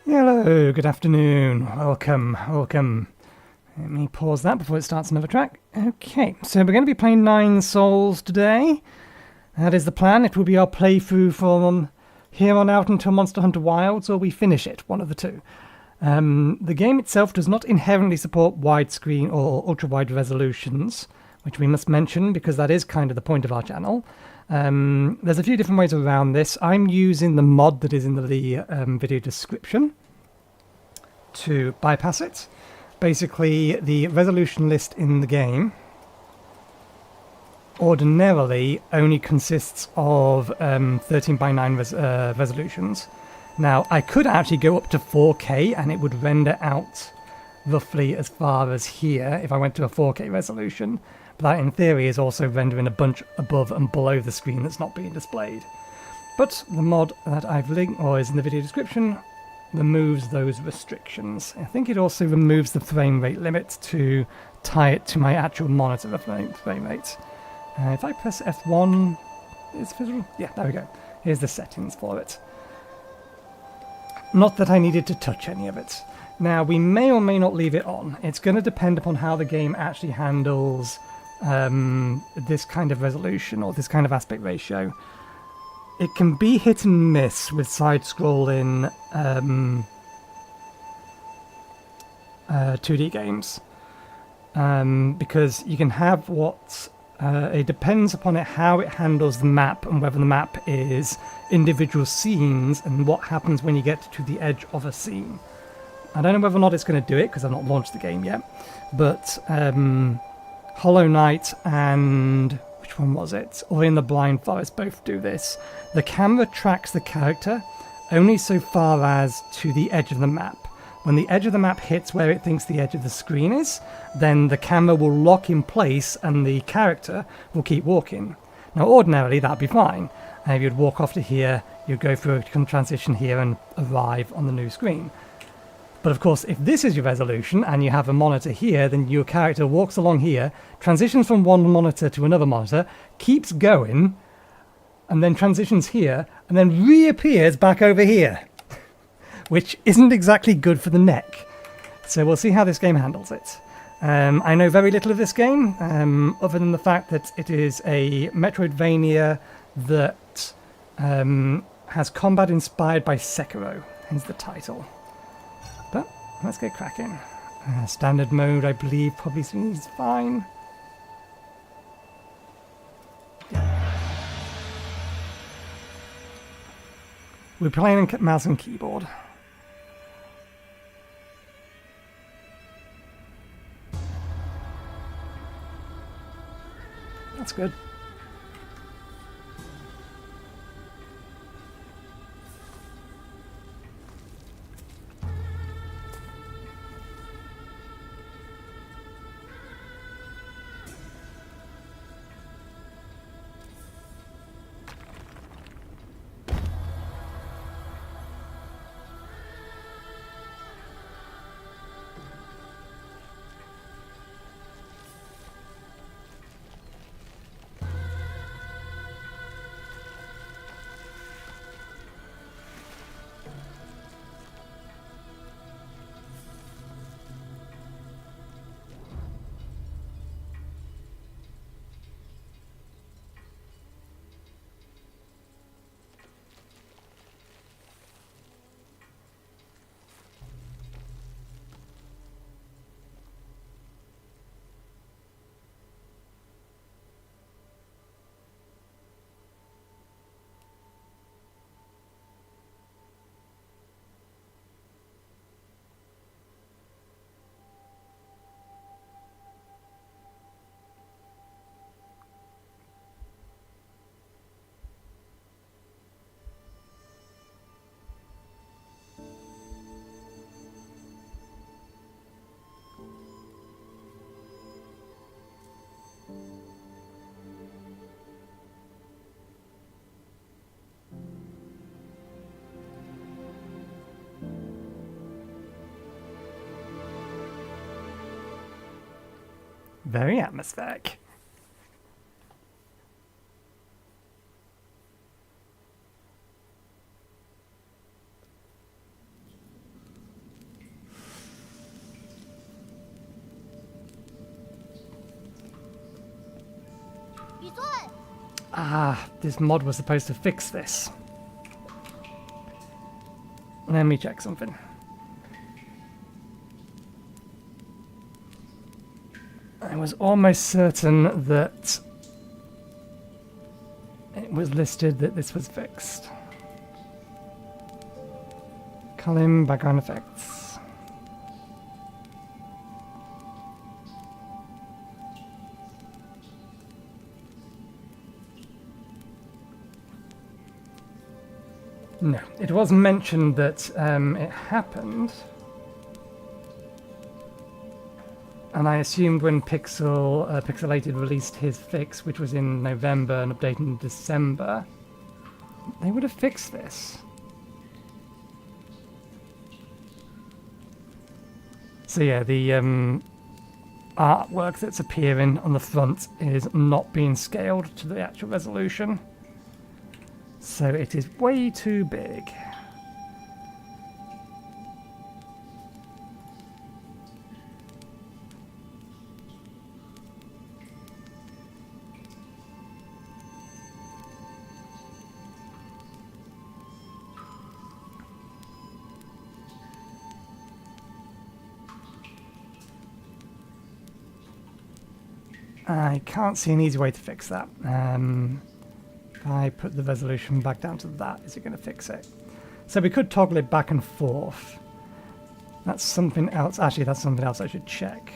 Hello, good afternoon, welcome. Let me pause that before it starts another track. Okay, so we're going to be playing NineSols today. That is the plan. It will be our playthrough from here on out until Monster Hunter Wilds, or we finish it, one of the two. The game itself does not inherently support widescreen or ultra-wide resolutions, which we must mention because that is kind of the point of our channel. There's a few different ways around this. I'm using the mod that is in the video description to bypass it. Basically, the resolution list in the game ordinarily only consists of 13:9 resolutions. Now, I could actually go up to 4K and it would render out roughly as far as here if I went to a 4K resolution. But that, in theory, is also rendering a bunch above and below the screen that's not being displayed. But the mod that I've linked, or is in the video description, removes those restrictions. I think it also removes the frame rate limit to tie it to my actual monitor frame rate. If I press F1, is visual? Yeah, there we go. Here's the settings for it. Not that I needed to touch any of it. Now, we may or may not leave it on. It's going to depend upon how the game actually handles this kind of resolution or this kind of aspect ratio. It can be hit and miss with side-scrolling 2D games. Because you can have what... it depends upon how it handles the map and whether the map is individual scenes and what happens when you get to the edge of a scene. I don't know whether or not it's going to do it because I've not launched the game yet, but Hollow Knight and... which one was it? Or In the Blind Forest both do this. The camera tracks the character only so far as to the edge of the map. When the edge of the map hits where it thinks the edge of the screen is, then the camera will lock in place and the character will keep walking. Now ordinarily that'd be fine. You'd walk off to here, you'd go through a transition here and arrive on the new screen. But of course, if this is your resolution and you have a monitor here, then your character walks along here, transitions from one monitor to another monitor, keeps going, and then transitions here, and then reappears back over here. Which isn't exactly good for the neck. So we'll see how this game handles it. I know very little of this game, other than the fact that it is a Metroidvania that has combat inspired by Sekiro, hence the title. But let's get cracking. Standard mode, I believe, probably seems fine. Yeah. We're playing on mouse and keyboard. That's good. Very atmospheric. Ah, this mod was supposed to fix this. Let me check something. I was almost certain that it was listed that this was fixed. Column, background effects. No, it was mentioned that it happened. And I assumed when Pixelated released his fix, which was in November and updated in December, they would have fixed this. So yeah, the artwork that's appearing on the front is not being scaled to the actual resolution. So it is way too big. I can't see an easy way to fix that. If I put the resolution back down to that, is it going to fix it? So we could toggle it back and forth. That's something else. Actually, that's something else I should check.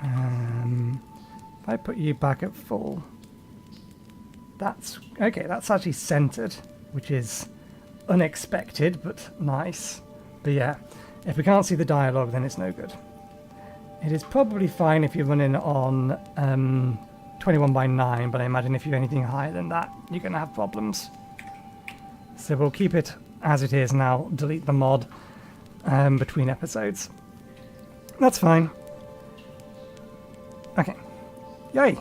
If I put you back at full, that's okay. That's actually centered, which is unexpected but nice. But yeah, if we can't see the dialogue, then it's no good. It is probably fine if you're running on 21:9, but I imagine if you're anything higher than that, you're going to have problems. So we'll keep it as it is now, delete the mod between episodes. That's fine. Okay. Yay!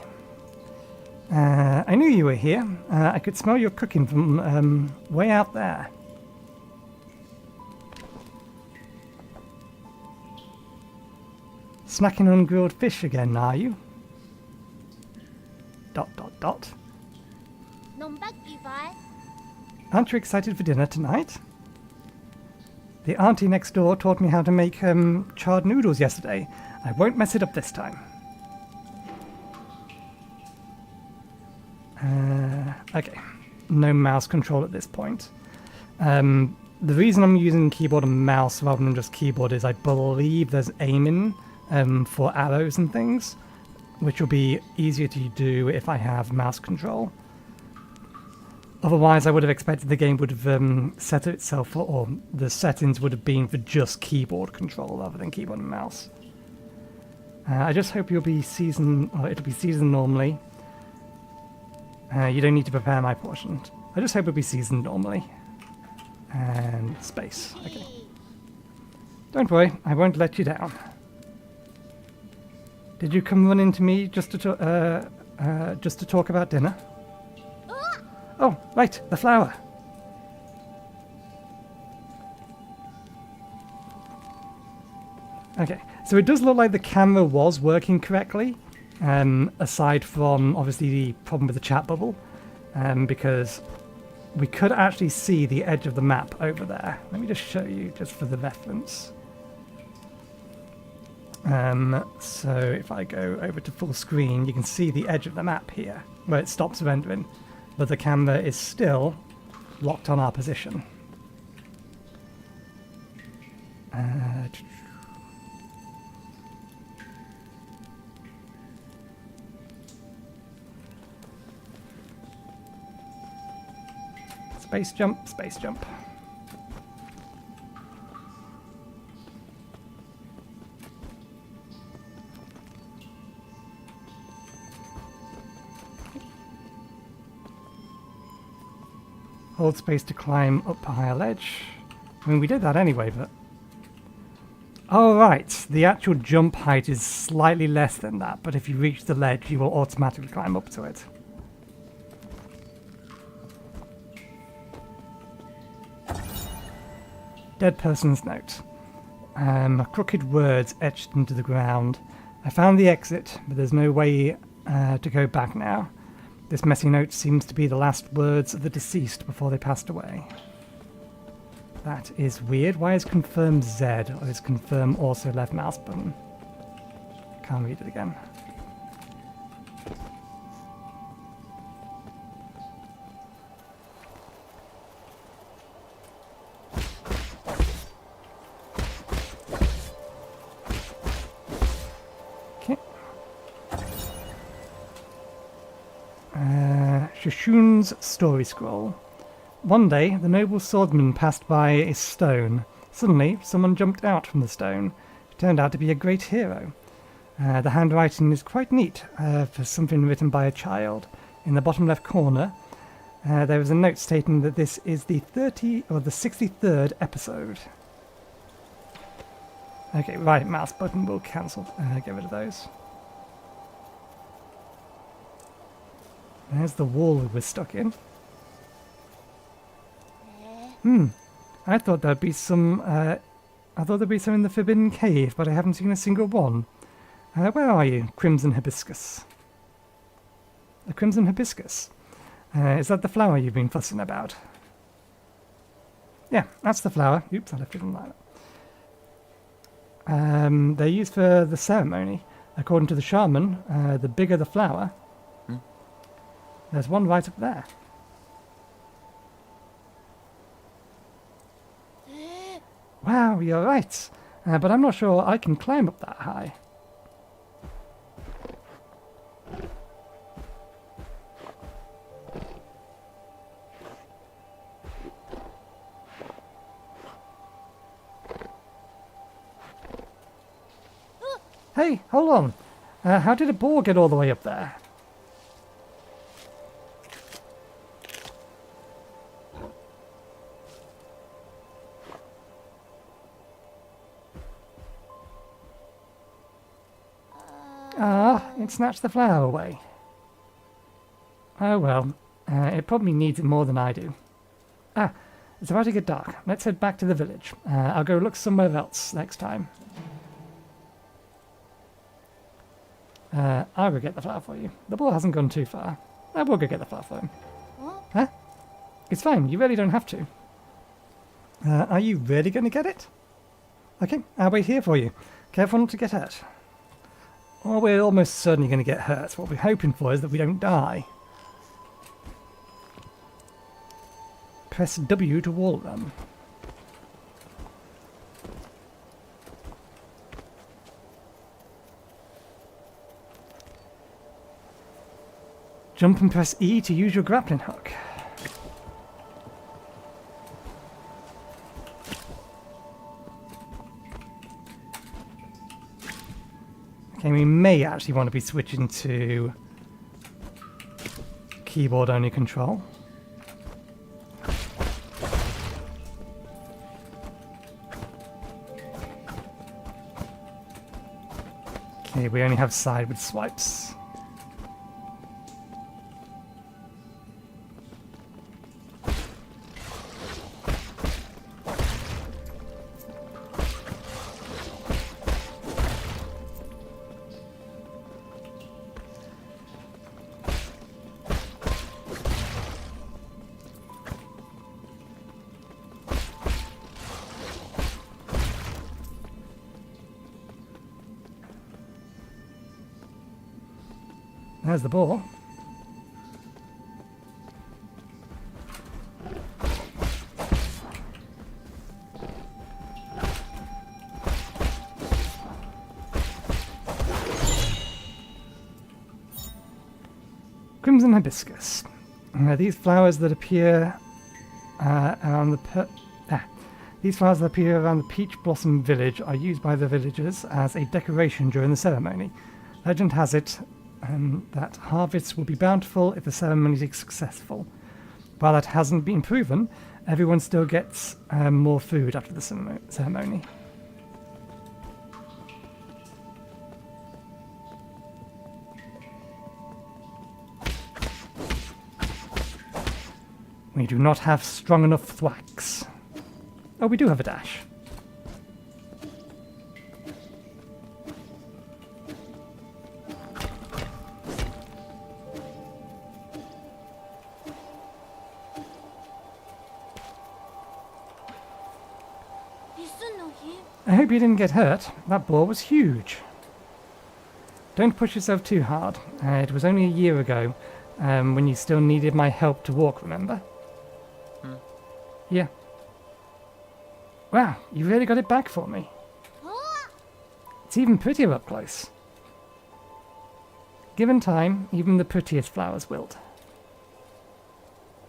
I knew you were here. I could smell your cooking from way out there. Snacking on grilled fish again, are you? ... Aren't you excited for dinner tonight? The auntie next door taught me how to make charred noodles yesterday. I won't mess it up this time. Okay, no mouse control at this point. The reason I'm using keyboard and mouse rather than just keyboard is I believe there's aiming for arrows and things, which will be easier to do if I have mouse control. Otherwise, I would have expected the game would have set itself for, or the settings would have been for just keyboard control rather than keyboard and mouse. I just hope you'll be seasoned, or it'll be seasoned normally. You don't need to prepare my portion. I just hope it'll be seasoned normally. And space. Okay. Don't worry, I won't let you down. Did you come running to me just to talk about dinner? Oh, right, the flower. Okay, so it does look like the camera was working correctly, aside from obviously the problem with the chat bubble, because we could actually see the edge of the map over there. Let me just show you, just for the reference. So if I go over to full screen, you can see the edge of the map here, where it stops rendering, but the camera is still locked on our position. Space jump, space jump. Hold space to climb up a higher ledge. I mean, we did that anyway, but... Oh, right. The actual jump height is slightly less than that, but if you reach the ledge, you will automatically climb up to it. Dead person's note. Crooked words etched into the ground. I found the exit, but there's no way to go back now. This messy note seems to be the last words of the deceased before they passed away. That is weird. Why is confirm Z, or is confirm also left mouse button? Can't read it again. Shishun's story scroll. One day, the noble swordsman passed by a stone. Suddenly, someone jumped out from the stone. It turned out to be a great hero. The handwriting is quite neat for something written by a child. In the bottom left corner, there is a note stating that this is the 63rd episode. Okay, right mouse button will cancel. Get rid of those. There's the wall we were stuck in. I thought there'd be some. I thought there'd be some in the Forbidden Cave, but I haven't seen a single one. Where are you, Crimson Hibiscus? A Crimson Hibiscus? Is that the flower you've been fussing about? Yeah, that's the flower. Oops, I left it on that. They're used for the ceremony. According to the shaman, the bigger the flower. There's one right up there. Wow, you're right. But I'm not sure I can climb up that high. Hey, hold on. How did a boar get all the way up there? It snatched the flower away. Oh well, it probably needs it more than I do. It's about to get dark. Let's head back to the village. I'll go look somewhere else next time. I'll go get the flower for you. The boar hasn't gone too far. I will go get the flower for him. Huh? It's fine, you really don't have to. Are you really going to get it? Okay, I'll wait here for you. Careful not to get hurt. Well, we're almost certainly going to get hurt. What we're hoping for is that we don't die. Press W to wall run. Jump and press E to use your grappling hook. Okay, we may actually want to be switching to keyboard only control. Okay, we only have sideward swipes. There's the ball. Crimson Hibiscus. These flowers that appear around the Peach Blossom Village are used by the villagers as a decoration during the ceremony. Legend has it that harvests will be bountiful if the ceremony is successful. While that hasn't been proven, everyone still gets more food after the ceremony. We do not have strong enough thwacks. Oh, we do have a dash. I hope you didn't get hurt. That ball was huge. Don't push yourself too hard. It was only a year ago, when you still needed my help to walk, remember? Yeah. Wow, you really got it back for me. It's even prettier up close. Given time, even the prettiest flowers wilt.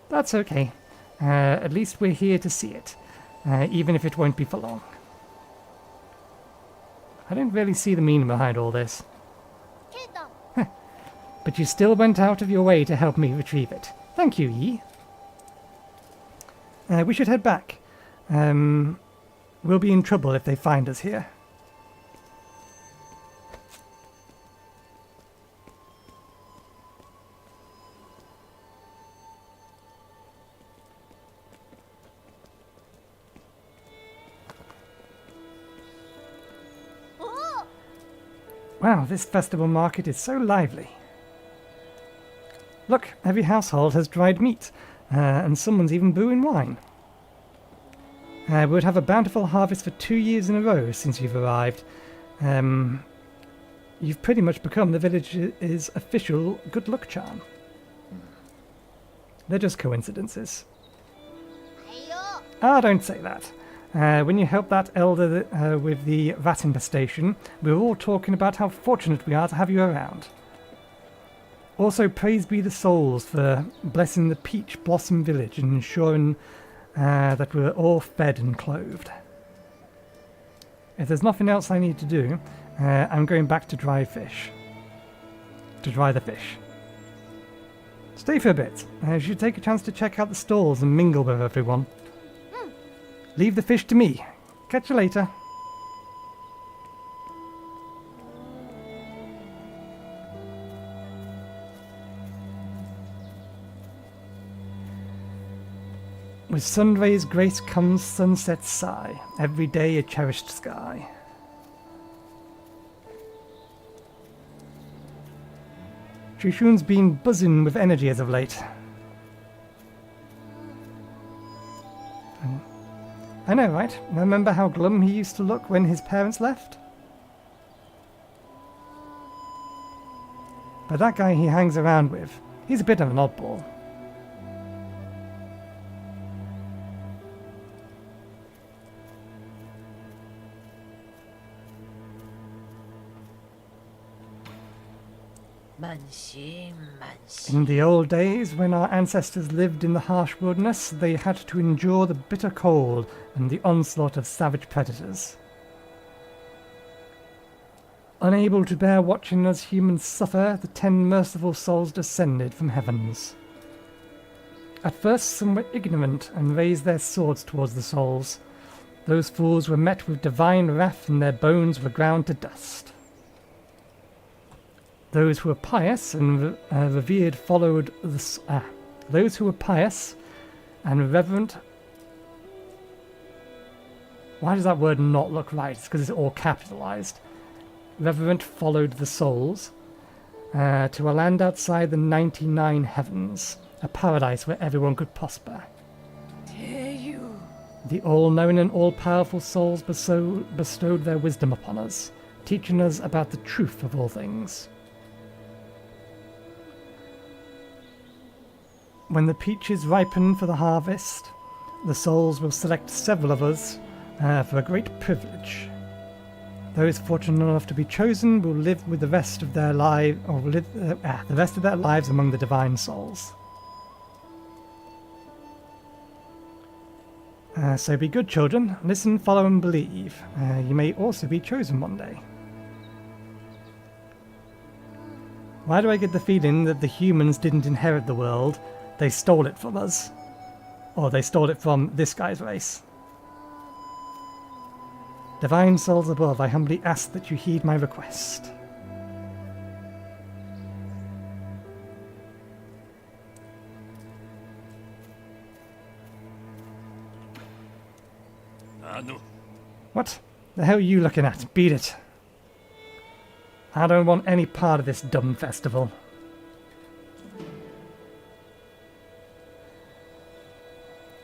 That's okay. At least we're here to see it, even if it won't be for long. I don't really see the meaning behind all this. But you still went out of your way to help me retrieve it. Thank you, Yi. We should head back. We'll be in trouble if they find us here. Wow, this festival market is so lively. Look, every household has dried meat, and someone's even brewing wine. We would have a bountiful harvest for 2 years in a row since you've arrived. You've pretty much become the village's official good luck charm. They're just coincidences. Ah, don't say that. When you helped that elder with the rat infestation, we were all talking about how fortunate we are to have you around. Also, praise be the souls for blessing the Peach Blossom Village and ensuring that we're all fed and clothed. If there's nothing else I need to do, I'm going back to dry fish. To dry the fish. Stay for a bit. You should take a chance to check out the stalls and mingle with everyone. Leave the fish to me. Catch you later. With sunray's grace comes sunset's sigh, every day a cherished sky. Chushun's been buzzing with energy as of late. I know, right? Remember how glum he used to look when his parents left? But that guy he hangs around with, he's a bit of an oddball. In the old days, when our ancestors lived in the harsh wilderness, they had to endure the bitter cold and the onslaught of savage predators. Unable to bear watching us humans suffer, the 10 merciful souls descended from heavens. At first, some were ignorant and raised their swords towards the souls. Those fools were met with divine wrath and their bones were ground to dust. Those who were pious and revered followed the... those who were pious and reverent... Why does that word not look right? It's because it's all capitalized. Reverent followed the souls to a land outside the 99 heavens, a paradise where everyone could prosper. The all-knowing and all-powerful souls bestowed their wisdom upon us, teaching us about the truth of all things. When the peaches ripen for the harvest, the souls will select several of us for a great privilege. Those fortunate enough to be chosen will live with the rest of their lives, among the divine souls. So be good, children. Listen, follow, and believe. You may also be chosen one day. Why do I get the feeling that the humans didn't inherit the world? They stole it from us. Or they stole it from this guy's race. Divine souls above, I humbly ask that you heed my request. What the hell are you looking at? Beat it. I don't want any part of this dumb festival.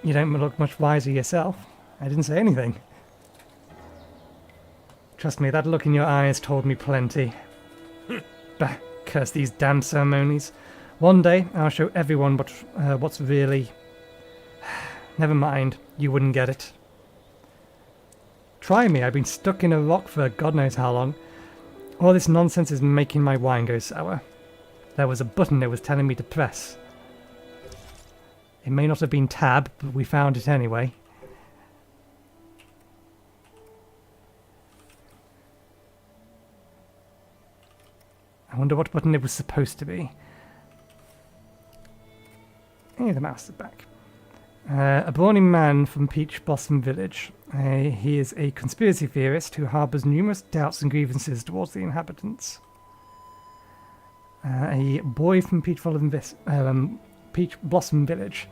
You don't look much wiser yourself. I didn't say anything. Trust me, that look in your eyes told me plenty. Bah, curse these damn ceremonies. One day, I'll show everyone what's really... Never mind, you wouldn't get it. Try me, I've been stuck in a rock for God knows how long. All this nonsense is making my wine go sour. There was a button it was telling me to press. It may not have been tab, but we found it anyway. I wonder what button it was supposed to be. Hey, the mouse is back. A brawny man from Peach Blossom Village. He is a conspiracy theorist who harbours numerous doubts and grievances towards the inhabitants. A boy from Peach Blossom Village.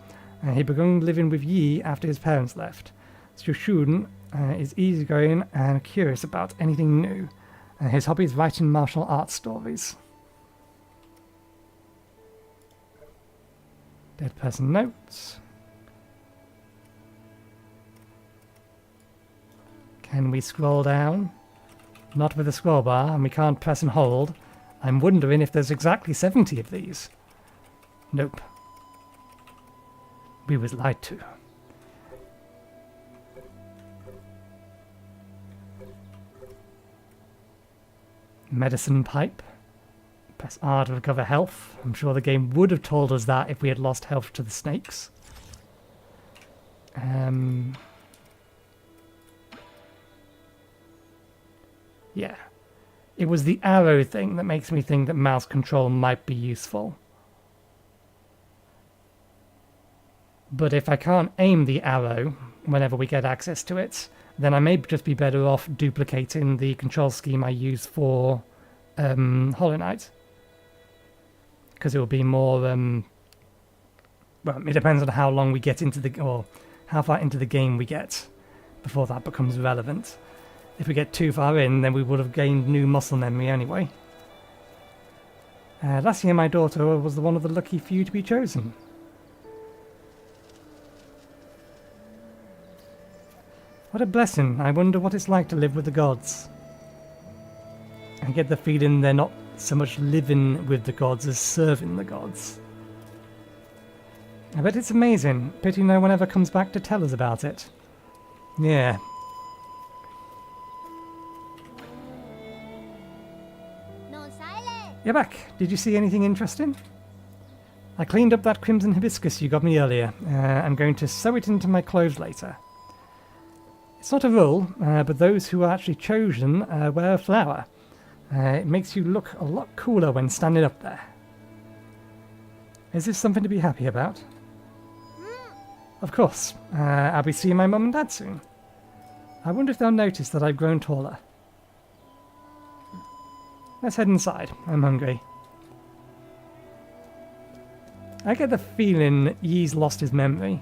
He began living with Yi after his parents left. Xushun is easygoing and curious about anything new. His hobby is writing martial arts stories. Dead person notes. Can we scroll down? Not with a scroll bar, and we can't press and hold. I'm wondering if there's exactly 70 of these. Nope. We was lied to. Medicine pipe. Press R to recover health. I'm sure the game would have told us that if we had lost health to the snakes. Yeah. It was the arrow thing that makes me think that mouse control might be useful. But if I can't aim the arrow whenever we get access to it, then I may just be better off duplicating the control scheme I use for Hollow Knight. Because it will be more, well, it depends on how long we get into the, or how far into the game we get before that becomes relevant. If we get too far in, then we would have gained new muscle memory anyway. Last year my daughter was the one of the lucky few to be chosen. What a blessing. I wonder what it's like to live with the gods. I get the feeling they're not so much living with the gods as serving the gods. I bet it's amazing. Pity no one ever comes back to tell us about it. Yeah. You're back. Did you see anything interesting? I cleaned up that crimson hibiscus you got me earlier. I'm going to sew it into my clothes later. It's not a rule, but those who are actually chosen wear a flower. It makes you look a lot cooler when standing up there. Is this something to be happy about? Of course. I'll be seeing my mum and dad soon. I wonder if they'll notice that I've grown taller. Let's head inside. I'm hungry. I get the feeling Yi's lost his memory.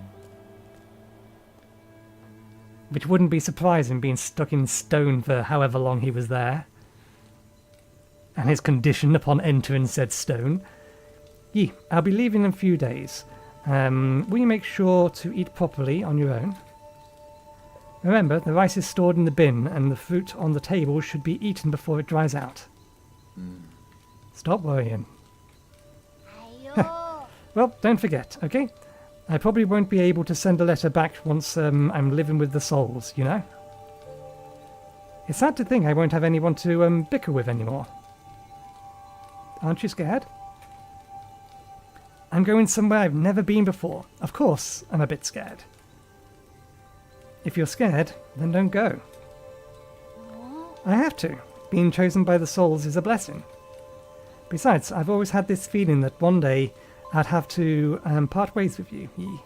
Which wouldn't be surprising, being stuck in stone for however long he was there. And his condition upon entering said stone. Yi, I'll be leaving in a few days. Will you make sure to eat properly on your own? Remember, the rice is stored in the bin, and the fruit on the table should be eaten before it dries out. Stop worrying. Well, don't forget, okay? I probably won't be able to send a letter back once I'm living with the souls, you know? It's sad to think I won't have anyone to bicker with anymore. Aren't you scared? I'm going somewhere I've never been before. Of course, I'm a bit scared. If you're scared, then don't go. I have to. Being chosen by the souls is a blessing. Besides, I've always had this feeling that one day I'd have to part ways with you, Yi.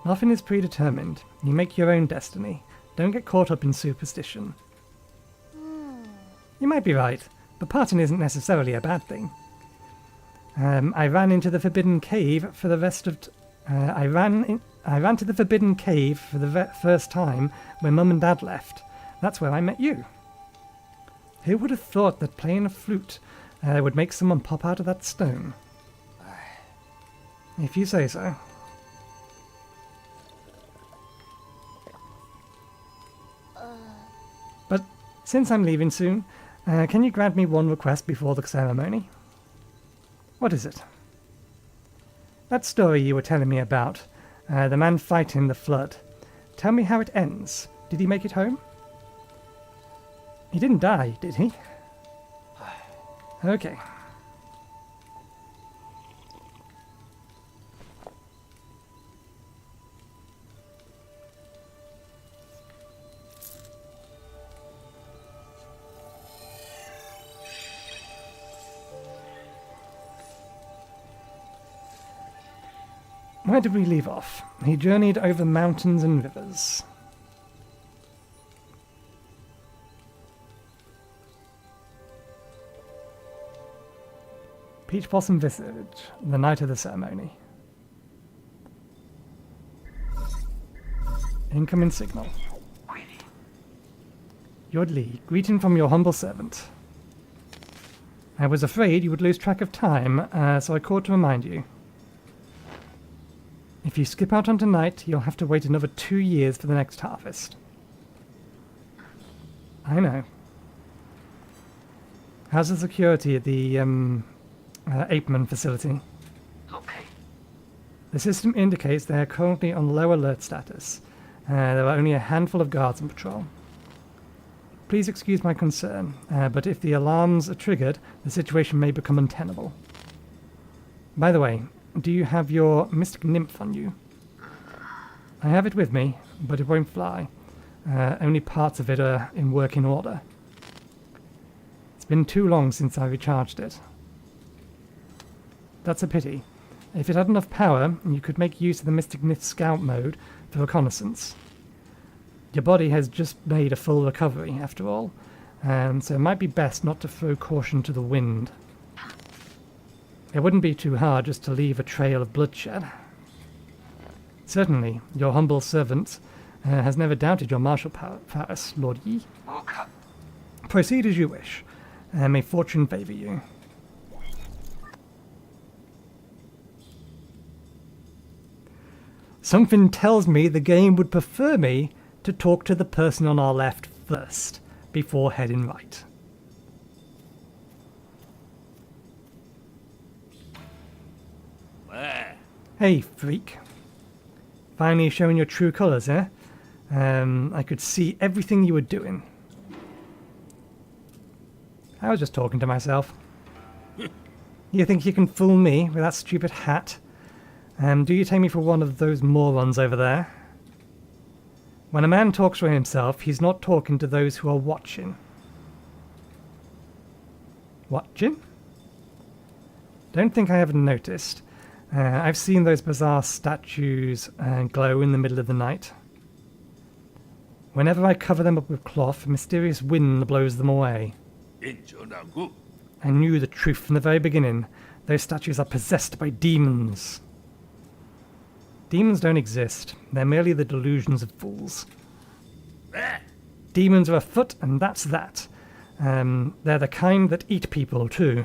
Nothing is predetermined. You make your own destiny. Don't get caught up in superstition. You might be right, but parting isn't necessarily a bad thing. I ran into the Forbidden Cave for the rest of... I ran to the Forbidden Cave for the first time when Mum and Dad left. That's where I met you. Who would have thought that playing a flute would make someone pop out of that stone? If you say so. But since I'm leaving soon, can you grant me one request before the ceremony? What is it? That story you were telling me about, the man fighting the flood. Tell me how it ends. Did he make it home? He didn't die, did he? Okay. Where did we leave off? He journeyed over mountains and rivers. Peach Blossom Visage, the night of the ceremony. Incoming signal. Yodli, greeting from your humble servant. I was afraid you would lose track of time, so I called to remind you. If you skip out on tonight, you'll have to wait another 2 years for the next harvest. I know. How's the security at the Apeman facility? Okay. The system indicates they are currently on low alert status. There are only a handful of guards on patrol. Please excuse my concern, but if the alarms are triggered, the situation may become untenable. By the way, do you have your mystic nymph on you? I have it with me, but it won't fly. Only parts of it are in working order. It's been too long since I recharged it. That's a pity. If it had enough power, you could make use of the Mystic Nymph Scout mode for reconnaissance. Your body has just made a full recovery, after all, so it might be best not to throw caution to the wind. It wouldn't be too hard just to leave a trail of bloodshed. Certainly, your humble servant has never doubted your martial prowess, Lord Yi. Okay. Proceed as you wish, and may fortune favour you. Something tells me the game would prefer me to talk to the person on our left first, before heading right. Where? Hey, freak. Finally showing your true colours, eh? I could see everything you were doing. I was just talking to myself. You think you can fool me with that stupid hat? Do you take me for one of those morons over there? When a man talks for himself, he's not talking to those who are watching. Watching? Don't think I haven't noticed. I've seen those bizarre statues glow in the middle of the night. Whenever I cover them up with cloth, a mysterious wind blows them away. I knew the truth from the very beginning. Those statues are possessed by demons. Demons don't exist. They're merely the delusions of fools. Demons are afoot, and that's that. They're the kind that eat people, too.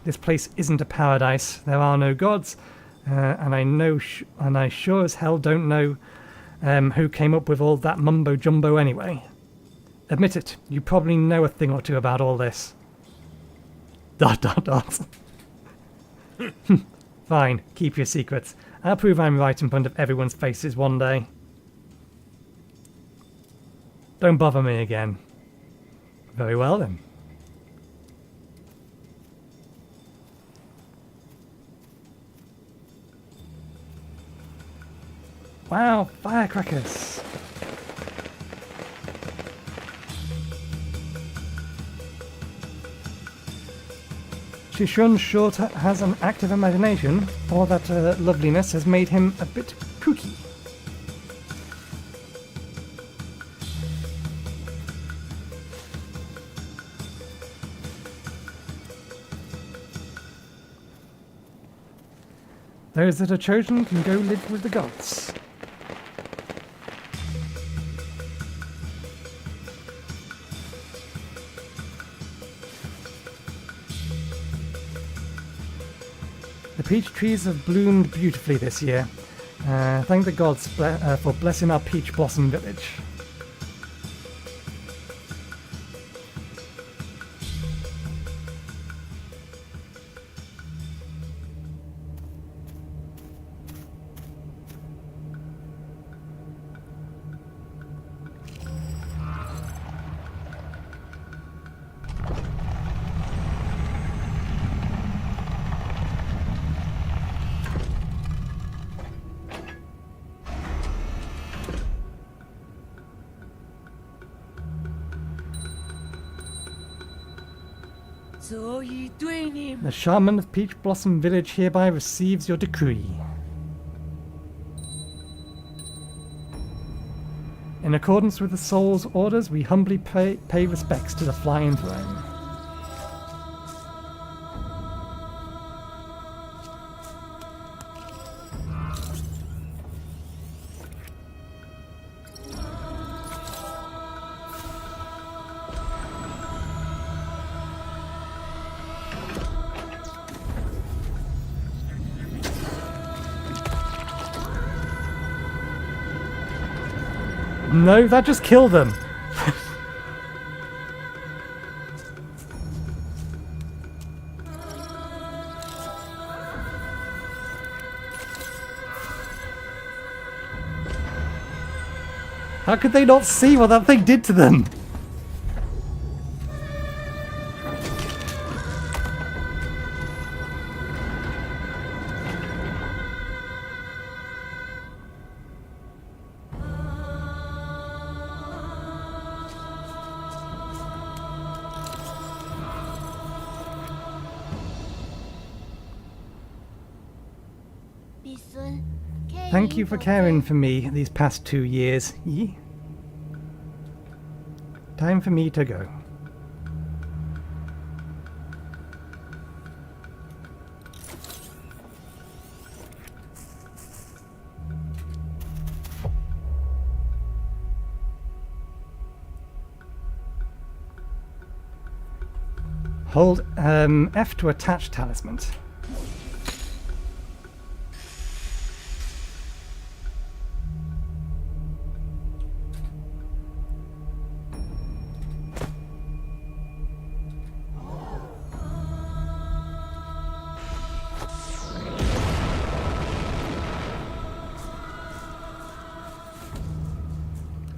This place isn't a paradise. There are no gods, and I sure as hell don't know who came up with all that mumbo-jumbo anyway. Admit it, you probably know a thing or two about all this. ... Fine, keep your secrets. I'll prove I'm right in front of everyone's faces one day. Don't bother me again. Very well then. Wow, firecrackers! Shishun sure has an active imagination, or that loveliness has made him a bit kooky. Those that are chosen can go live with the gods. The peach trees have bloomed beautifully this year. Thank the gods for blessing our peach blossom village. The shaman of Peach Blossom Village hereby receives your decree. In accordance with the soul's orders, we humbly pay respects to the Flying Throne. No, that just killed them. How could they not see what that thing did to them? Thank you for caring for me these past 2 years, Yi. Time for me to go. Hold F to attach talisman.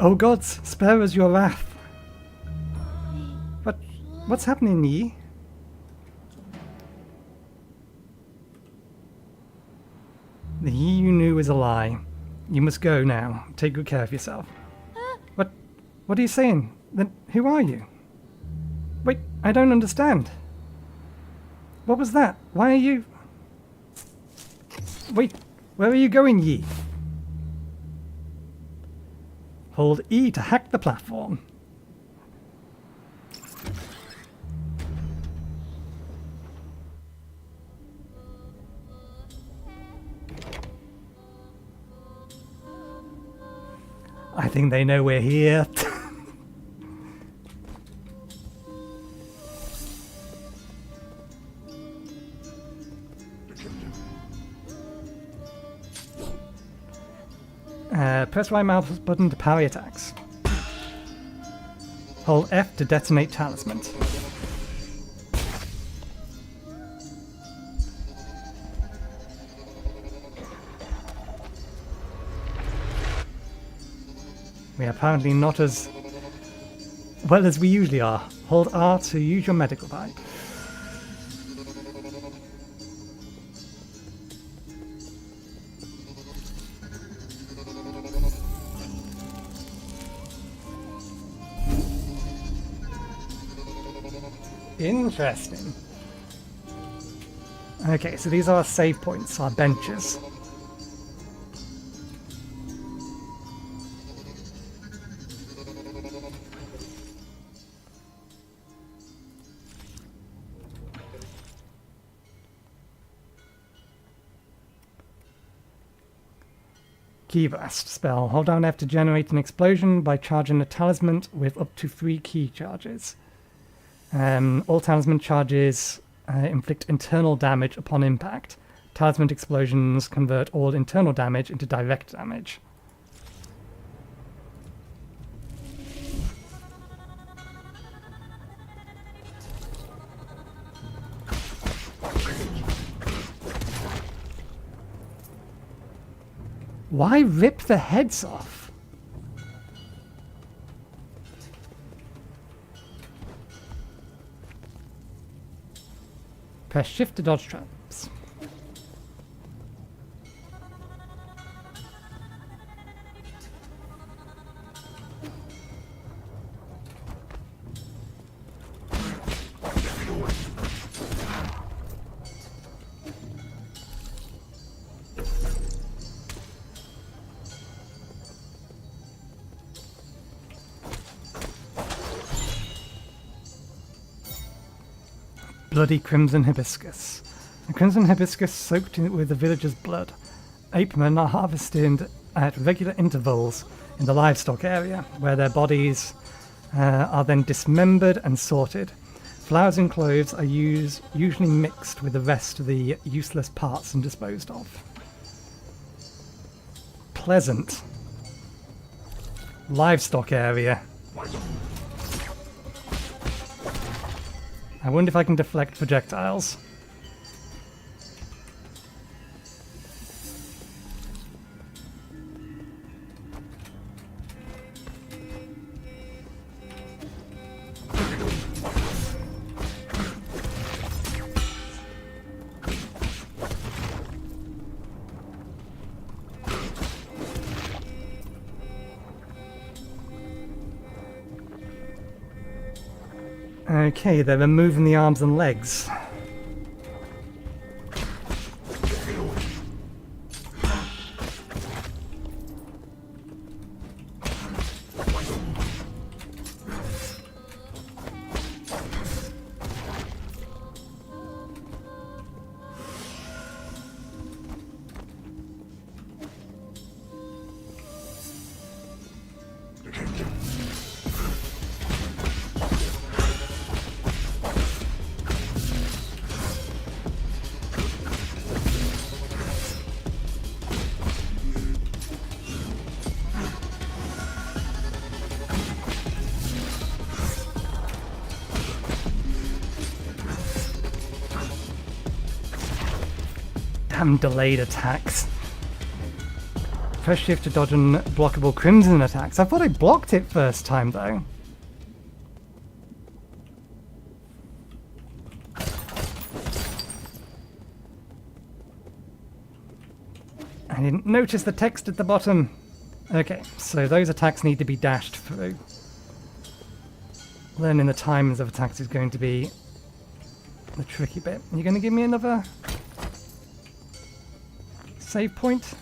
Oh gods, spare us your wrath. What's happening, Yi? The Yi you knew is a lie. You must go now. Take good care of yourself. What are you saying? Then who are you? Wait, I don't understand. What was that? Why are you... Wait, where are you going, Yi? Hold E to hack the platform. I think they know we're here. Press right mouse button to parry attacks. Hold F to detonate talisman. We are apparently not as well as we usually are. Hold R to use your medical pipe. Interesting. Okay, so these are our save points, our benches. Key Blast spell. Hold down F to generate an explosion by charging a talisman with up to 3 key charges. All talisman charges inflict internal damage upon impact. Talisman explosions convert all internal damage into direct damage. Why rip the heads off? Press shift to dodge traps. Bloody crimson hibiscus. The crimson hibiscus soaked with the villagers' blood. Apemen are harvested at regular intervals in the livestock area, where their bodies are then dismembered and sorted. Flowers and cloves are usually mixed with the rest of the useless parts and disposed of. Pleasant. livestock area. I wonder if I can deflect projectiles. Okay, they're removing the arms and legs. Damn delayed attacks. Press shift to dodge unblockable crimson attacks. I thought I blocked it first time though. I didn't notice the text at the bottom. Okay, so those attacks need to be dashed through. Learning the times of attacks is going to be the tricky bit. You're going to give me another save point?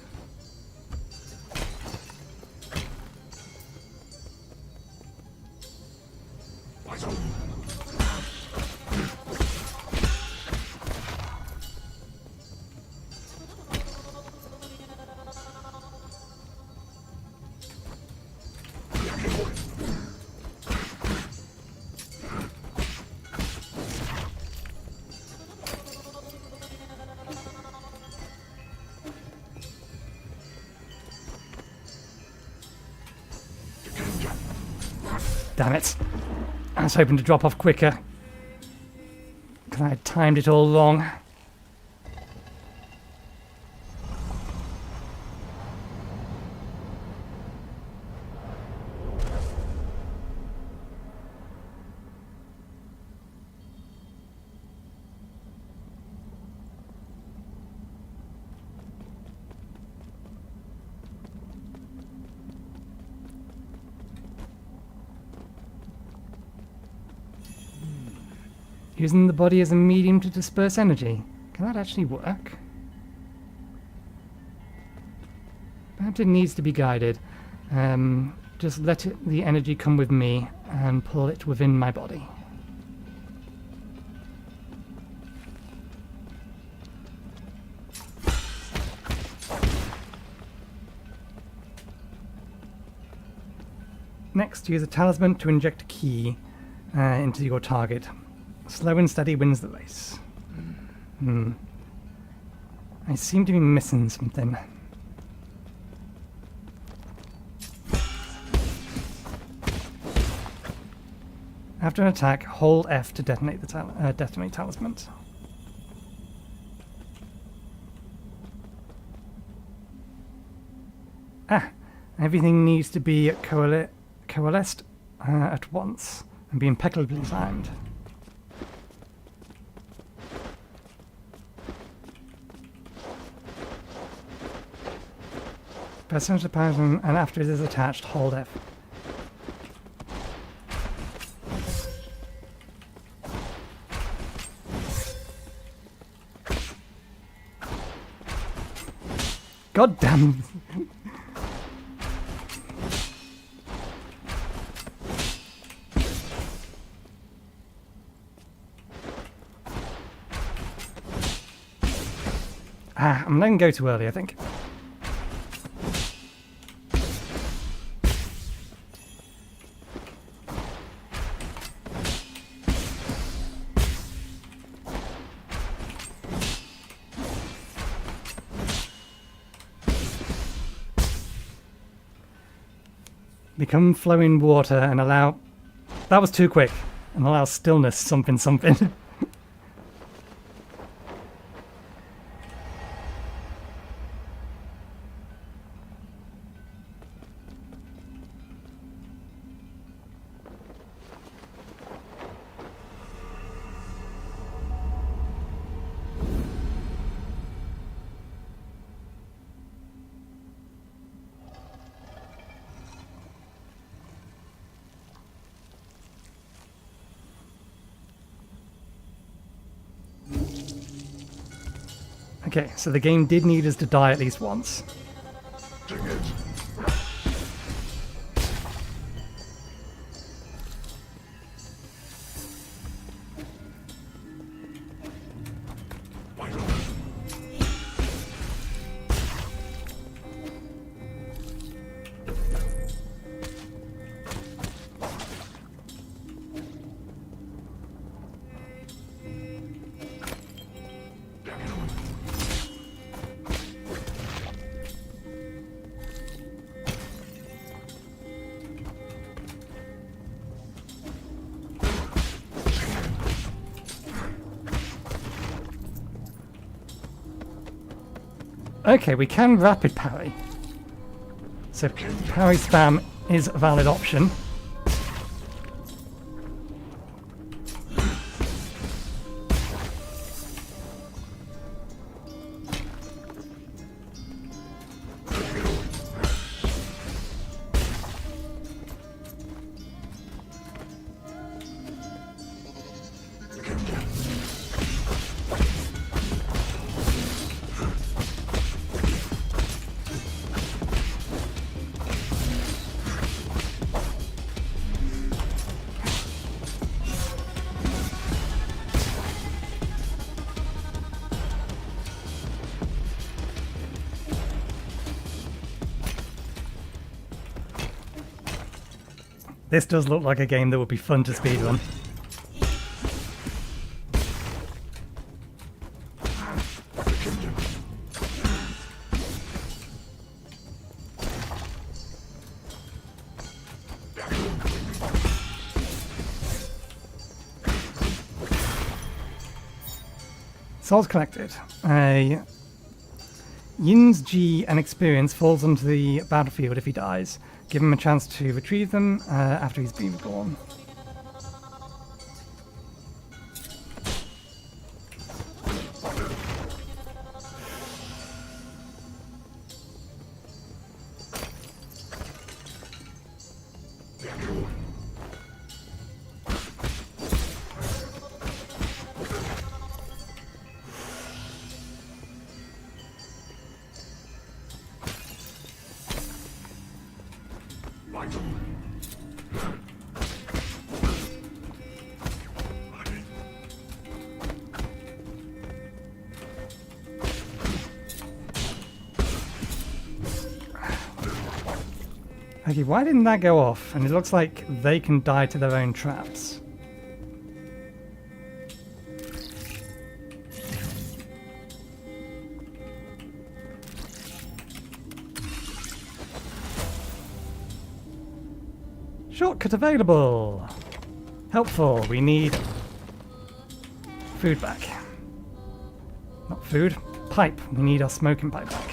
Damn it. I was hoping to drop off quicker. Because I had timed it all wrong. Using the body as a medium to disperse energy. Can that actually work? Perhaps it needs to be guided. Just let the energy come with me and pull it within my body. Next, use a talisman to inject a key into your target. Slow and steady wins the race. I seem to be missing something. After an attack, hold F to detonate the detonate talisman. Everything needs to be coalesced at once and be impeccably timed. Press the talisman, and after it is attached, hold F. God damn. I'm letting go too early, I think. Become flowing water and allow... That was too quick. And allow stillness something something. Okay, so the game did need us to die at least once. Okay, we can rapid parry. So parry spam is a valid option. This does look like a game that would be fun to speedrun. Souls collected. Yin's G and experience falls onto the battlefield if he dies. Give him a chance to retrieve them after he's been reborn. Okay, why didn't that go off? And it looks like they can die to their own traps. Shortcut available! Helpful, we need food back. Not food, pipe. We need our smoking pipe back.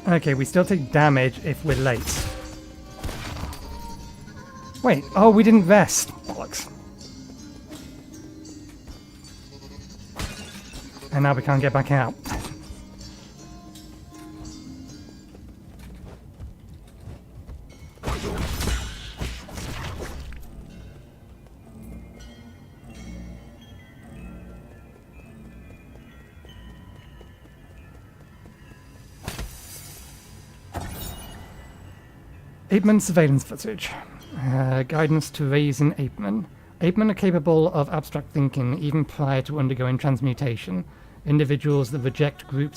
Okay, we still take damage if we're late. Wait, oh, we didn't rest. Bollocks. And now we can't get back out. Apeman surveillance footage. Guidance to raising Apeman. Apemen are capable of abstract thinking even prior to undergoing transmutation. Individuals that reject group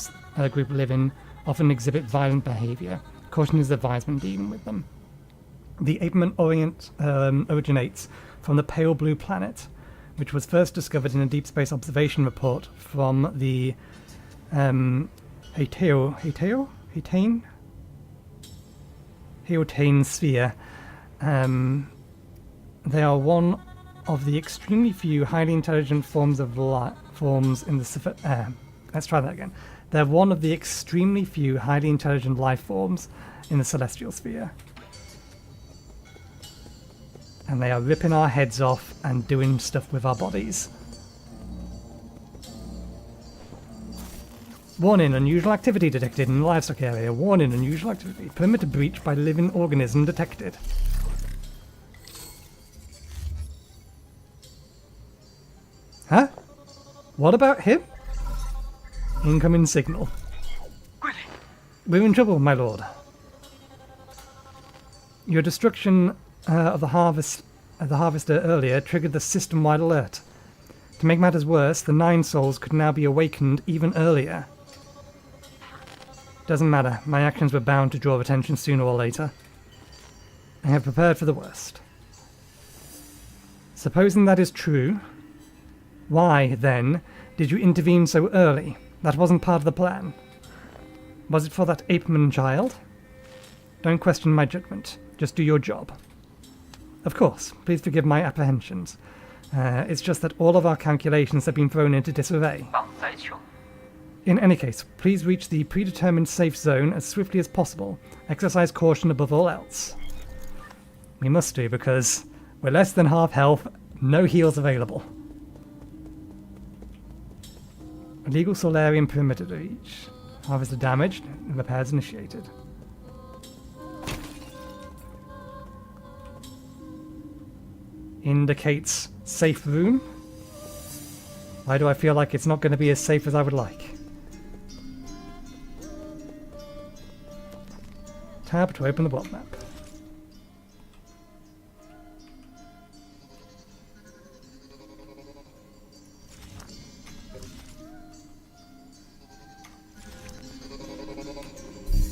living often exhibit violent behavior. Caution is advised when dealing with them. The Apeman originates from the Pale Blue Planet, which was first discovered in a Deep Space Observation report from the Heotane sphere. They are one of the extremely few highly intelligent forms in the let's try that again. They're one of the extremely few highly intelligent life forms in the celestial sphere. And they are ripping our heads off and doing stuff with our bodies. Warning, unusual activity detected in the livestock area. Warning, unusual activity. Perimeter breach by living organism detected. Huh? What about him? Incoming signal. We're in trouble, my lord. Your destruction of the harvester earlier triggered the system-wide alert. To make matters worse, the NineSols could now be awakened even earlier. Doesn't matter, my actions were bound to draw attention sooner or later. I have prepared for the worst. Supposing that is true, why, then, did you intervene so early? That wasn't part of the plan. Was it for that Apeman child? Don't question my judgment. Just do your job. Of course, please forgive my apprehensions. It's just that all of our calculations have been thrown into disarray. In any case, please reach the predetermined safe zone as swiftly as possible. Exercise caution above all else. We must do, because we're less than half health, no heals available. Illegal Solarian perimeter breach. Harvester damaged, repairs initiated. Indicates safe room. Why do I feel like it's not going to be as safe as I would like? Tab to open the world map.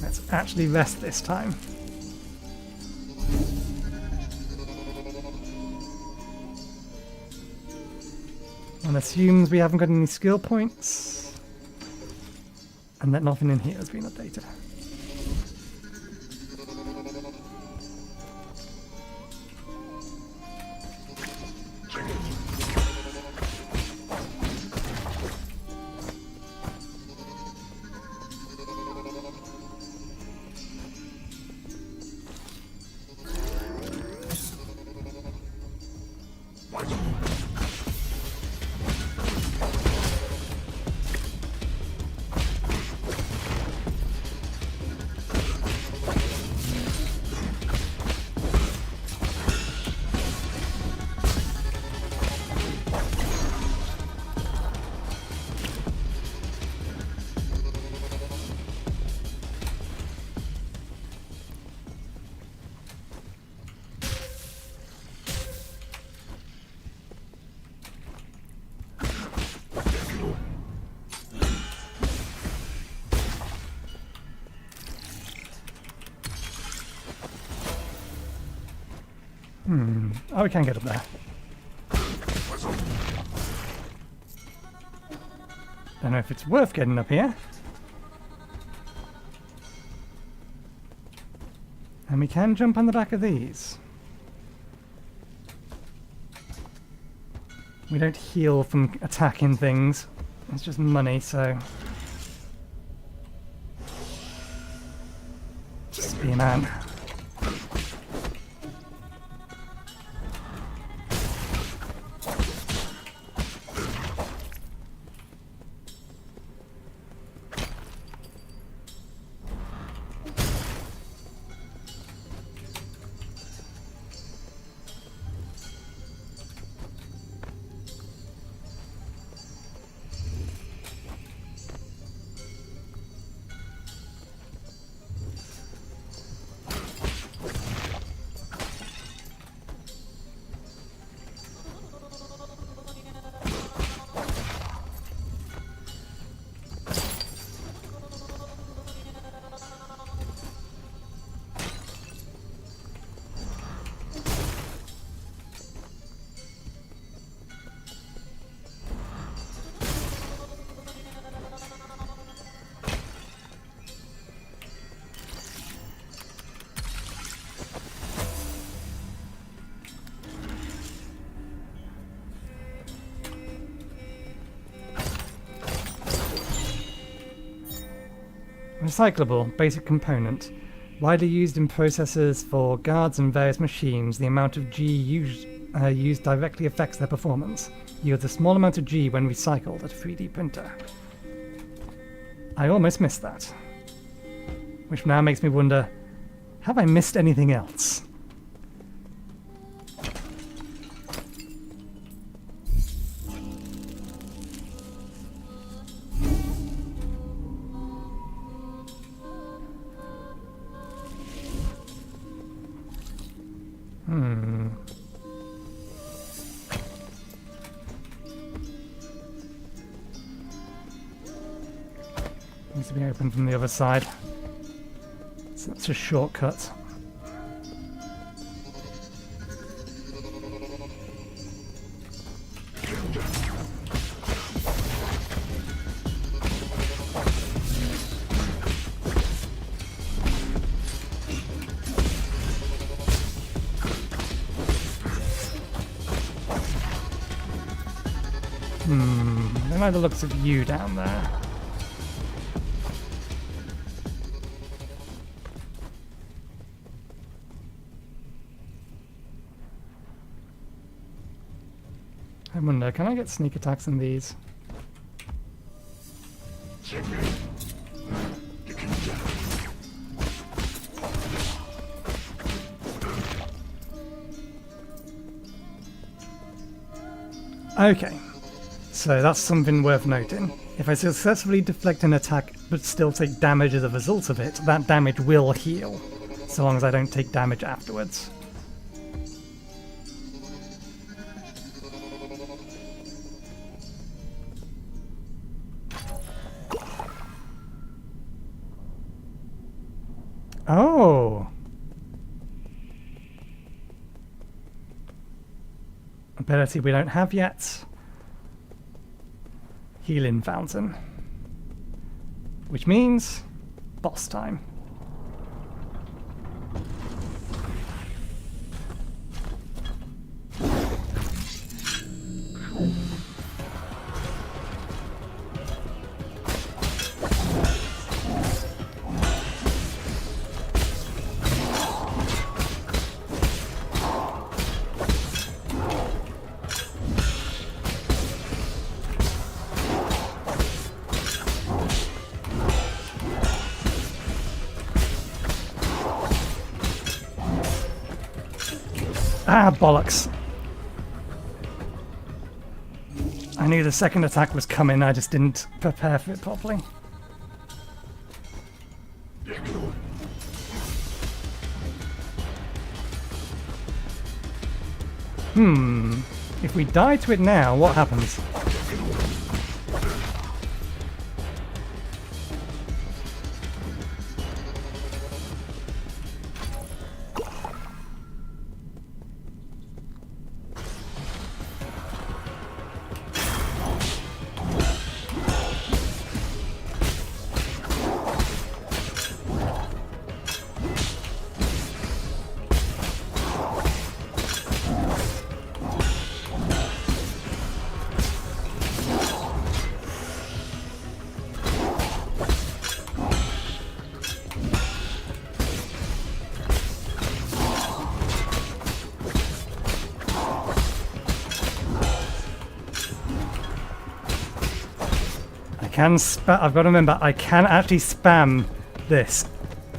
Let's actually rest this time. And assumes we haven't got any skill points, and that nothing in here has been updated. Oh, we can get up there. Don't know if it's worth getting up here. And we can jump on the back of these. We don't heal from attacking things. It's just money, so... Just be a man. Recyclable, basic component. Widely used in processors for guards and various machines, the amount of G used directly affects their performance. Yields a small amount of G when recycled at a 3D printer. I almost missed that. Which now makes me wonder, have I missed anything else? Needs to be open from the other side. So that's a shortcut. I don't like the looks of you down there. I wonder, can I get sneak attacks in these? Okay, so that's something worth noting. If I successfully deflect an attack but still take damage as a result of it, that damage will heal, so long as I don't take damage afterwards. Oh! Ability we don't have yet. Healing Fountain. Which means boss time. Ah, bollocks. I knew the second attack was coming, I just didn't prepare for it properly. If we die to it now, what happens? I've got to remember, I can actually spam this.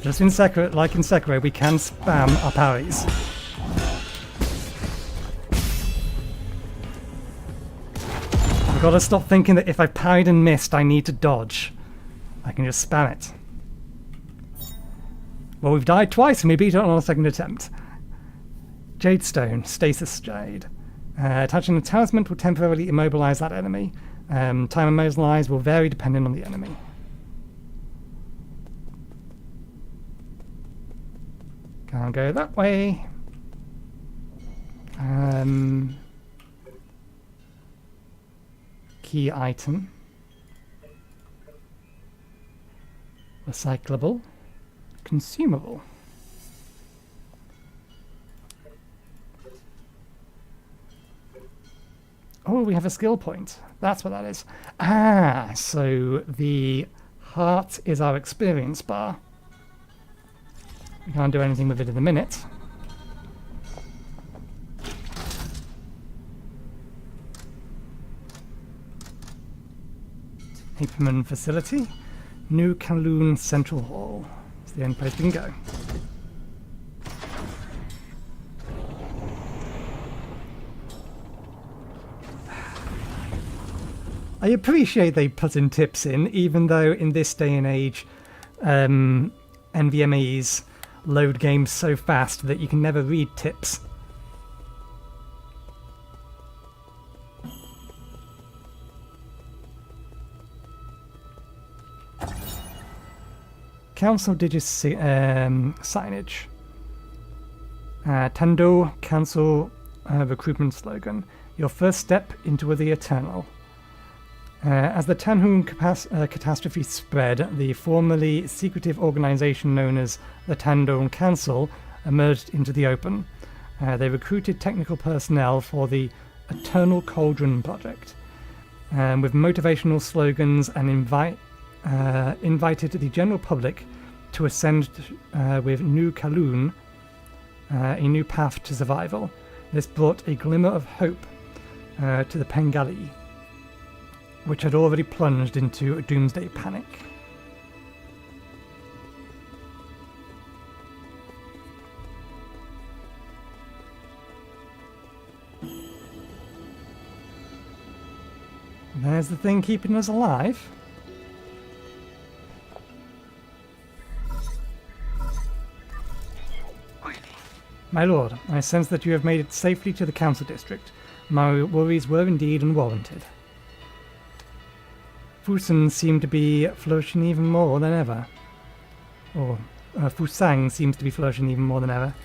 Just in Sekiro, like in Sekiro, we can spam our parries. I've got to stop thinking that if I parried and missed, I need to dodge. I can just spam it. Well, we've died twice and we beat it on our second attempt. Jade Stone, Stasis Jade. Touching the talisman will temporarily immobilize that enemy. Time immobilized will vary depending on the enemy. Can't go that way. Key item. Recyclable. Consumable. Oh, we have a skill point. That's what that is. Ah, so the heart is our experience bar. We can't do anything with it in a minute. Aperman facility. New Kowloon Central Hall. It's the only place we can go. I appreciate they put in tips in, even though in this day and age, NVMEs load games so fast that you can never read tips. Council Digis signage. Tando Council recruitment slogan. Your first step into the eternal. As the Tanhoon catastrophe spread, the formerly secretive organization known as the Tandon Council emerged into the open. They recruited technical personnel for the Eternal Cauldron project, with motivational slogans, and invited the general public to ascend with New Kowloon, a new path to survival. This brought a glimmer of hope to the Pengali, which had already plunged into a doomsday panic. There's the thing keeping us alive. My lord, I sense that you have made it safely to the council district. My worries were indeed unwarranted. Fusen seemed to be flourishing even more than ever. Or, Fusang seems to be flourishing even more than ever.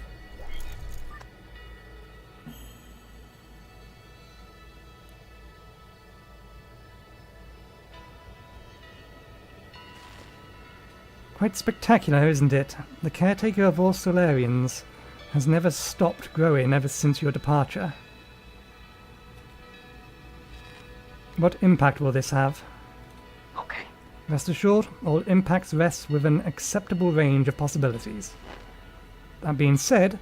Quite spectacular, isn't it? The caretaker of all Solarians has never stopped growing ever since your departure. What impact will this have? Okay. Rest assured, all impacts rest with an acceptable range of possibilities. That being said,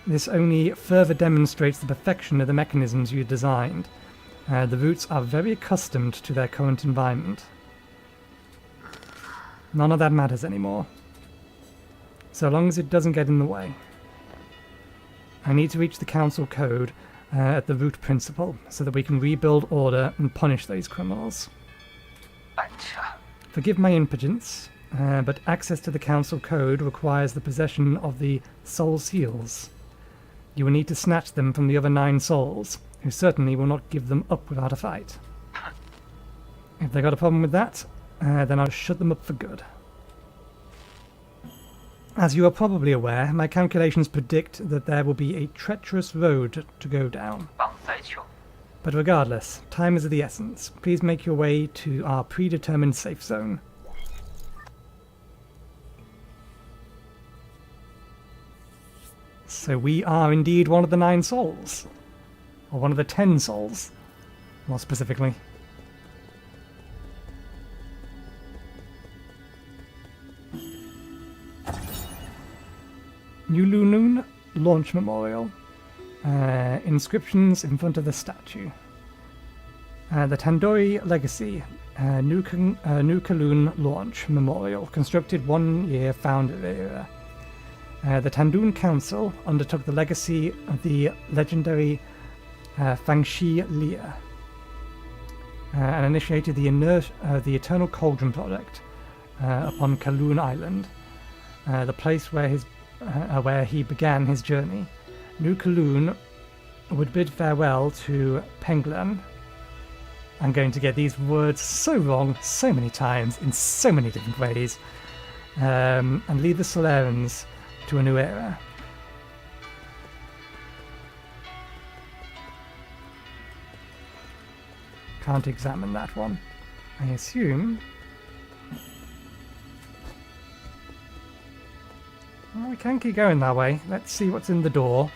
this only further demonstrates the perfection of the mechanisms you designed. The roots are very accustomed to their current environment. None of that matters anymore, so long as it doesn't get in the way. I need to reach the council code at the root principle so that we can rebuild order and punish those criminals. Forgive my impotence, but access to the council code requires the possession of the soul seals. You will need to snatch them from the other NineSols, who certainly will not give them up without a fight. If they got a problem with that, then I'll shut them up for good. As you are probably aware, my calculations predict that there will be a treacherous road to go down. But regardless, time is of the essence. Please make your way to our predetermined safe zone. So we are indeed one of the NineSols. Or one of the 10 souls, more specifically. Ulunun Launch Memorial. Inscriptions in front of the statue. The Tandori Legacy. New Kowloon Launch Memorial. Constructed 1 year founder era. The Tandun Council undertook the legacy of the legendary Fangxi Lia and initiated the Eternal Cauldron project upon Kowloon Island, the place where he began his journey. New Kowloon would bid farewell to Penglan. I'm going to get these words so wrong so many times in so many different ways, and lead the Solarians to a new era. Can't examine that one. I assume. Well, we can keep going that way. Let's see what's in the door.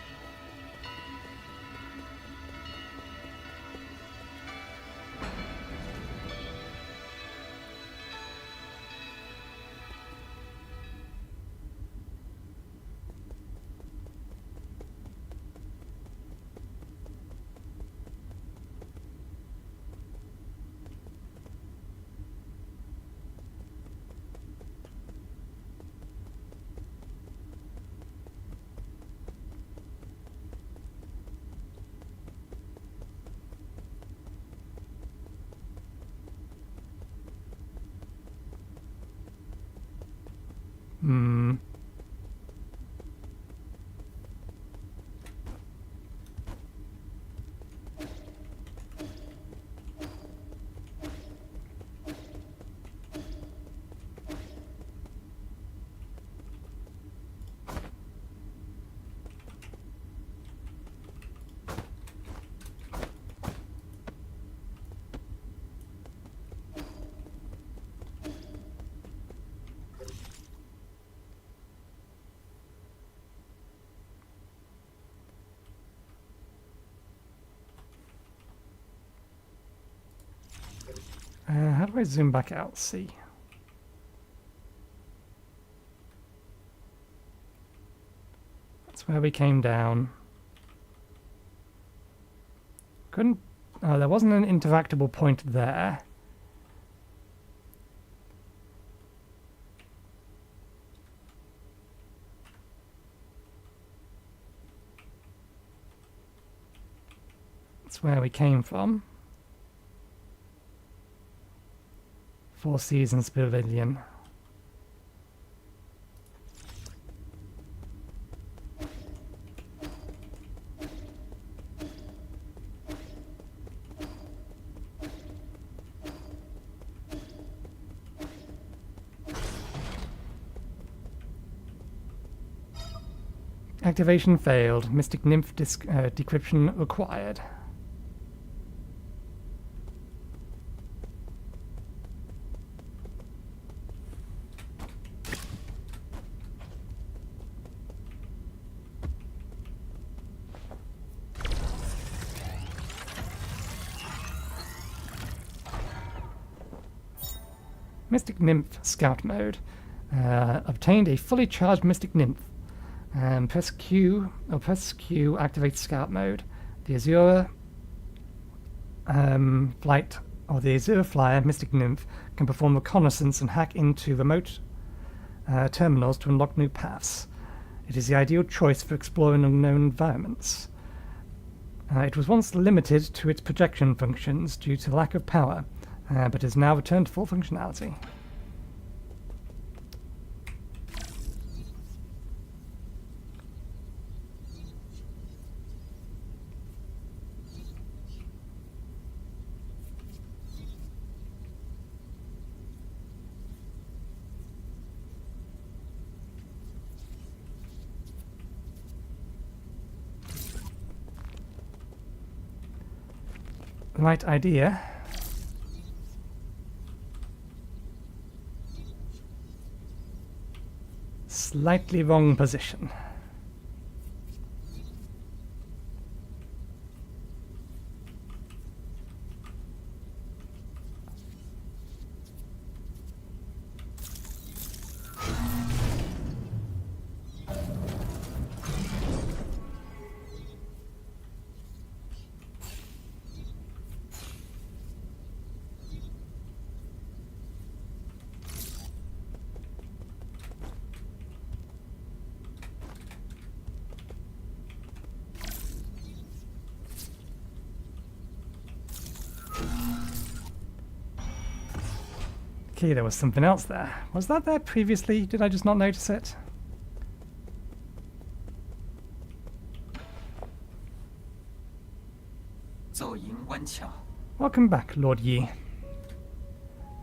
do I zoom back out? See. That's where we came down. Couldn't... Oh, there wasn't an interactable point there. That's where we came from. Four Seasons Pavilion. Activation failed. Mystic Nymph decryption required. Mystic Nymph Scout Mode. Obtained a fully charged Mystic Nymph. Press Q activates Scout Mode. The Azure Flight or the Azure Flyer Mystic Nymph can perform reconnaissance and hack into remote terminals to unlock new paths. It is the ideal choice for exploring unknown environments. It was once limited to its projection functions due to lack of power, but has now returned to full functionality. Right idea. Slightly wrong position. Okay, there was something else there. Was that there previously? Did I just not notice it? Welcome back, Lord Yi.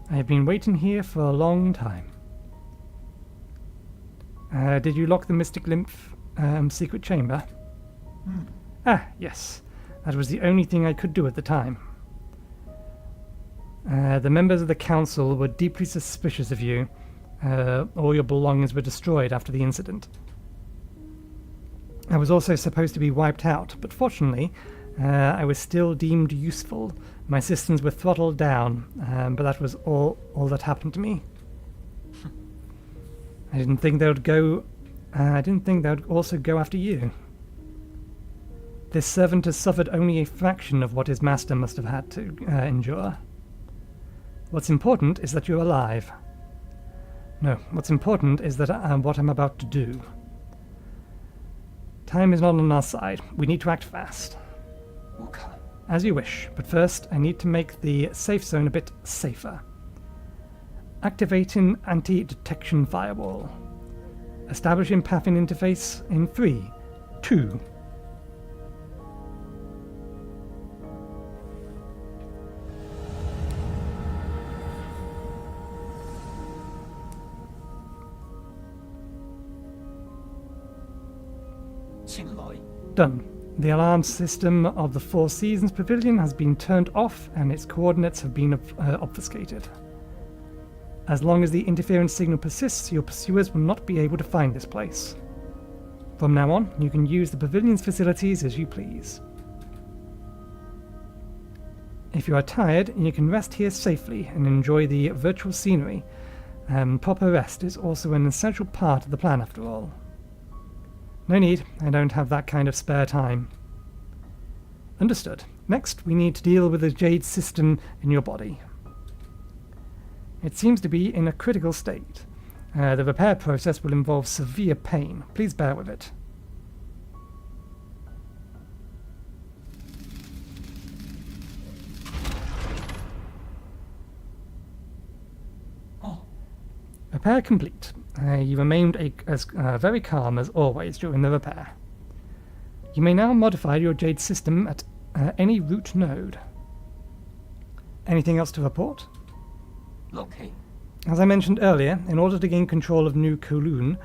I have been waiting here for a long time. Did you lock the Mystic Nymph secret chamber? Ah, yes. That was the only thing I could do at the time. The members of the council were deeply suspicious of you. All your belongings were destroyed after the incident. I was also supposed to be wiped out, but fortunately, I was still deemed useful. My systems were throttled down, but that was all that happened to me. I didn't think they would go. I didn't think they would also go after you. This servant has suffered only a fraction of what his master must have had to endure. What's important is that you're alive. No, what's important is that what I'm about to do. Time is not on our side. We need to act fast. Okay. As you wish, but first I need to make the safe zone a bit safer. Activating anti-detection firewall. Establishing pathing interface in 3, 2. Done. The alarm system of the Four Seasons Pavilion has been turned off and its coordinates have been obfuscated. As long as the interference signal persists, your pursuers will not be able to find this place. From now on, you can use the pavilion's facilities as you please. If you are tired, you can rest here safely and enjoy the virtual scenery. Proper rest is also an essential part of the plan, after all. No need, I don't have that kind of spare time. Understood. Next, we need to deal with the jade system in your body. It seems to be in a critical state. The repair process will involve severe pain. Please bear with it. Repair complete. You remained very calm as always during the repair. You may now modify your jade system at any root node. Anything else to report? Okay. As I mentioned earlier, in order to gain control of New Kowloon,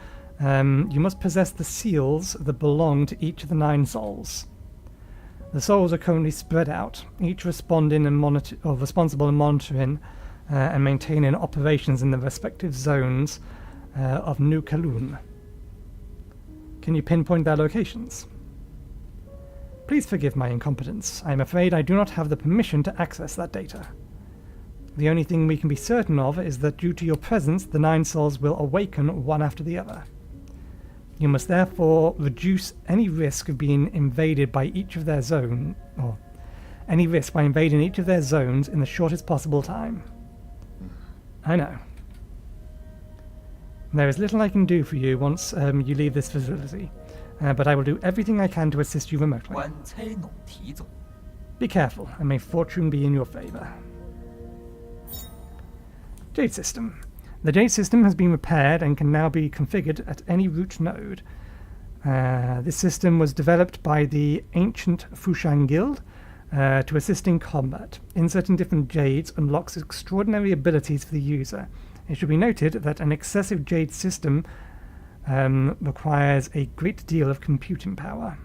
you must possess the seals that belong to each of the 9 souls. The souls are currently spread out, each responsible in monitoring and maintaining operations in the respective zones of New Kowloon. Can you pinpoint their locations? Please forgive my incompetence. I am afraid I do not have the permission to access that data. The only thing we can be certain of is that due to your presence, the 9 souls will awaken one after the other. You must therefore reduce any risk of being invaded by each of their zones, or any risk by invading each of their zones in the shortest possible time. I know. There is little I can do for you once you leave this facility, but I will do everything I can to assist you remotely. Be careful, and may fortune be in your favor. Jade System. The Jade System has been repaired and can now be configured at any root node. This system was developed by the ancient Fushan Guild to assist in combat. Inserting different jades unlocks extraordinary abilities for the user. It should be noted that an excessive jade system requires a great deal of computing power.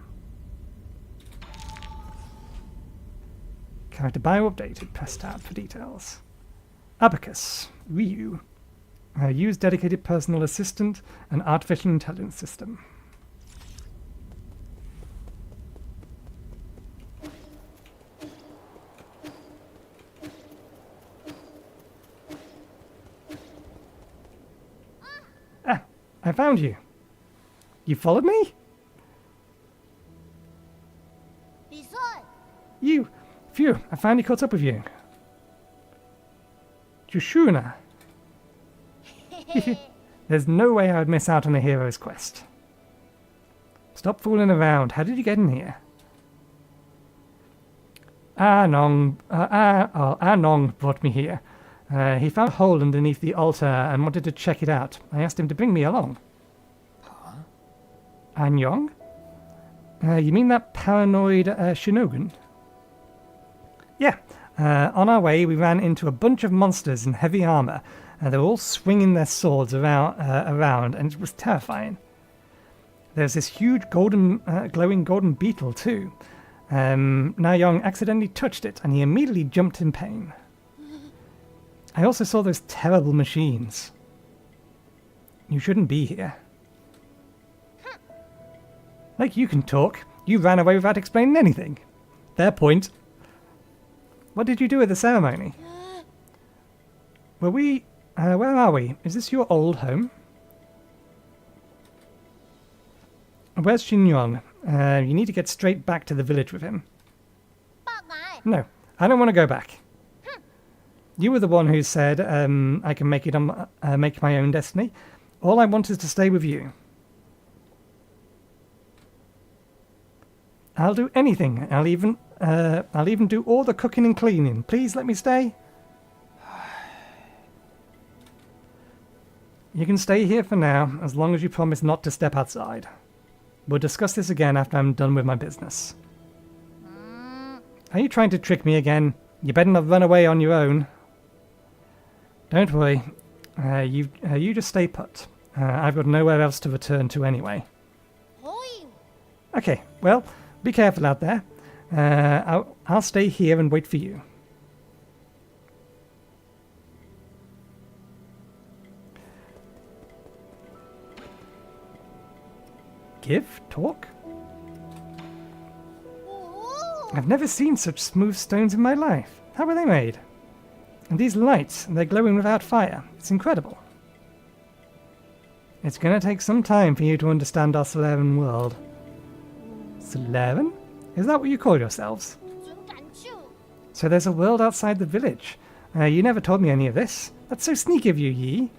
Character bio updated. Press tab for details. Abacus. Ryu. Use dedicated personal assistant and artificial intelligence system. Ah, I found you. You followed me? You. Phew, I finally caught up with you. Jushuna. There's no way I would miss out on a hero's quest. Stop fooling around. How did you get in here? Anong brought me here. He found a hole underneath the altar and wanted to check it out. I asked him to bring me along. Huh? Anyong? You mean that paranoid Shinogun? Yeah. On our way, we ran into a bunch of monsters in heavy armor. They were all swinging their swords around, and it was terrifying. There's this huge glowing golden beetle too. Nayoung accidentally touched it, and he immediately jumped in pain. I also saw those terrible machines. You shouldn't be here. Like you can talk. You ran away without explaining anything. Fair point. What did you do at the ceremony? Where are we? Is this your old home? Where's Xingyong? You need to get straight back to the village with him. No, I don't want to go back. You were the one who said I can make my own destiny. All I want is to stay with you. I'll do anything. I'll even do all the cooking and cleaning. Please let me stay. You can stay here for now, as long as you promise not to step outside. We'll discuss this again after I'm done with my business. Are you trying to trick me again? You better not run away on your own. Don't worry. You just stay put. I've got nowhere else to return to anyway. Okay, well, be careful out there. I'll stay here and wait for you. Give? Talk? I've never seen such smooth stones in my life. How were they made? And these lights, they're glowing without fire. It's incredible. It's going to take some time for you to understand our Solarian world. Solarian? Is that what you call yourselves? So there's a world outside the village. You never told me any of this. That's so sneaky of you, Yi.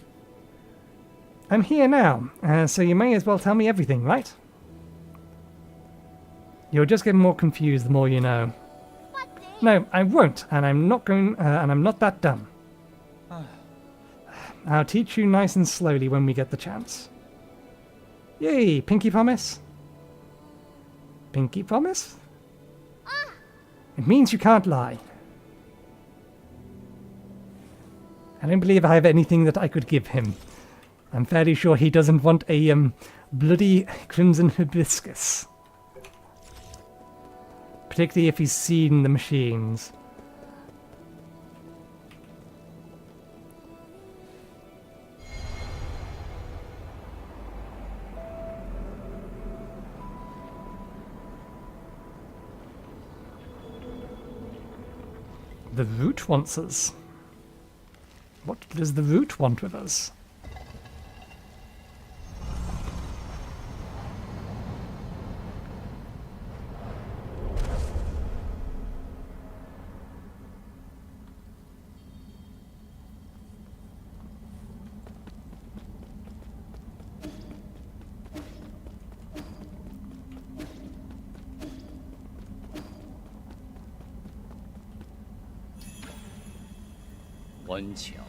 I'm here now, so you may as well tell me everything, right? You'll just get more confused the more you know. No, I won't, and I'm not that dumb. I'll teach you nice and slowly when we get the chance. Yay, pinky promise? Pinky promise? It means you can't lie. I don't believe I have anything that I could give him. I'm fairly sure he doesn't want a bloody crimson hibiscus. Particularly if he's seen the machines. The root wants us. What does the root want with us?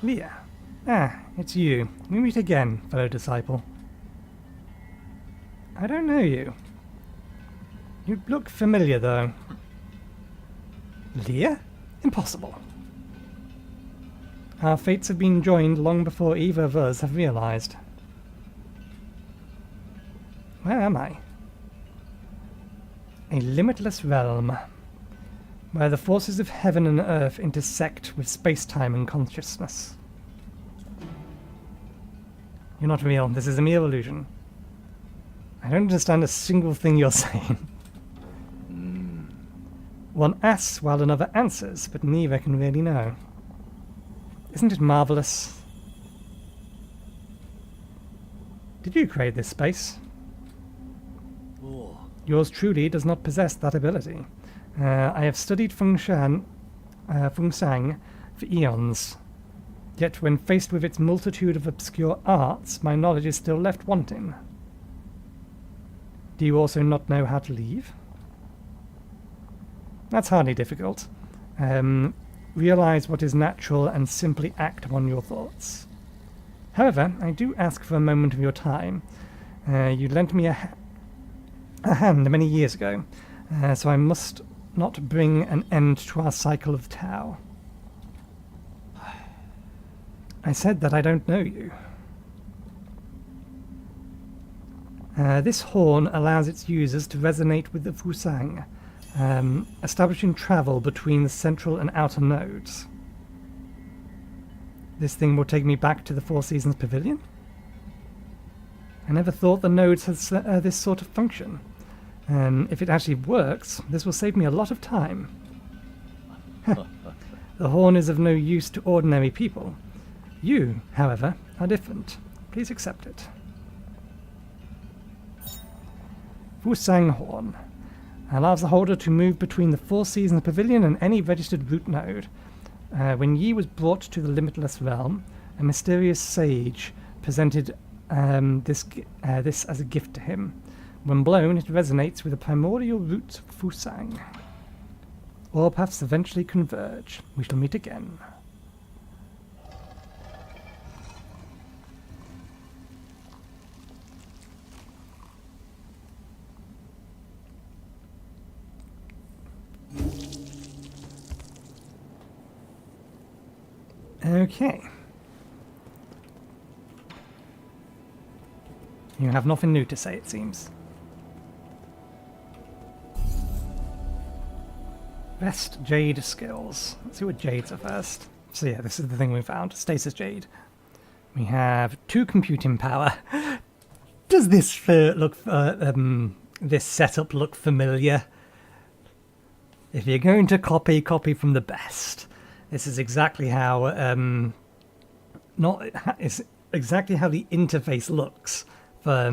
Leah. Ah, it's you. We meet again, fellow disciple. I don't know you. You look familiar, though. Leah? Impossible. Our fates have been joined long before either of us have realized. Where am I? A limitless realm, where the forces of heaven and earth intersect with space-time and consciousness. You're not real. This is a mere illusion. I don't understand a single thing you're saying. One asks while another answers, but neither can really know. Isn't it marvelous? Did you create this space? Yours truly does not possess that ability. I have studied Feng Sang for eons. Yet when faced with its multitude of obscure arts, my knowledge is still left wanting. Do you also not know how to leave? That's hardly difficult. Realize what is natural and simply act upon your thoughts. However, I do ask for a moment of your time. You lent me a hand many years ago, so I must not bring an end to our cycle of Tao. I said that I don't know you. This horn allows its users to resonate with the Fusang, establishing travel between the central and outer nodes. This thing will take me back to the Four Seasons Pavilion? I never thought the nodes had this sort of function. If it actually works, this will save me a lot of time. The horn is of no use to ordinary people. You, however, are different. Please accept it. Fusang Horn allows the holder to move between the Four Seasons Pavilion and any registered root node. When Yi was brought to the Limitless Realm, a mysterious sage presented this as a gift to him. When blown, it resonates with the primordial roots of Fusang. All paths eventually converge. We shall meet again. Okay. You have nothing new to say, it seems. Best Jade skills. Let's see what Jades are first. So yeah, this is the thing we found. Stasis Jade. We have 2 computing power. Does this this setup look familiar? If you're going to copy from the best. This is exactly how it's exactly how the interface looks for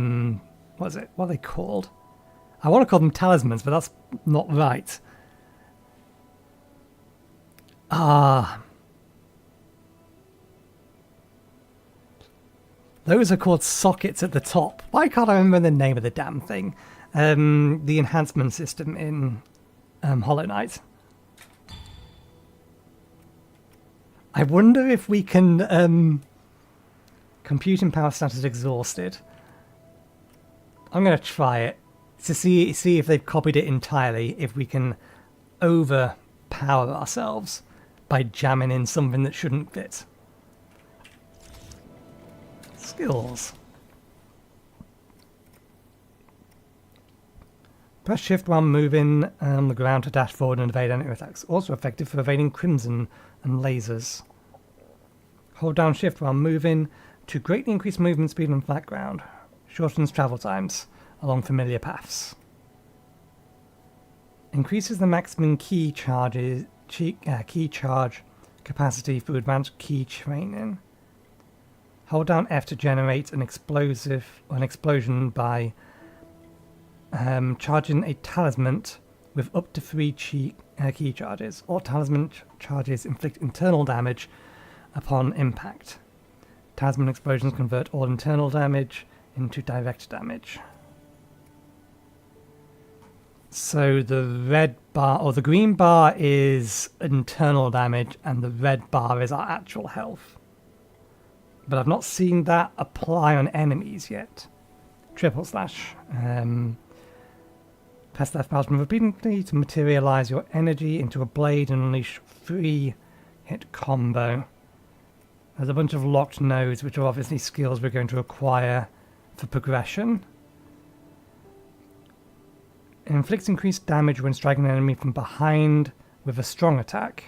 what are they called? I want to call them talismans, but that's not right. Those are called sockets at the top. Why can't I remember the name of the damn thing? The enhancement system in Hollow Knight. I wonder if we can... computing power status exhausted. I'm going to try it to see if they've copied it entirely, if we can overpower ourselves by jamming in something that shouldn't fit. Skills. Press shift while moving on the ground to dash forward and evade enemy attacks. Also effective for evading crimson and lasers. Hold down shift while moving to greatly increase movement speed on flat ground. Shortens travel times along familiar paths. Increases the maximum key charge capacity for advanced key training. Hold down F to generate an explosion by charging a talisman with up to 3 key charges. All talisman charges inflict internal damage upon impact. Talisman explosions convert all internal damage into direct damage. So the red bar, or the green bar, is internal damage, and the red bar is our actual health. But I've not seen that apply on enemies yet. Triple slash. Press left mouse button repeatedly to materialize your energy into a blade and unleash 3-hit combo. There's a bunch of locked nodes, which are obviously skills we're going to acquire for progression. It inflicts increased damage when striking an enemy from behind with a strong attack.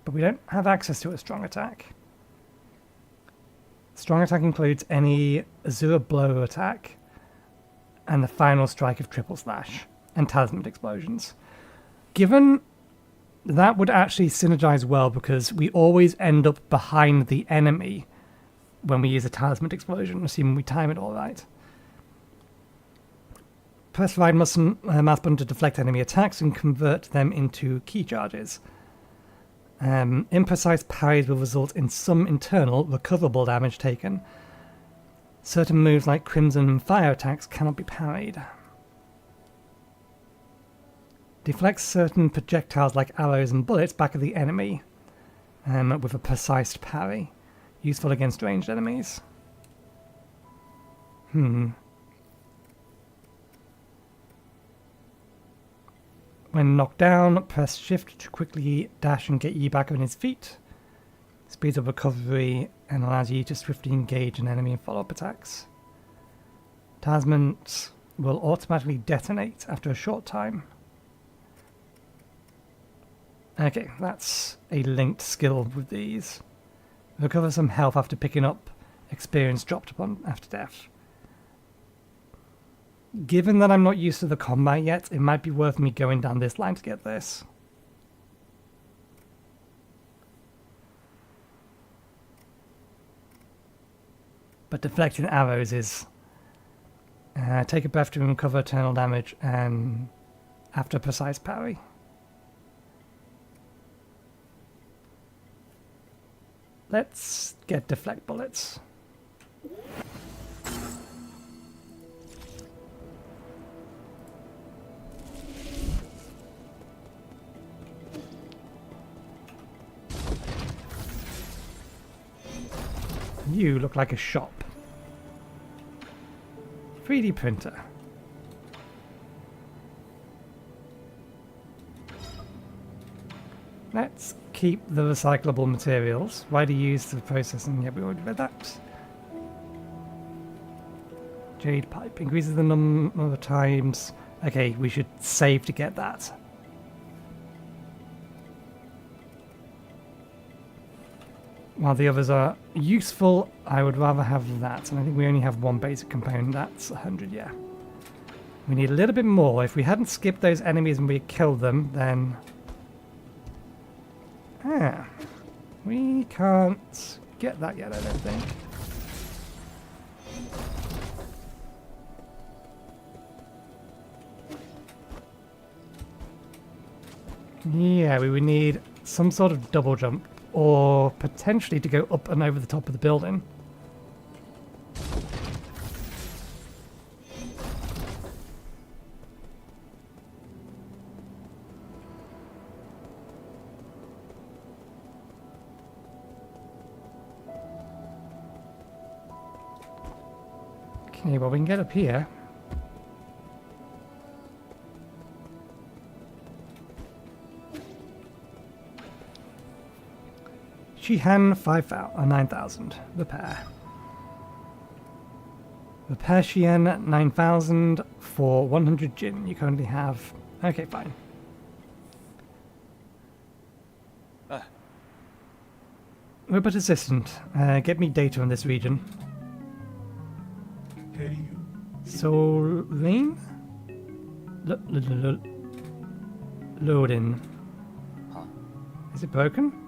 But we don't have access to a strong attack. Strong attack includes any Azure blow attack and the final strike of triple slash and talisman explosions. Given that would actually synergize well because we always end up behind the enemy when we use a talisman explosion, assuming we time it all right. Press right mouse button to deflect enemy attacks and convert them into key charges. Imprecise parries will result in some internal recoverable damage taken. Certain moves like Crimson and Fire attacks cannot be parried. Deflects certain projectiles like arrows and bullets back at the enemy with a precise parry. Useful against ranged enemies. When knocked down, press shift to quickly dash and get you back on his feet. Speeds up recovery and allows you to swiftly engage an enemy in follow-up attacks. Talismans will automatically detonate after a short time. Okay, that's a linked skill with these. Recover some health after picking up experience dropped upon after death. Given that I'm not used to the combat yet, it might be worth me going down this line to get this. But deflecting arrows is... take a breath to recover eternal damage and after precise parry. Let's get deflect bullets. You look like a shop. 3D printer. Let's keep the recyclable materials. Why do you use the processing? Yeah, we already read that. Jade pipe. Increases the number of times. Okay, we should save to get that. While the others are useful, I would rather have that. And I think we only have one basic component. That's 100, yeah. We need a little bit more. If we hadn't skipped those enemies and we killed them, then... Ah. We can't get that yet, I don't think. Yeah, we would need some sort of double jump, or potentially to go up and over the top of the building. Okay, well we can get up here. Shihan 9000. Repair. Repair Shihan 9000 for 100 Jin. You currently have... Okay, fine. Robot Assistant, get me data on this region. Soul Rain? Loading. Is it broken?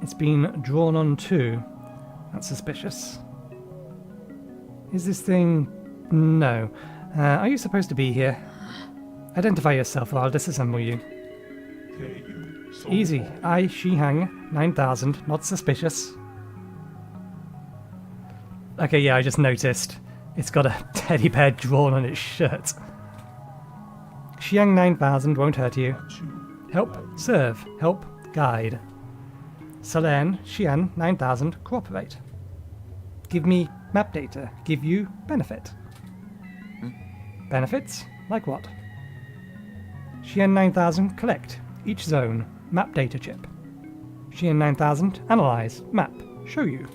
It's been drawn on too. That's suspicious. Is this thing... No. Are you supposed to be here? Identify yourself or I'll disassemble you. Easy. I, Shihang, 9000, not suspicious. Okay, yeah, I just noticed. It's got a teddy bear drawn on its shirt. Shihang 9000 won't hurt you. Help, serve, help, guide. Salern, Xian 9000, cooperate. Give me map data. Give you benefit. Benefits? Like what? Xian 9000, collect. Each zone. Map data chip. Xian 9000, analyze. Map. Show you.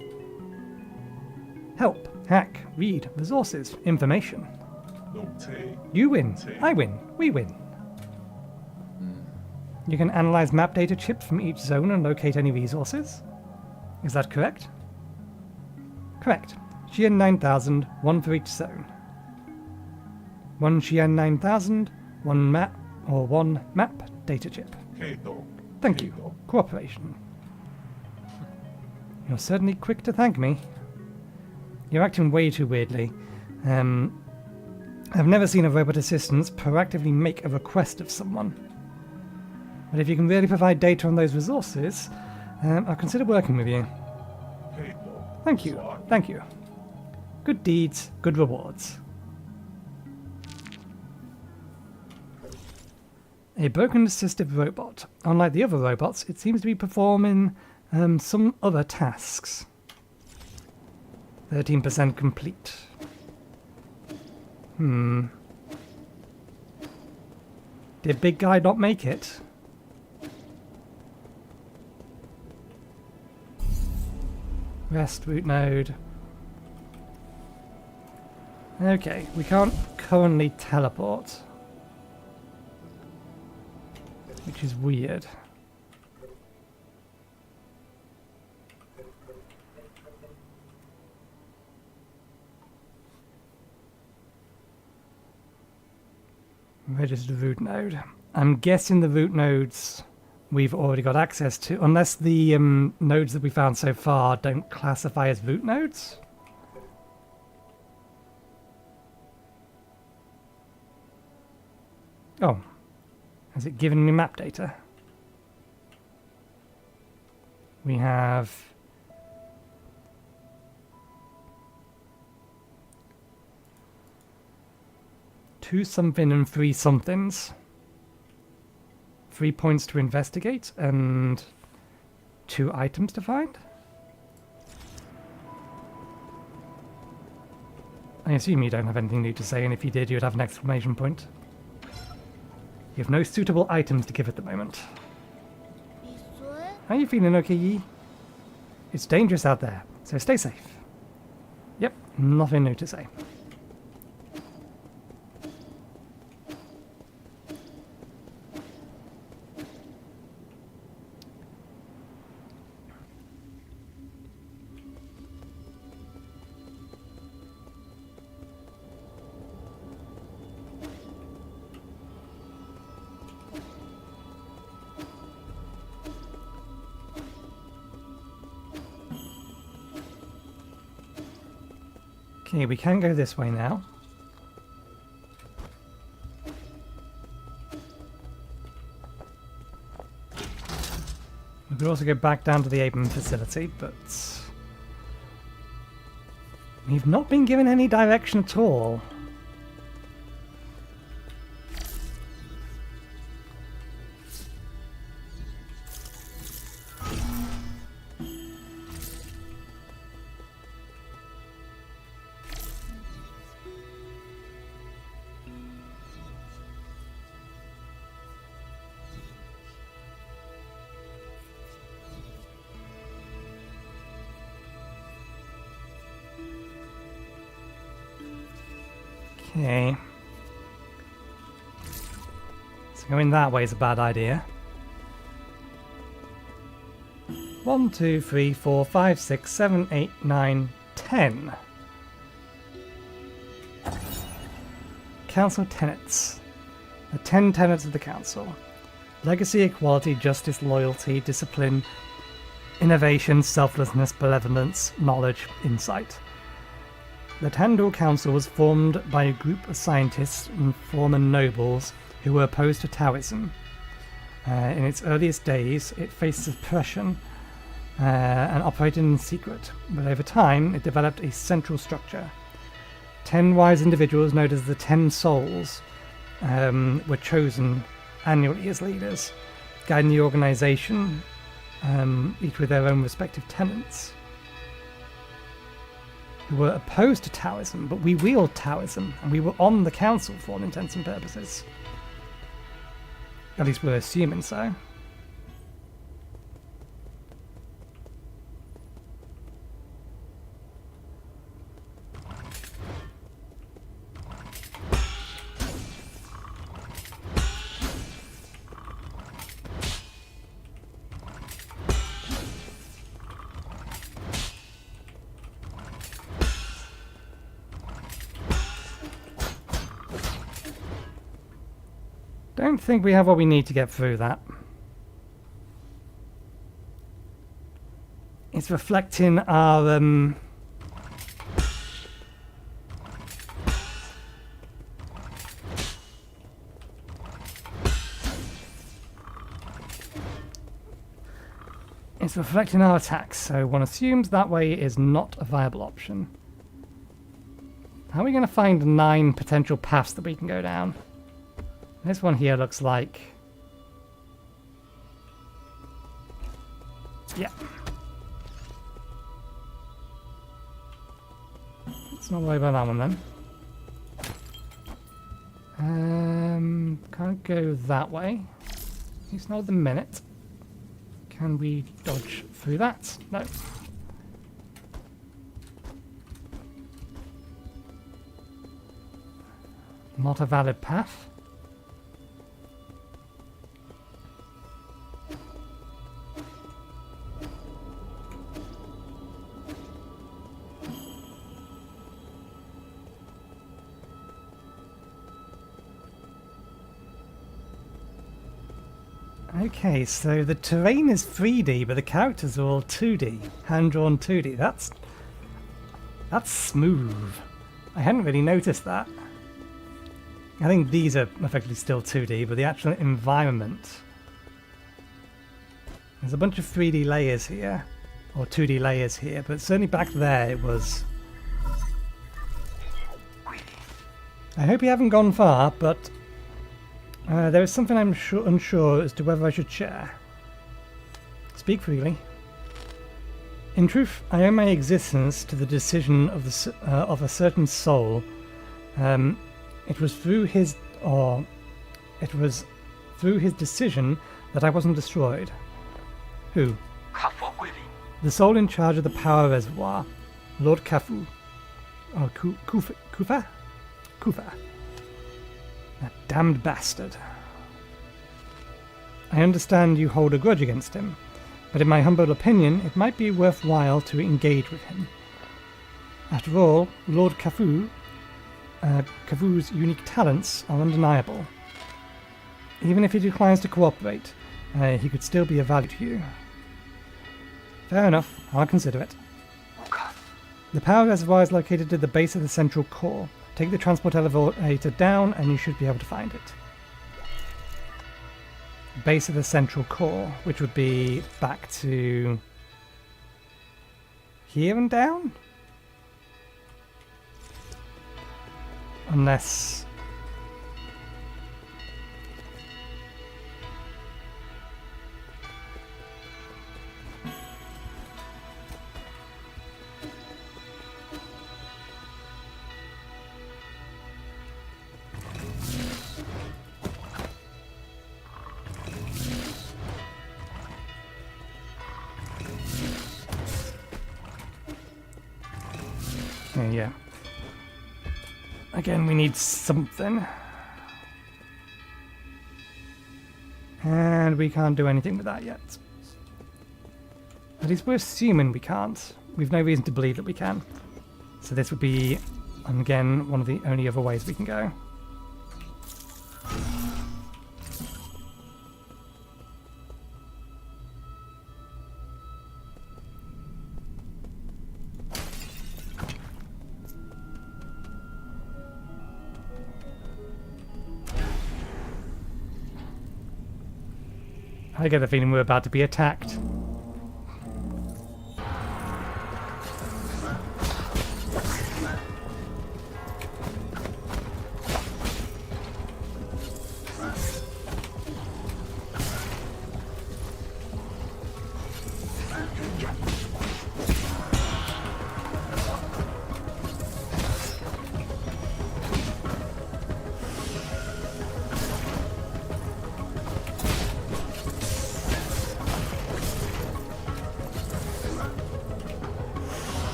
Help. Hack. Read. Resources. Information. You win. I win. We win. You can analyze map data chips from each zone and locate any resources. Is that correct? Correct. Xian 9000, one for each zone. One Xian 9000, one map data chip. Thank you. Cooperation. You're certainly quick to thank me. You're acting way too weirdly. I've never seen a robot assistant proactively make a request of someone. But if you can really provide data on those resources, I'll consider working with you. Thank you. Thank you. Good deeds, good rewards. A broken assistive robot. Unlike the other robots, it seems to be performing some other tasks. 13% complete. Did big guy not make it? Rest root node. Okay, we can't currently teleport. Which is weird. Registered root node. I'm guessing the root nodes we've already got access to, unless the nodes that we found so far don't classify as root nodes. Oh. Has it given me map data? We have... 2 something and 3 somethings. 3 points to investigate and 2 items to find? I assume you don't have anything new to say, and if you did, you'd have an exclamation point. You have no suitable items to give at the moment. How are you feeling, okay, Yi? It's dangerous out there, so stay safe. Yep, nothing new to say. Okay, we can go this way now. We could also go back down to the Aben facility, but we've not been given any direction at all. Okay. So going that way is a bad idea. 1, 2, 3, 4, 5, 6, 7, 8, 9, 10. Council tenets. The 10 tenets of the Council. Legacy, equality, justice, loyalty, discipline, innovation, selflessness, benevolence, knowledge, insight. The Tandor Council was formed by a group of scientists and former nobles who were opposed to Taoism. In its earliest days, it faced suppression and operated in secret, but over time it developed a central structure. 10 wise individuals known as the NineSols were chosen annually as leaders, guiding the organization, each with their own respective tenets. We were opposed to Taoism, but we wield Taoism, and we were on the council for all intents and purposes. At least we're assuming so. Don't think we have what we need to get through that. It's reflecting our it's reflecting our attacks, so one assumes that way is not a viable option. How are we going to find 9 potential paths that we can go down? This one here looks like... yeah. Let's not worry about that one then. Can't go that way. At least not at the minute. Can we dodge through that? No. Not a valid path. Okay, so the terrain is 3D, but the characters are all 2D. Hand-drawn 2D. That's smooth. I hadn't really noticed that. I think these are effectively still 2D, but the actual environment... there's a bunch of 3D layers here, or 2D layers here, but certainly back there it was... I hope you haven't gone far, but... there is something I'm unsure as to whether I should share. Speak freely. In truth, I owe my existence to the decision of a certain soul. It was through his decision that I wasn't destroyed. Who? The soul in charge of the power reservoir, Lord Kafu. Or Kufa? Kufa. That damned bastard. I understand you hold a grudge against him, but in my humble opinion, it might be worthwhile to engage with him. After all, Lord Kafu's unique talents are undeniable. Even if he declines to cooperate, he could still be of value to you. Fair enough, I'll consider it. The power reservoir is located at the base of the central core. Take the transport elevator down and you should be able to find it. Base of the central core, which would be back to here and down? Unless... yeah. Again, we need something. And we can't do anything with that yet. At least we're assuming we can't. We've no reason to believe that we can. So this would be, again, one of the only other ways we can go. I get the feeling we're about to be attacked.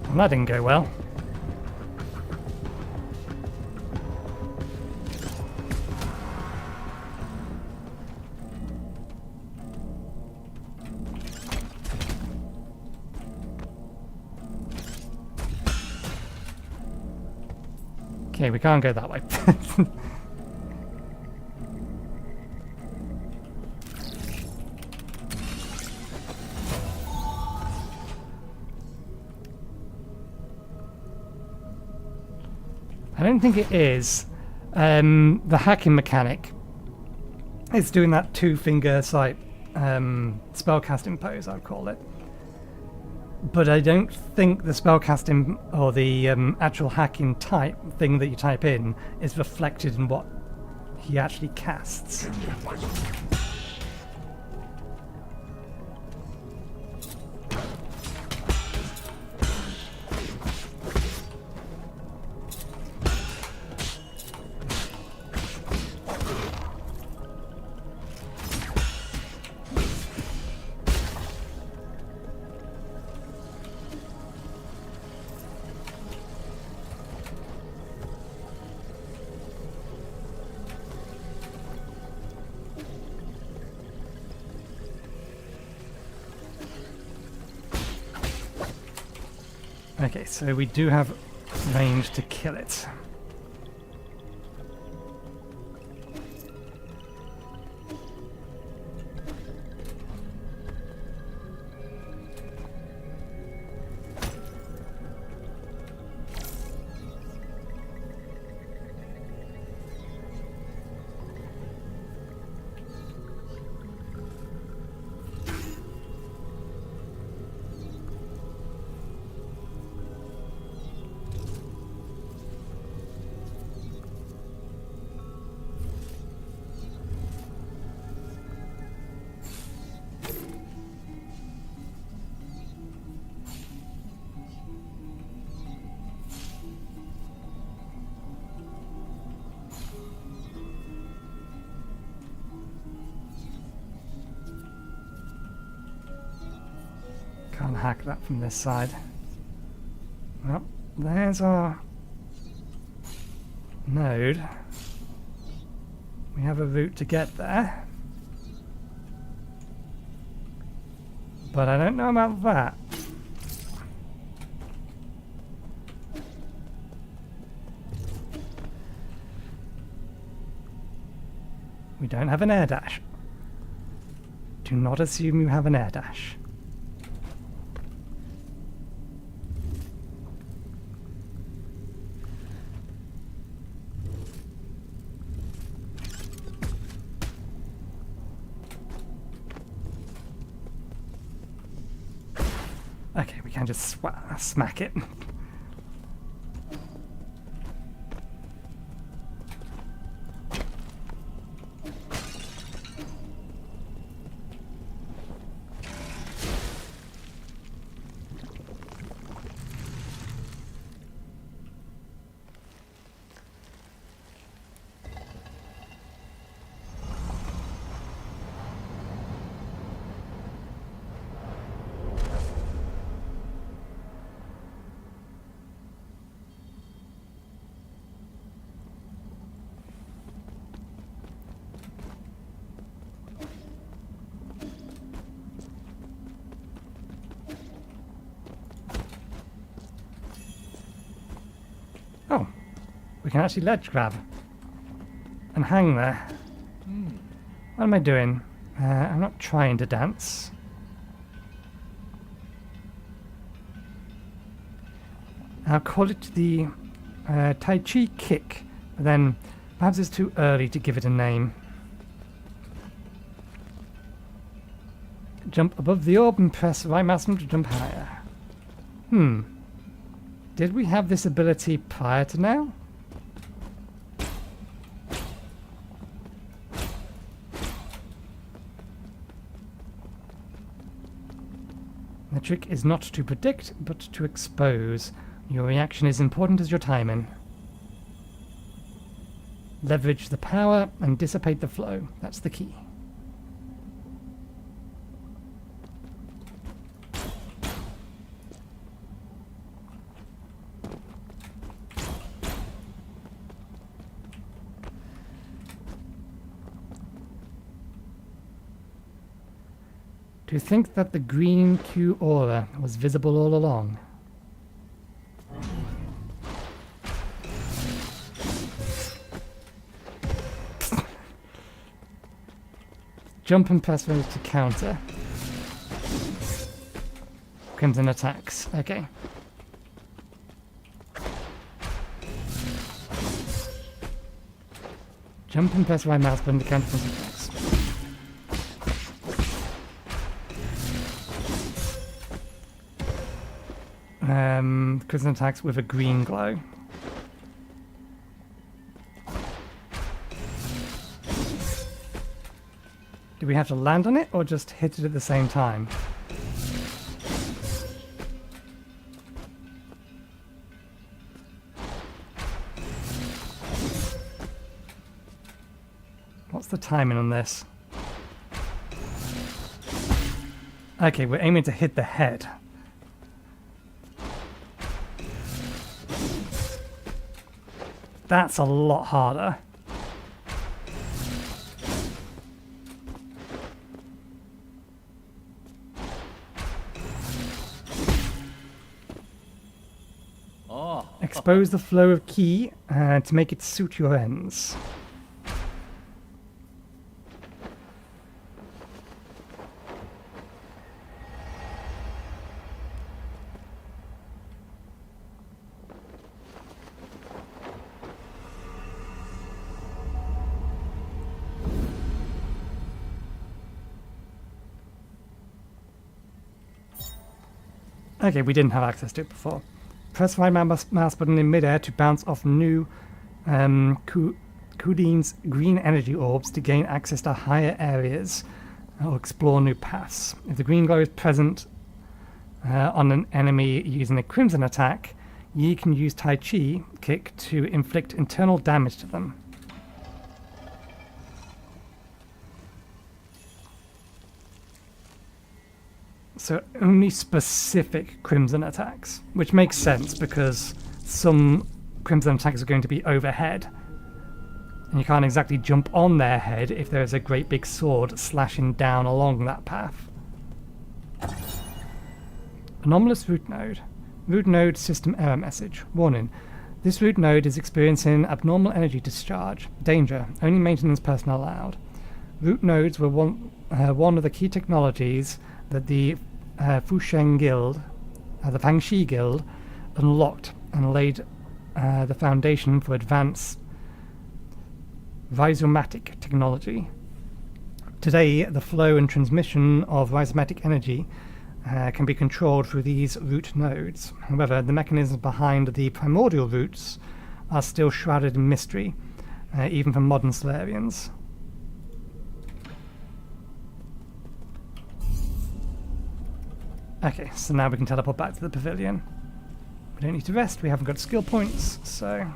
Well, that didn't go well. Okay, we can't go that way. I don't think it is. The hacking mechanic is doing that two-finger sight spellcasting pose, I'd call it. But I don't think the spellcasting or the actual hacking type thing that you type in is reflected in what he actually casts. Okay, so we do have range to kill it. Can't hack that from this side. Well, there's our node. We have a route to get there. But I don't know about that. don't have an air dash. Do not assume you have an air dash. Okay, we can just smack it. Oh, we can actually ledge grab and hang there. What am I doing? I'm not trying to dance. I'll call it the Tai Chi kick, but then perhaps it's too early to give it a name. Jump above the orb and press right mouse button to jump higher. Did we have this ability prior to now? The trick is not to predict, but to expose. Your reaction is important as your timing. Leverage the power and dissipate the flow. That's the key. Do you think that the green Q aura was visible all along? Jump and press those to counter. Crimson attacks. Okay. Jump and press right mouse button to counter crimson attacks. Crimson attacks with a green glow. Do we have to land on it or just hit it at the same time? What's the timing on this? Okay, we're aiming to hit the head. That's a lot harder. Expose the flow of ki to make it suit your ends. Okay, we didn't have access to it before. Press right mouse button in midair to bounce off new Kudin's green energy orbs to gain access to higher areas or explore new paths. If the green glow is present on an enemy using a crimson attack, Yi can use Tai Chi kick to inflict internal damage to them. So only specific crimson attacks, which makes sense because some crimson attacks are going to be overhead. And you can't exactly jump on their head if there's a great big sword slashing down along that path. Anomalous root node. Root node system error message. Warning. This root node is experiencing abnormal energy discharge. Danger. Only maintenance personnel allowed. Root nodes were one of the key technologies that the Fusheng Guild, the Fangxi Guild, unlocked and laid the foundation for advanced rhizomatic technology. Today, the flow and transmission of rhizomatic energy can be controlled through these root nodes. However, the mechanisms behind the primordial roots are still shrouded in mystery, even for modern Solarians. Okay, so now we can teleport back to the pavilion. We don't need to rest, we haven't got skill points, so...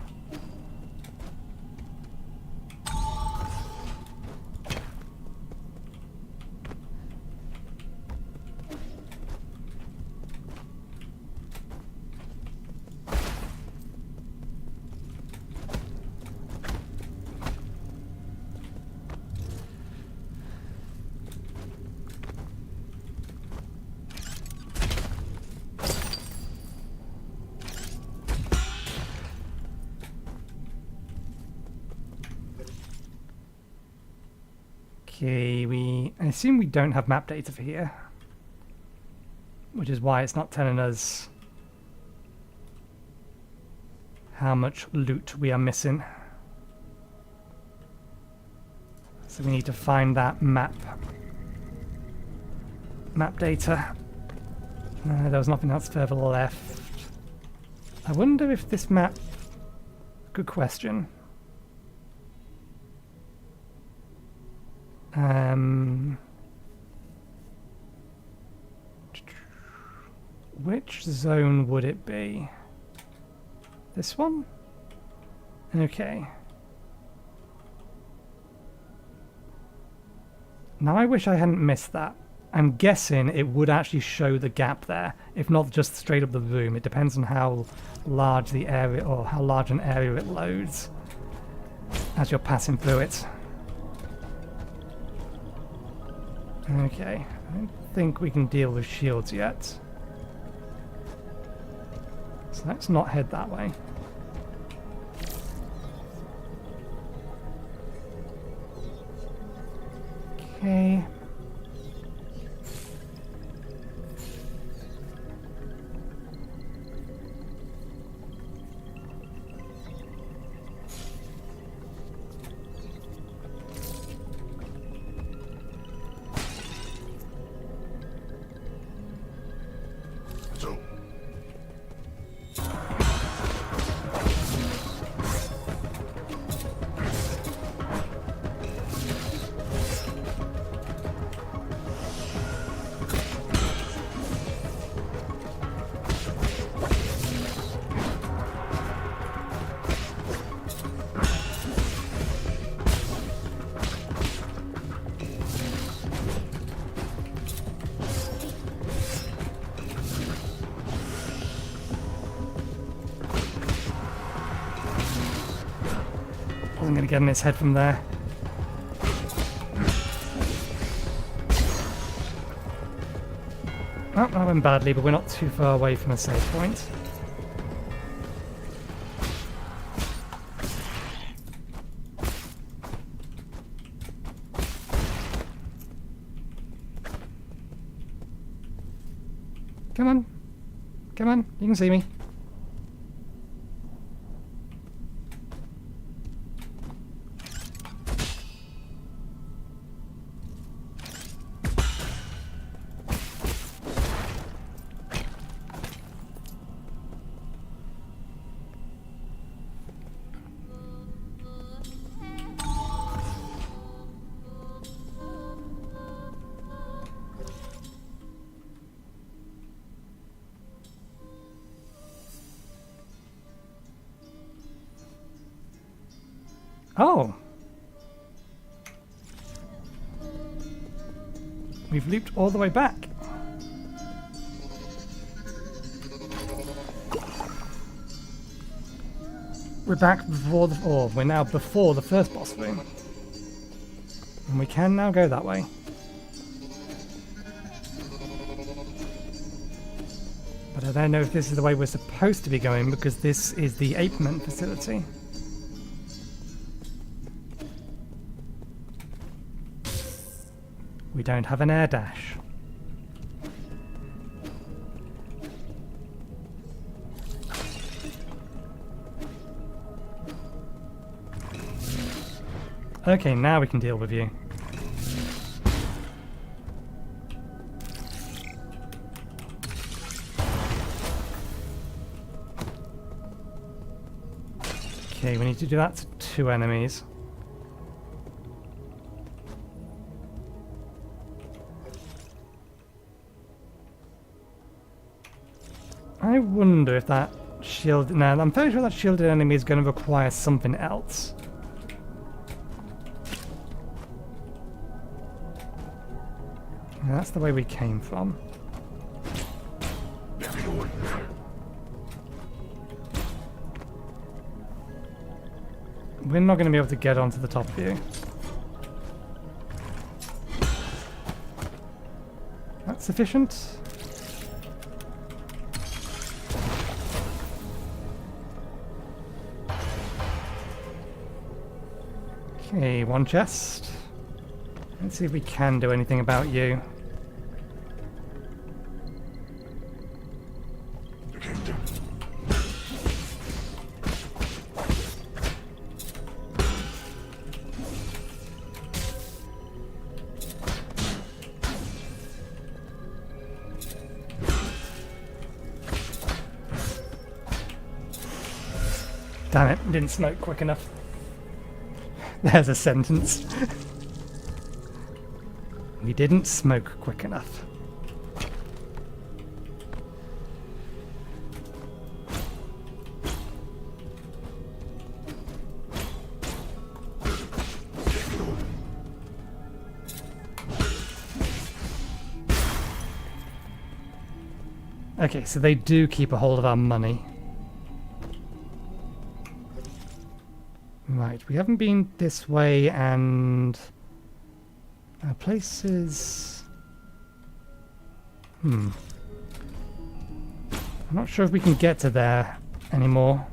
Okay, I assume we don't have map data for here, which is why it's not telling us how much loot we are missing. So we need to find that map data. There was nothing else further left. I wonder if this map... Good question. Which zone would it be? This one? Okay. Now I wish I hadn't missed that. I'm guessing it would actually show the gap there, if not just straight up the room. It depends on how large the area, or how large an area it loads as you're passing through it. Okay, I don't think we can deal with shields yet. So let's not head that way. Okay. I'm going to get in his head from there. Oh, that went badly, but we're not too far away from a save point. Come on. Come on, you can see me. Oh! We've looped all the way back. We're back before the... or we're now before the first boss room. And we can now go that way. But I don't know if this is the way we're supposed to be going, because this is the Apeman facility. We don't have an air dash. Okay, now we can deal with you. Okay, we need to do that to 2 enemies. I wonder if that shield... No, I'm fairly sure that shielded enemy is going to require something else. Yeah, that's the way we came from. We're not going to be able to get onto the top of you. That's sufficient. Okay, 1 chest. Let's see if we can do anything about you. Damn it, didn't smoke quick enough. There's a sentence. We didn't smoke quick enough. Okay, so they do keep a hold of our money. Right, we haven't been this way, and our place is... I'm not sure if we can get to there anymore.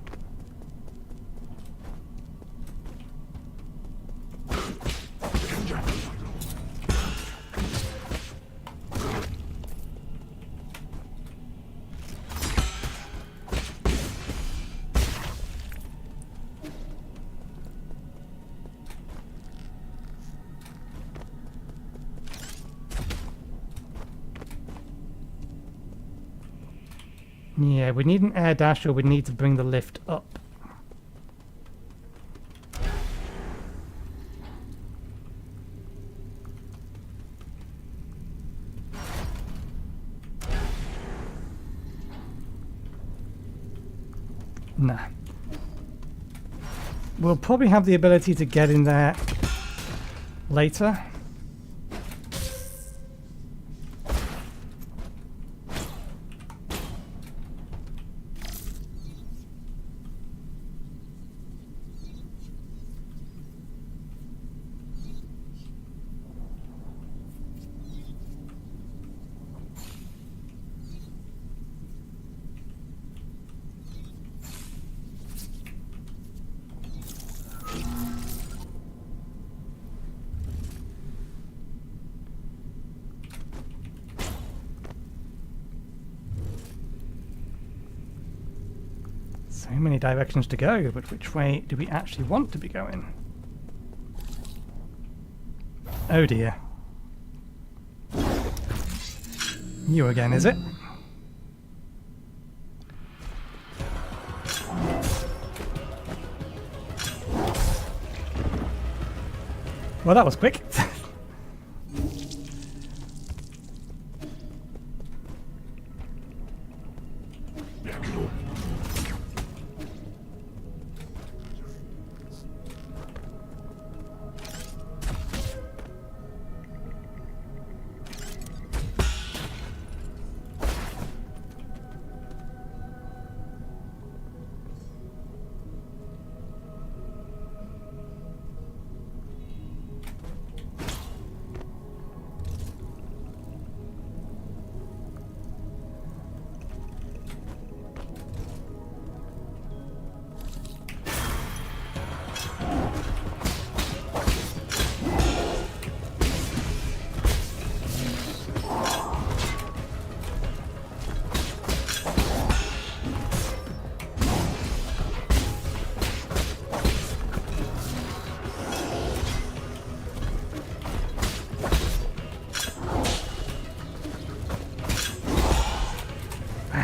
Yeah, we need an air dash, or we need to bring the lift up. Nah. We'll probably have the ability to get in there later. So many directions to go, but which way do we actually want to be going? Oh dear. You again, is it? Well, that was quick.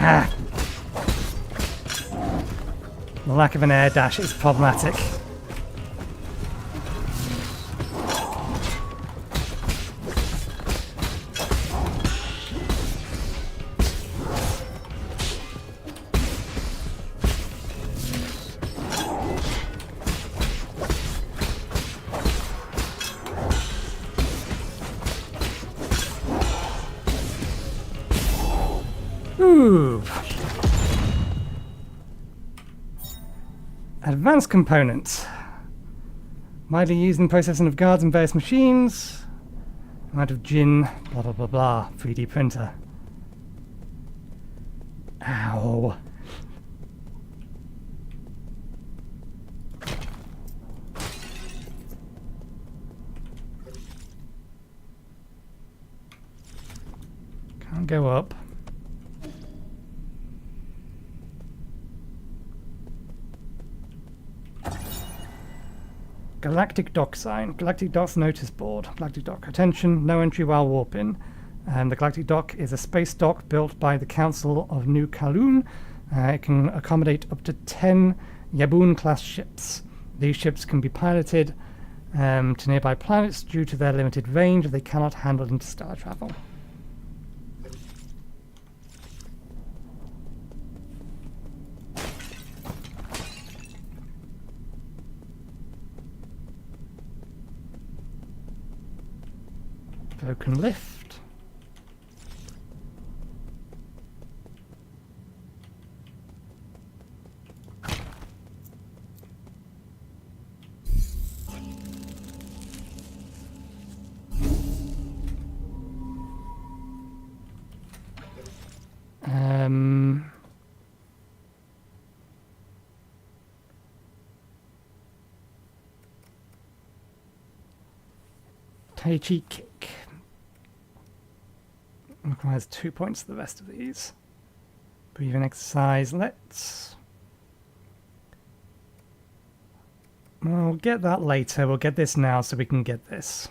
Ah. The lack of an air dash is problematic. Ooh. Advanced components. Widely used in processing of guards and various machines. Amount of gin, blah blah blah blah. 3D printer. Ow. Can't go up. Galactic Dock sign. Galactic Dock's notice board. Galactic Dock. Attention, no entry while warping. The Galactic Dock is a space dock built by the Council of New Kaloon. It can accommodate up to 10 Yaboon-class ships. These ships can be piloted to nearby planets due to their limited range. They cannot handle interstellar travel. Broken lift. Tai Chi kick. Requires 2 points to the rest of these. Breathing exercise, let's... We'll get that later, we'll get this now so we can get this.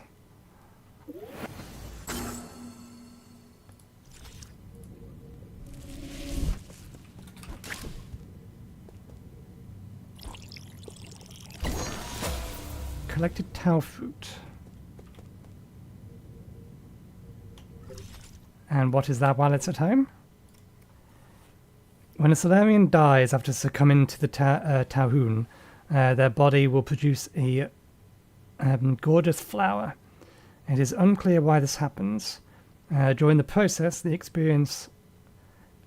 Collected Tau fruit. And what is that while it's at home? When a Solarian dies after succumbing to the Tauhoon, their body will produce a gorgeous flower. It is unclear why this happens. During the process, the experiences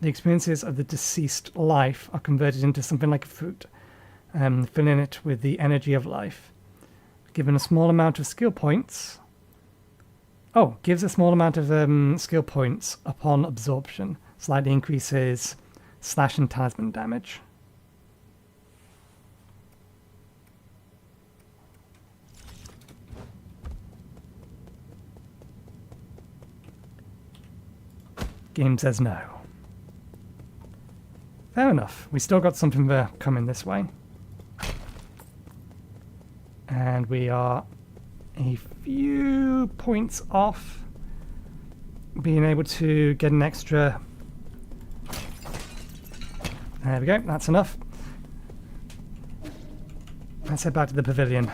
of the deceased life are converted into something like a fruit, filling it with the energy of life. Given a small amount of skill points... Oh, gives a small amount of skill points upon absorption. Slightly increases slash and talisman damage. Game says no. Fair enough. We still got something there coming this way. And we are a few points off being able to get an extra. There we go, that's enough. Let's head back to the pavilion.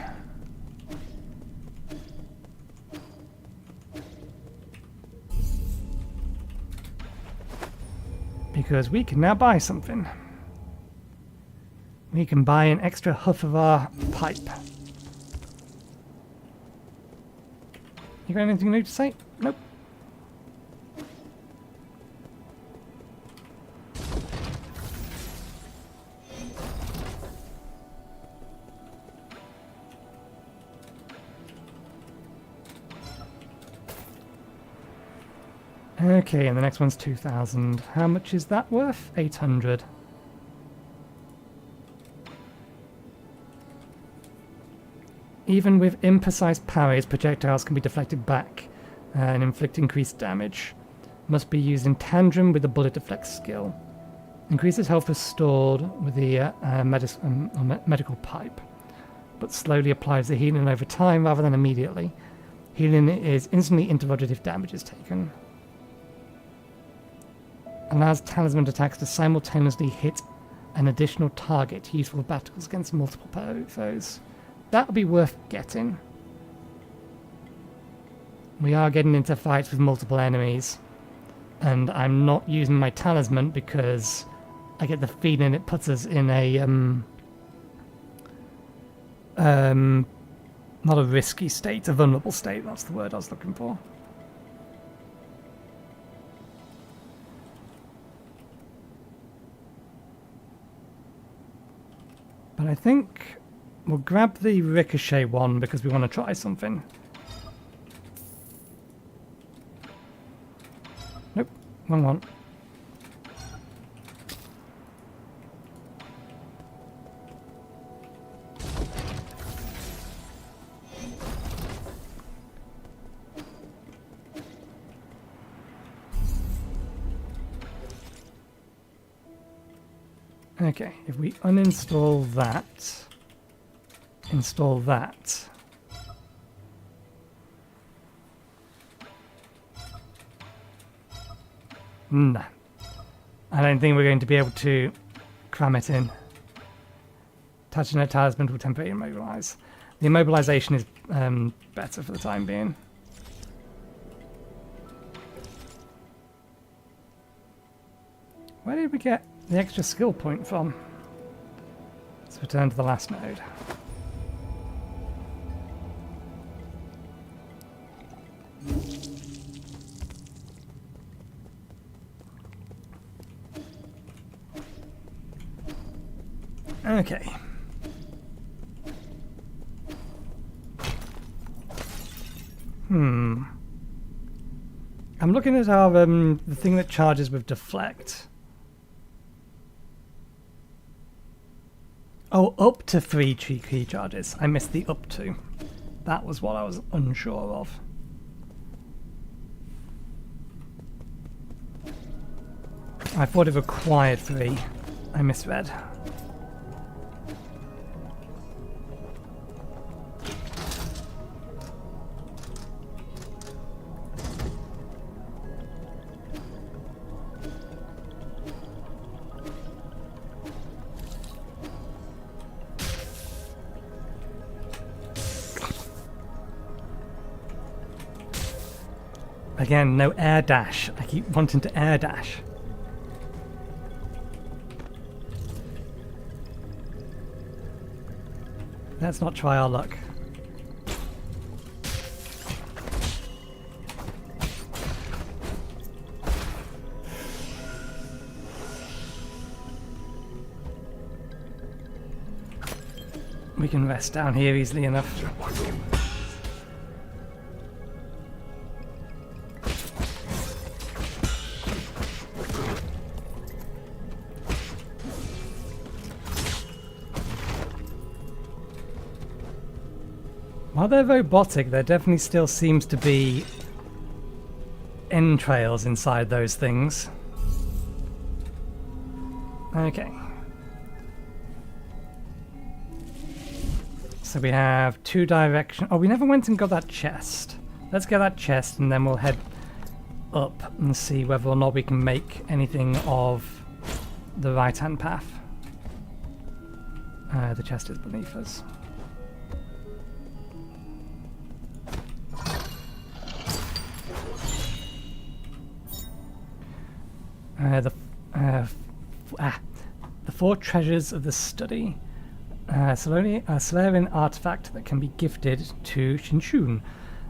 Because we can now buy something. We can buy an extra huff of our pipe. You got anything new to say? Nope. Okay, and the next one's 2,000. How much is that worth? 800. Even with imprecise parries, projectiles can be deflected back and inflict increased damage. Must be used in tandem with the bullet deflect skill. Increases health restored with the medical pipe, but slowly applies the healing over time rather than immediately. Healing is instantly interrupted if damage is taken. Allows talisman attacks to simultaneously hit an additional target, useful for battles against multiple foes. That would be worth getting. We are getting into fights with multiple enemies, and I'm not using my talisman because I get the feeling it puts us in a not a risky state, a vulnerable state. That's the word I was looking for. But I think we'll grab the ricochet one because we want to try something. Nope, wrong one. Okay, if we uninstall that, install that. Nah. I don't think we're going to be able to cram it in. Touching a talisman will temporarily immobilize. The immobilization is better for the time being. Where did we get the extra skill point from? Let's return to the last node. Okay. I'm looking at our the thing that charges with deflect. Oh, up to 3 key charges. I missed the up to. That was what I was unsure of. I thought it required 3. I misread. Again, no air dash. I keep wanting to air dash. Let's not try our luck. We can rest down here easily enough. While they're robotic, there definitely still seems to be entrails inside those things. Okay. So we have 2 directions. Oh, we never went and got that chest. Let's get that chest and then we'll head up and see whether or not we can make anything of the right-hand path. The chest is beneath us. The 4 treasures of the study. A Solarian artifact that can be gifted to Shinshun,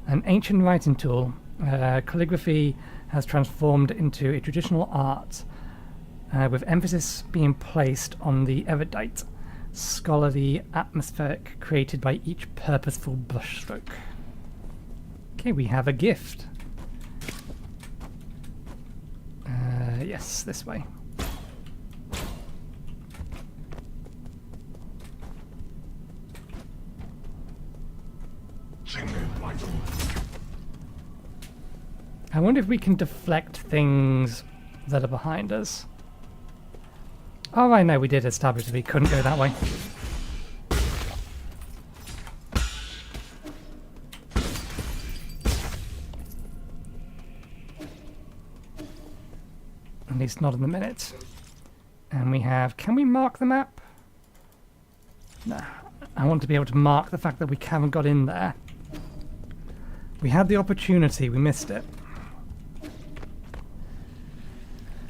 an ancient writing tool. Calligraphy has transformed into a traditional art, with emphasis being placed on the erudite, scholarly atmospheric created by each purposeful brushstroke. Okay, we have a gift. Yes, this way. I wonder if we can deflect things that are behind us. Oh, I know we did establish that we couldn't go that way. At least not in the minute. And we have... Can we mark the map? No. I want to be able to mark the fact that we haven't got in there. We had the opportunity, we missed it.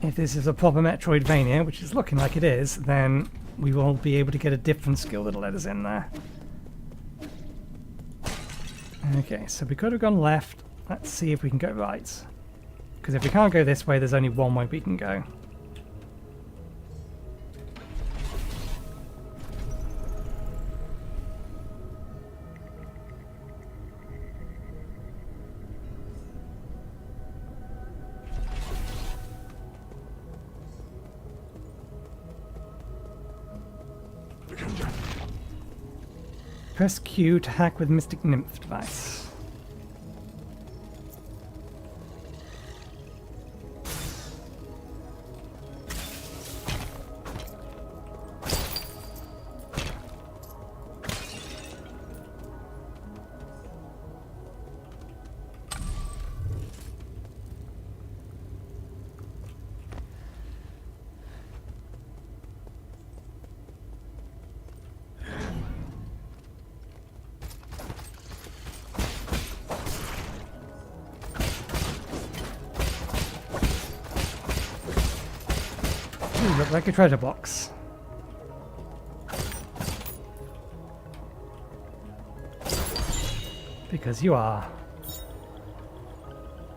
If this is a proper Metroidvania, which is looking like it is, then we will be able to get a different skill that'll let us in there. Okay, so we could have gone left. Let's see if we can go right. Because if we can't go this way, there's only one way we can go. Press Q to hack with Mystic Nymph device. You look like a treasure box. Because you are.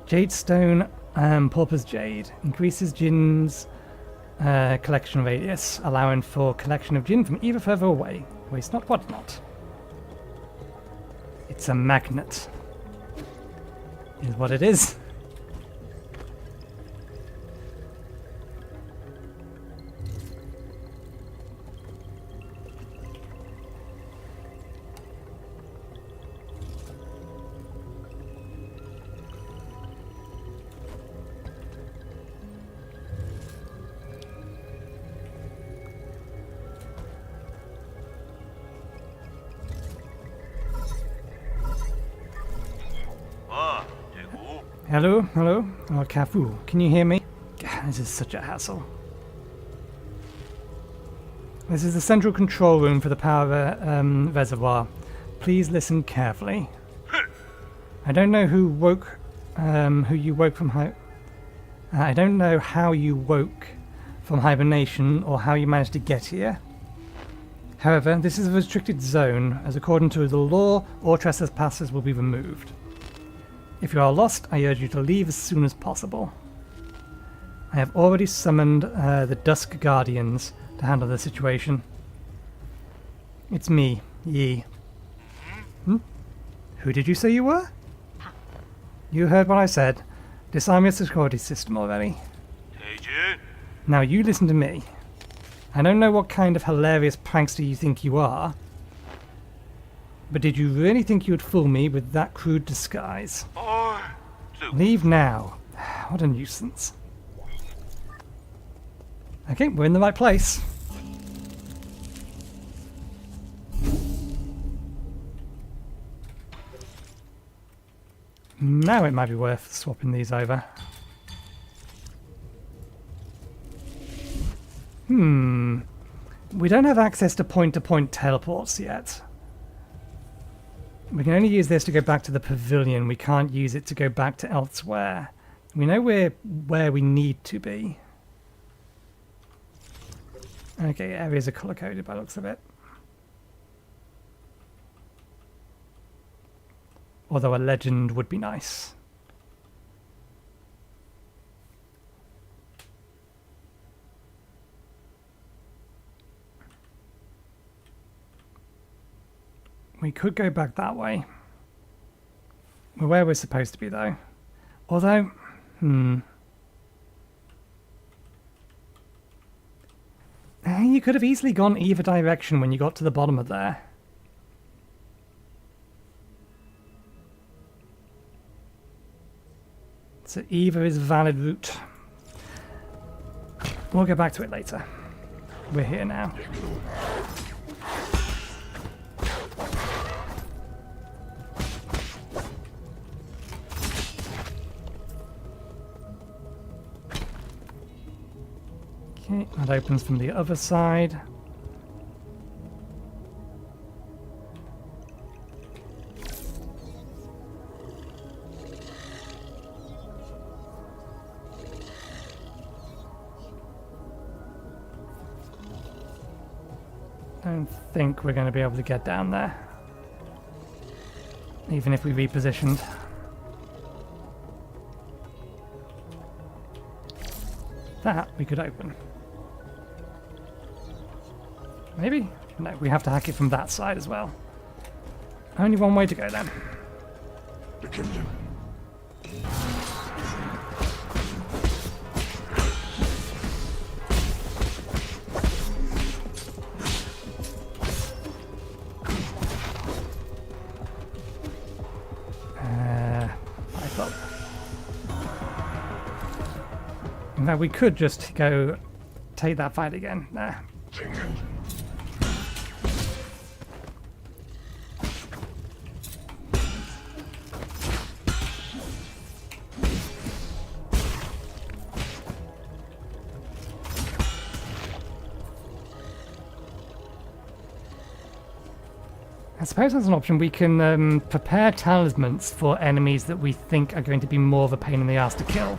Jade Stone and Pauper's Jade. Increases Jin's collection radius, allowing for collection of Jin from either further away. Waste not, what not. It's a magnet. Is what it is. Hello, hello? Oh, Cafu, can you hear me? This is such a hassle. This is the central control room for the power reservoir. Please listen carefully. I don't know who you woke from I don't know how you woke from hibernation or how you managed to get here. However, this is a restricted zone, as according to the law, all trespassers will be removed. If you are lost, I urge you to leave as soon as possible. I have already summoned the Dusk Guardians to handle the situation. It's me, Yi. Who did you say you were? You heard what I said. Disarm your security system already. Now you listen to me. I don't know what kind of hilarious prankster you think you are, but did you really think you would fool me with that crude disguise? Leave now. What a nuisance. Okay, we're in the right place. Now it might be worth swapping these over. We don't have access to point-to-point teleports yet. We can only use this to go back to the pavilion. We can't use it to go back to elsewhere. We know where we need to be. Okay, areas are color-coded by the looks of it. Although a legend would be nice. We could go back that way. We're where we're supposed to be, though. Although, you could have easily gone either direction when you got to the bottom of there. So either is a valid route. We'll go back to it later. We're here now. Okay, that opens from the other side. Don't think we're going to be able to get down there, even if we repositioned. That we could open. Maybe? No, we have to hack it from that side as well. Only one way to go then. In fact, we could just go take that fight again. Nah. I suppose that's an option. We can prepare talismans for enemies that we think are going to be more of a pain in the ass to kill.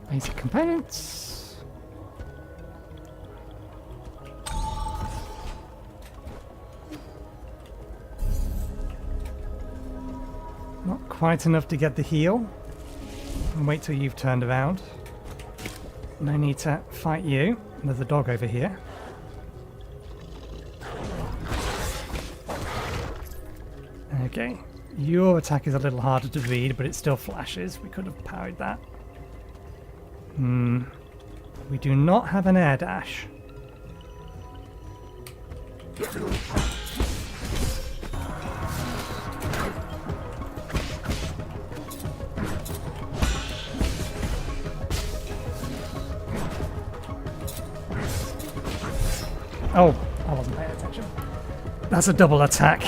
Basic components. Not quite enough to get the heal. I'll wait till you've turned around. No need to fight you. There's a dog over here. Okay. Your attack is a little harder to read, but it still flashes. We could have parried that. We do not have an air dash. Oh, I wasn't paying attention. That's a double attack.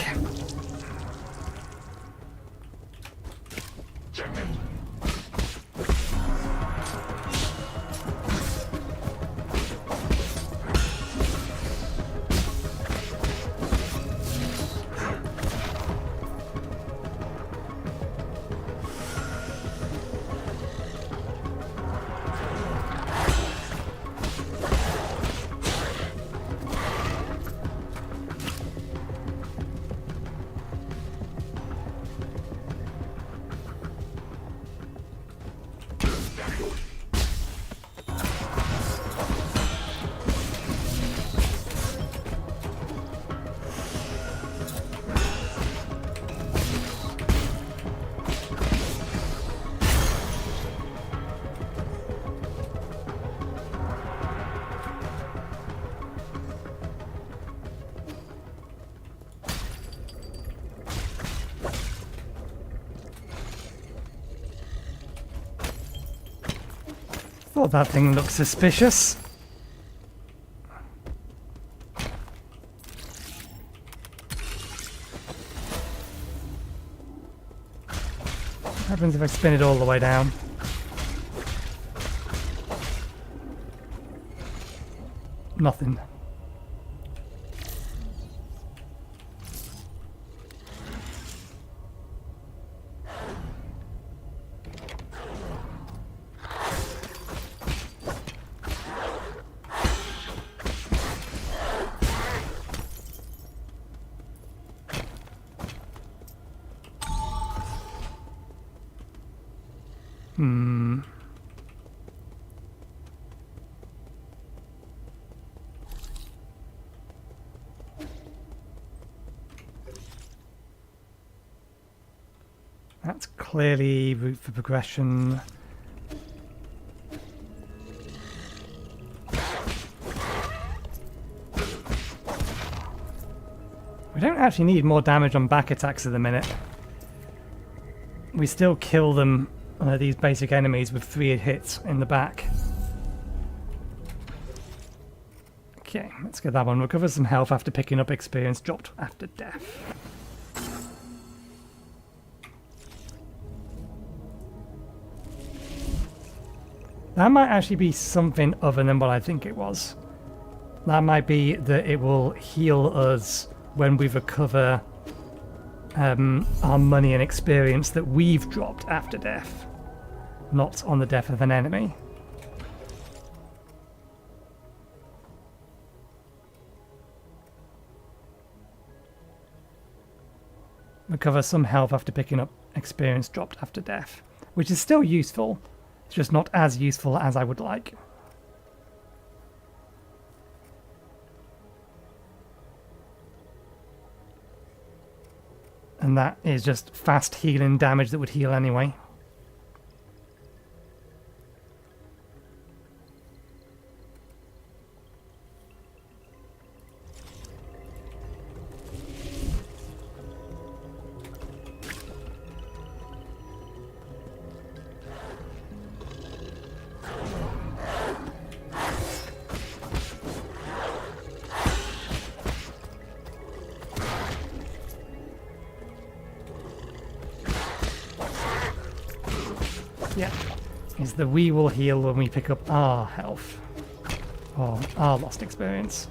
Thought that thing looked suspicious. What happens if I spin it all the way down? Nothing. That's clearly route for progression. We don't actually need more damage on back attacks at the minute. We still kill them, these basic enemies, with 3 hits in the back. Okay, let's get that one. Recover some health after picking up experience dropped after death. That might actually be something other than what I think it was. That might be that it will heal us when we recover our money and experience that we've dropped after death, not on the death of an enemy. Recover some health after picking up experience dropped after death, which is still useful. It's just not as useful as I would like. And that is just fast healing damage that would heal anyway. Yeah, is that we will heal when we pick up our health, or our lost experience.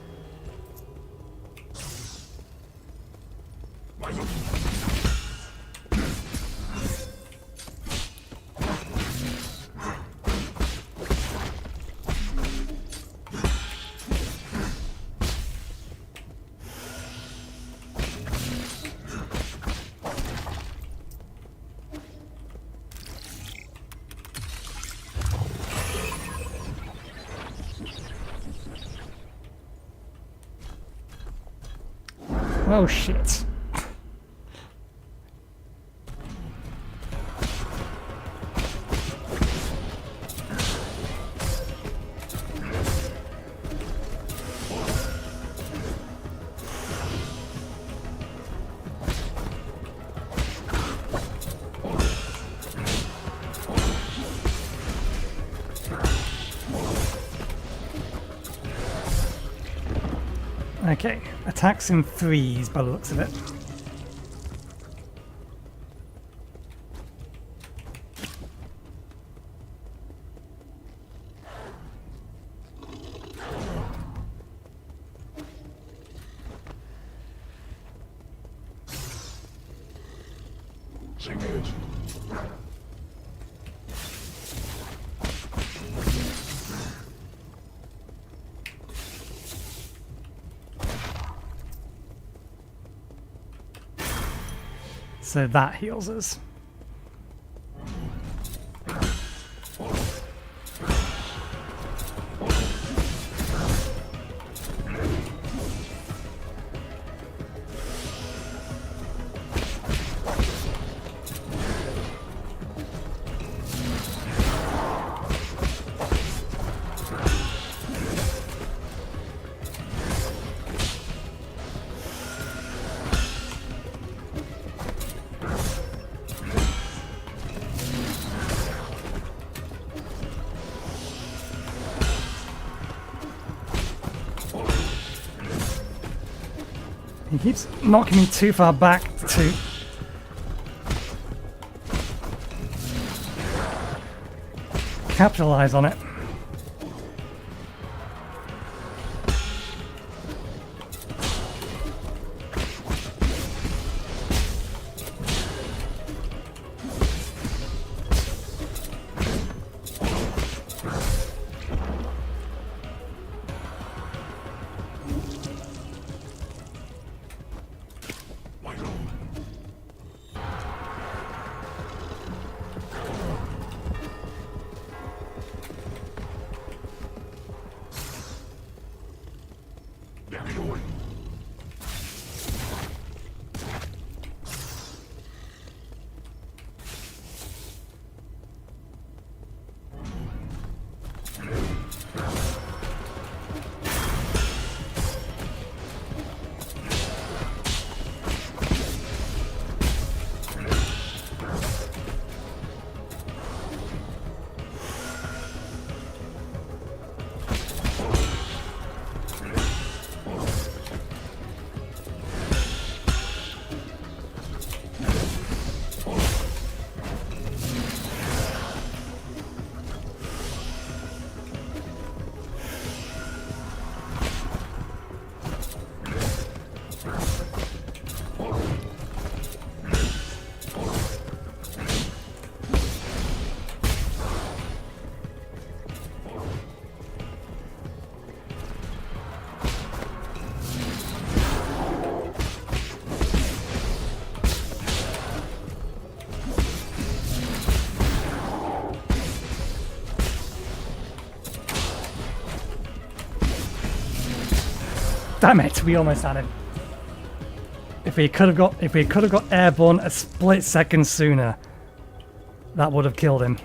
Oh shit. Okay, attacks in 3s by the looks of it. So that heals us. He keeps knocking me too far back to... capitalize on it. Damn it, we almost had him. If we could have got airborne a split second sooner, that would have killed him.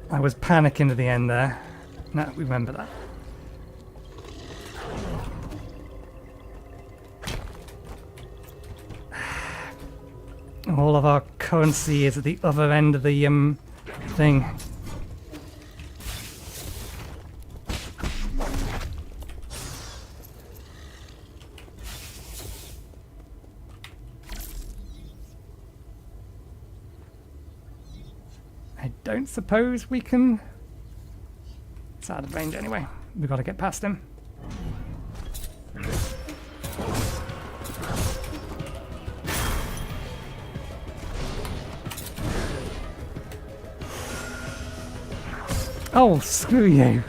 I was panicking at the end there. No, remember that. All of our currency is at the other end of the thing. I don't suppose we can... It's out of range anyway. We've got to get past him. Oh, screw you.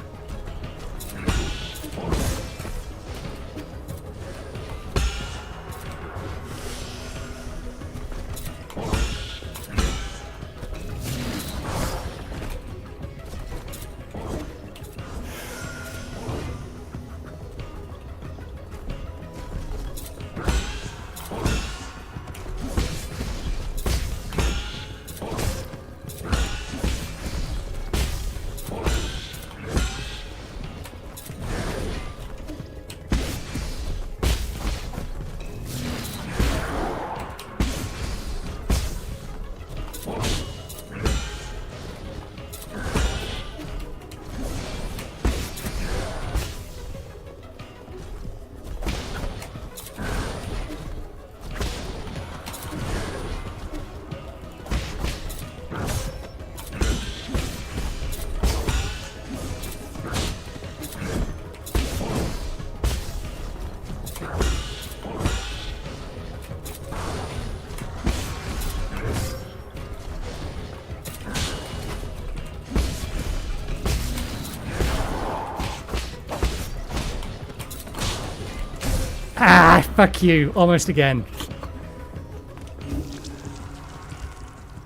Ah, fuck you. Almost again.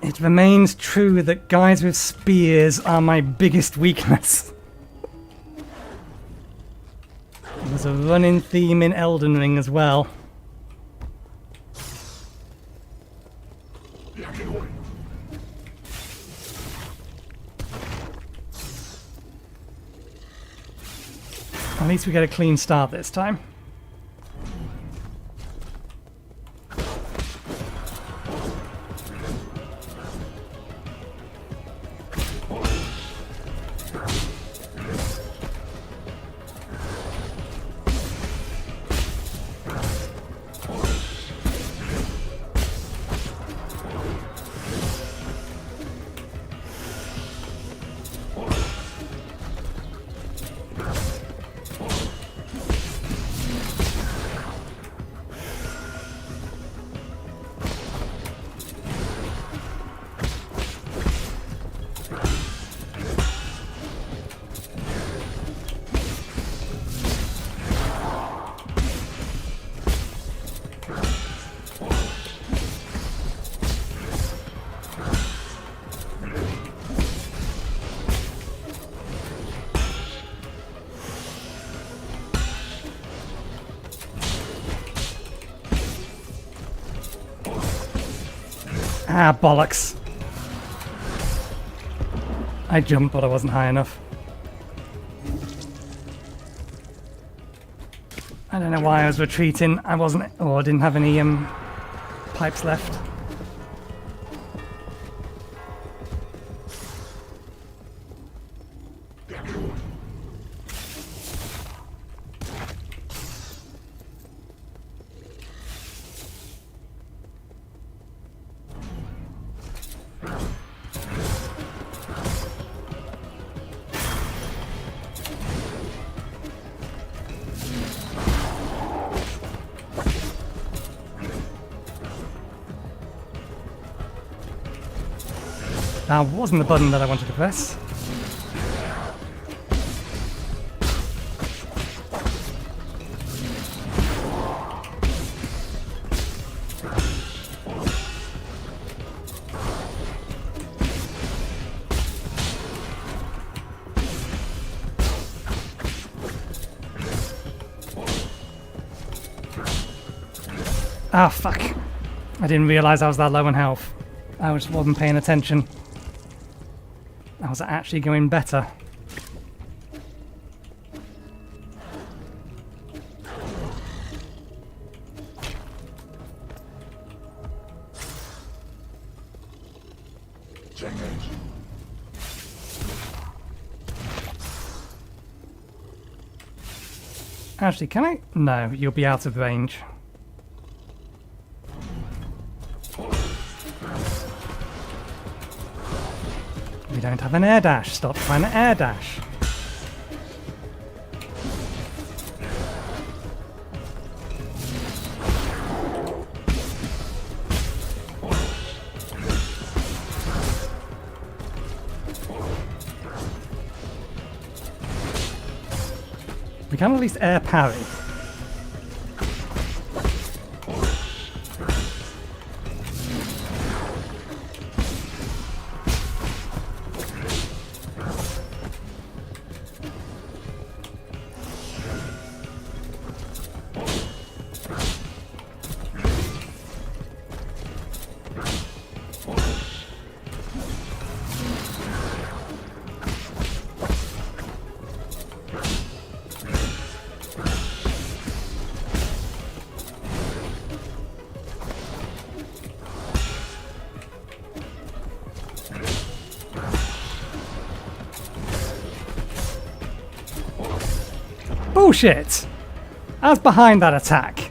It remains true that guys with spears are my biggest weakness. There's a running theme in Elden Ring as well. At least we get a clean start this time. Ah, bollocks. I jumped, but I wasn't high enough. I don't know why I was retreating. I wasn't, or I didn't have any pipes left. That wasn't the button that I wanted to press. Ah, fuck. I didn't realise I was that low on health. I just wasn't paying attention. I was actually going better. Actually, can I? No, you'll be out of range. We don't have an air dash. Stop trying to air dash. We can at least air parry. Bullshit! I was behind that attack.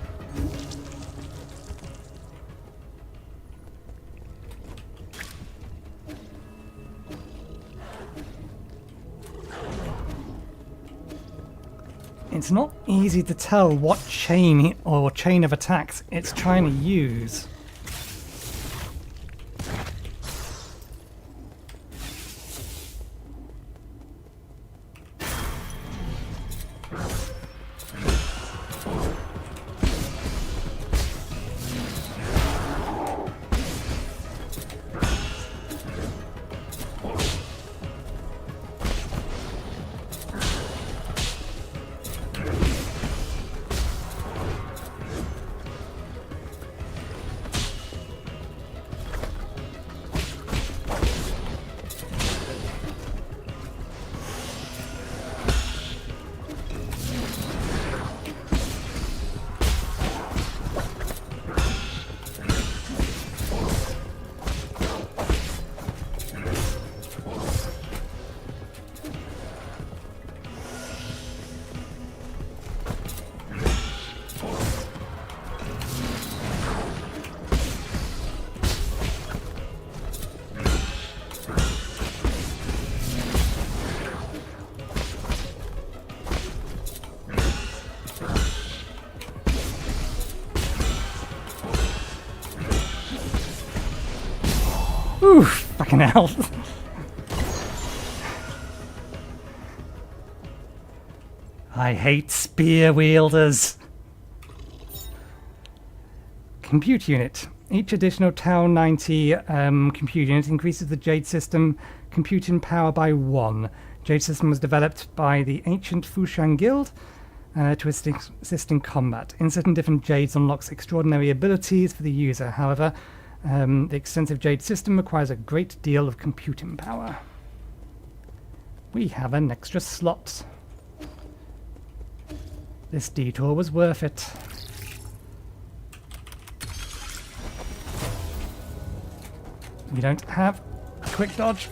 It's not easy to tell what chain or chain of attacks it's trying to use. Oof, fucking hell. I hate spear wielders. Compute unit. Each additional Tau 90 compute unit increases the Jade system computing power by 1. Jade system was developed by the ancient Fushan Guild to assist in combat. Inserting different Jades unlocks extraordinary abilities for the user. However, The extensive Jade system requires a great deal of computing power. We have an extra slot. This detour was worth it. We don't have a quick dodge.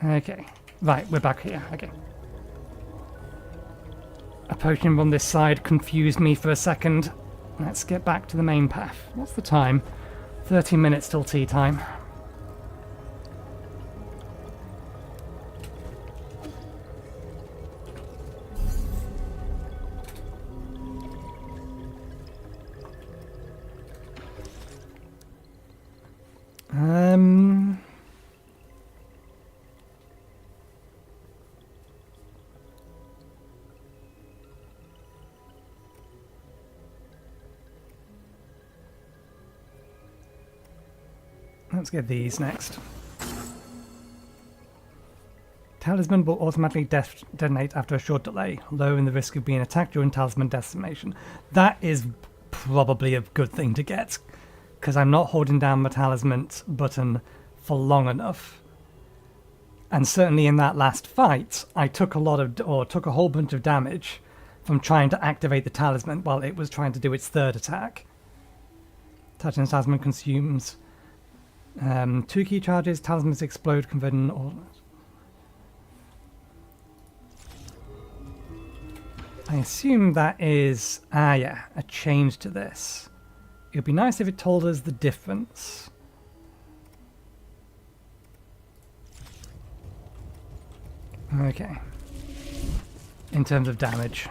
Okay, right, we're back here. Okay. A potion on this side confused me for a second. Let's get back to the main path. What's the time? 30 minutes till tea time. Let's get these next. Talisman will automatically detonate after a short delay, lowering the risk of being attacked during talisman decimation. That is probably a good thing to get, because I'm not holding down the talisman button for long enough. And certainly in that last fight, I took a whole bunch of damage from trying to activate the talisman while it was trying to do its third attack. Touching the talisman consumes 2 key charges, talismans explode, converting all. I assume that is, yeah, a change to this. It would be nice if it told us the difference. Okay. In terms of damage.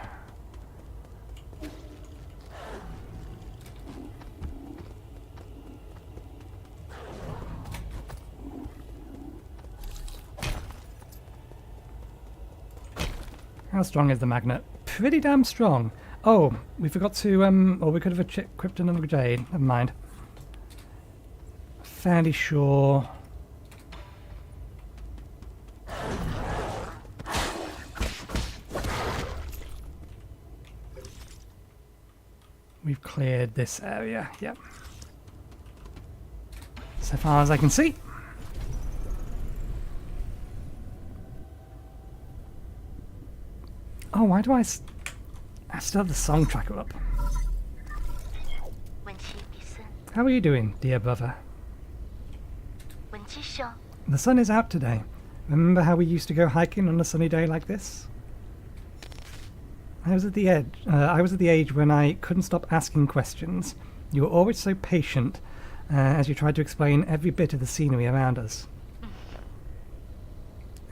How strong is the magnet? Pretty damn strong. Oh, we forgot to, or we could have equipped another jade. Never mind. Fairly sure. We've cleared this area, yep. So far as I can see. Oh, why do I still have the song tracker up? How are you doing, dear brother? The sun is out today. Remember how we used to go hiking on a sunny day like this? I was at the age when I couldn't stop asking questions. You were always so patient as you tried to explain every bit of the scenery around us.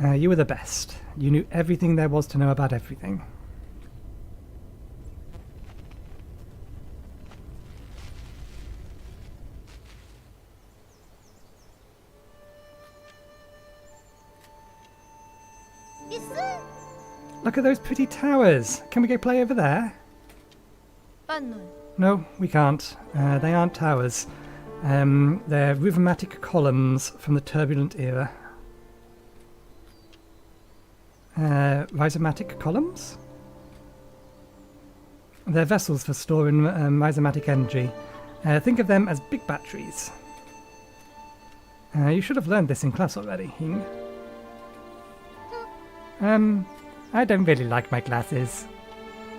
You were the best. You knew everything there was to know about everything. Look at those pretty towers. Can we go play over there? No, we can't. They aren't towers. They're rhythmatic columns from the turbulent era. Rhizomatic columns? They're vessels for storing rhizomatic energy. Think of them as big batteries. You should have learned this in class already, Hing. I don't really like my classes.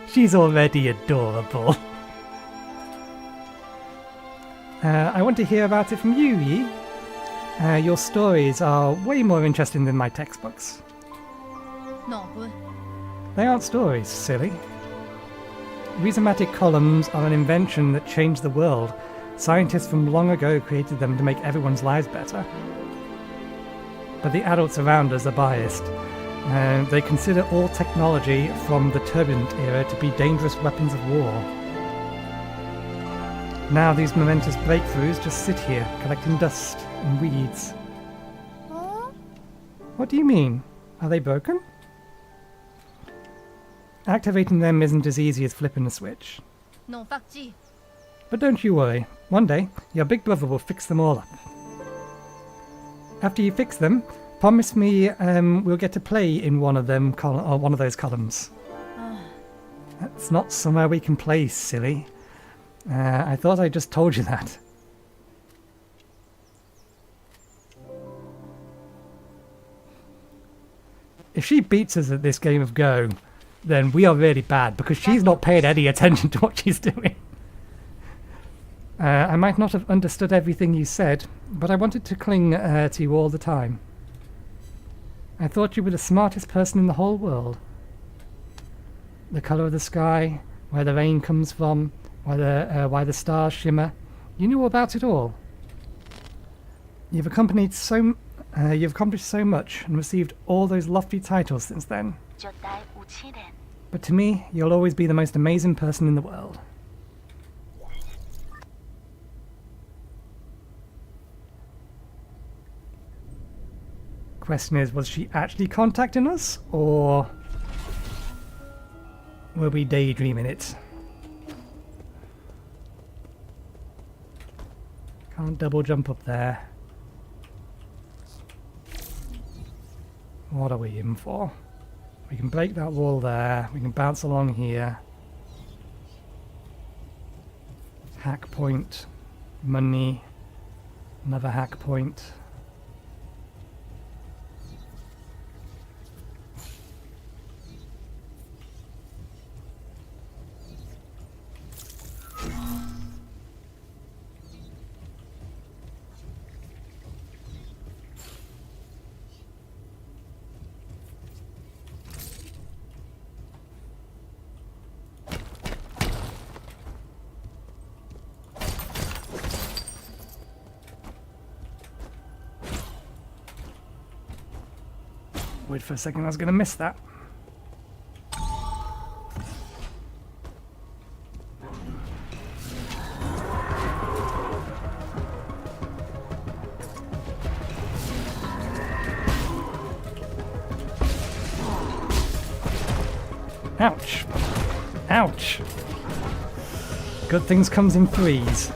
She's already adorable. I want to hear about it from you, Yi. Your stories are way more interesting than my textbooks. They aren't stories, silly. Rhizomatic columns are an invention that changed the world. Scientists from long ago created them to make everyone's lives better. But the adults around us are biased. They consider all technology from the turbulent era to be dangerous weapons of war. Now these momentous breakthroughs just sit here, collecting dust and weeds. What do you mean? Are they broken? Activating them isn't as easy as flipping a switch. But don't you worry. One day, your big brother will fix them all up. After you fix them, promise me we'll get to play in one of them one of those columns. That's not somewhere we can play, silly. I thought I just told you that. If she beats us at this game of Go, then we are really bad, because she's not paying any attention to what she's doing. I might not have understood everything you said, but I wanted to cling to you all the time. I thought you were the smartest person in the whole world. The colour of the sky, where the rain comes from, why the stars shimmer. You knew about it all. You've accomplished so much and received all those lofty titles since then. But to me, you'll always be the most amazing person in the world. Question is, was she actually contacting us, or were we daydreaming it? Can't double jump up there. What are we in for? We can break that wall there. We can bounce along here. Hack point. Money. Another hack point. Wait for a second, I was going to miss that. Ouch. Ouch. Good things comes in threes.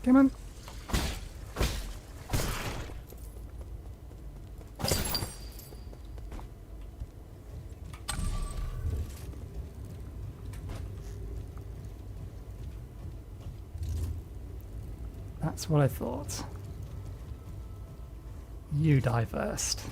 Come on. That's what I thought. You die first.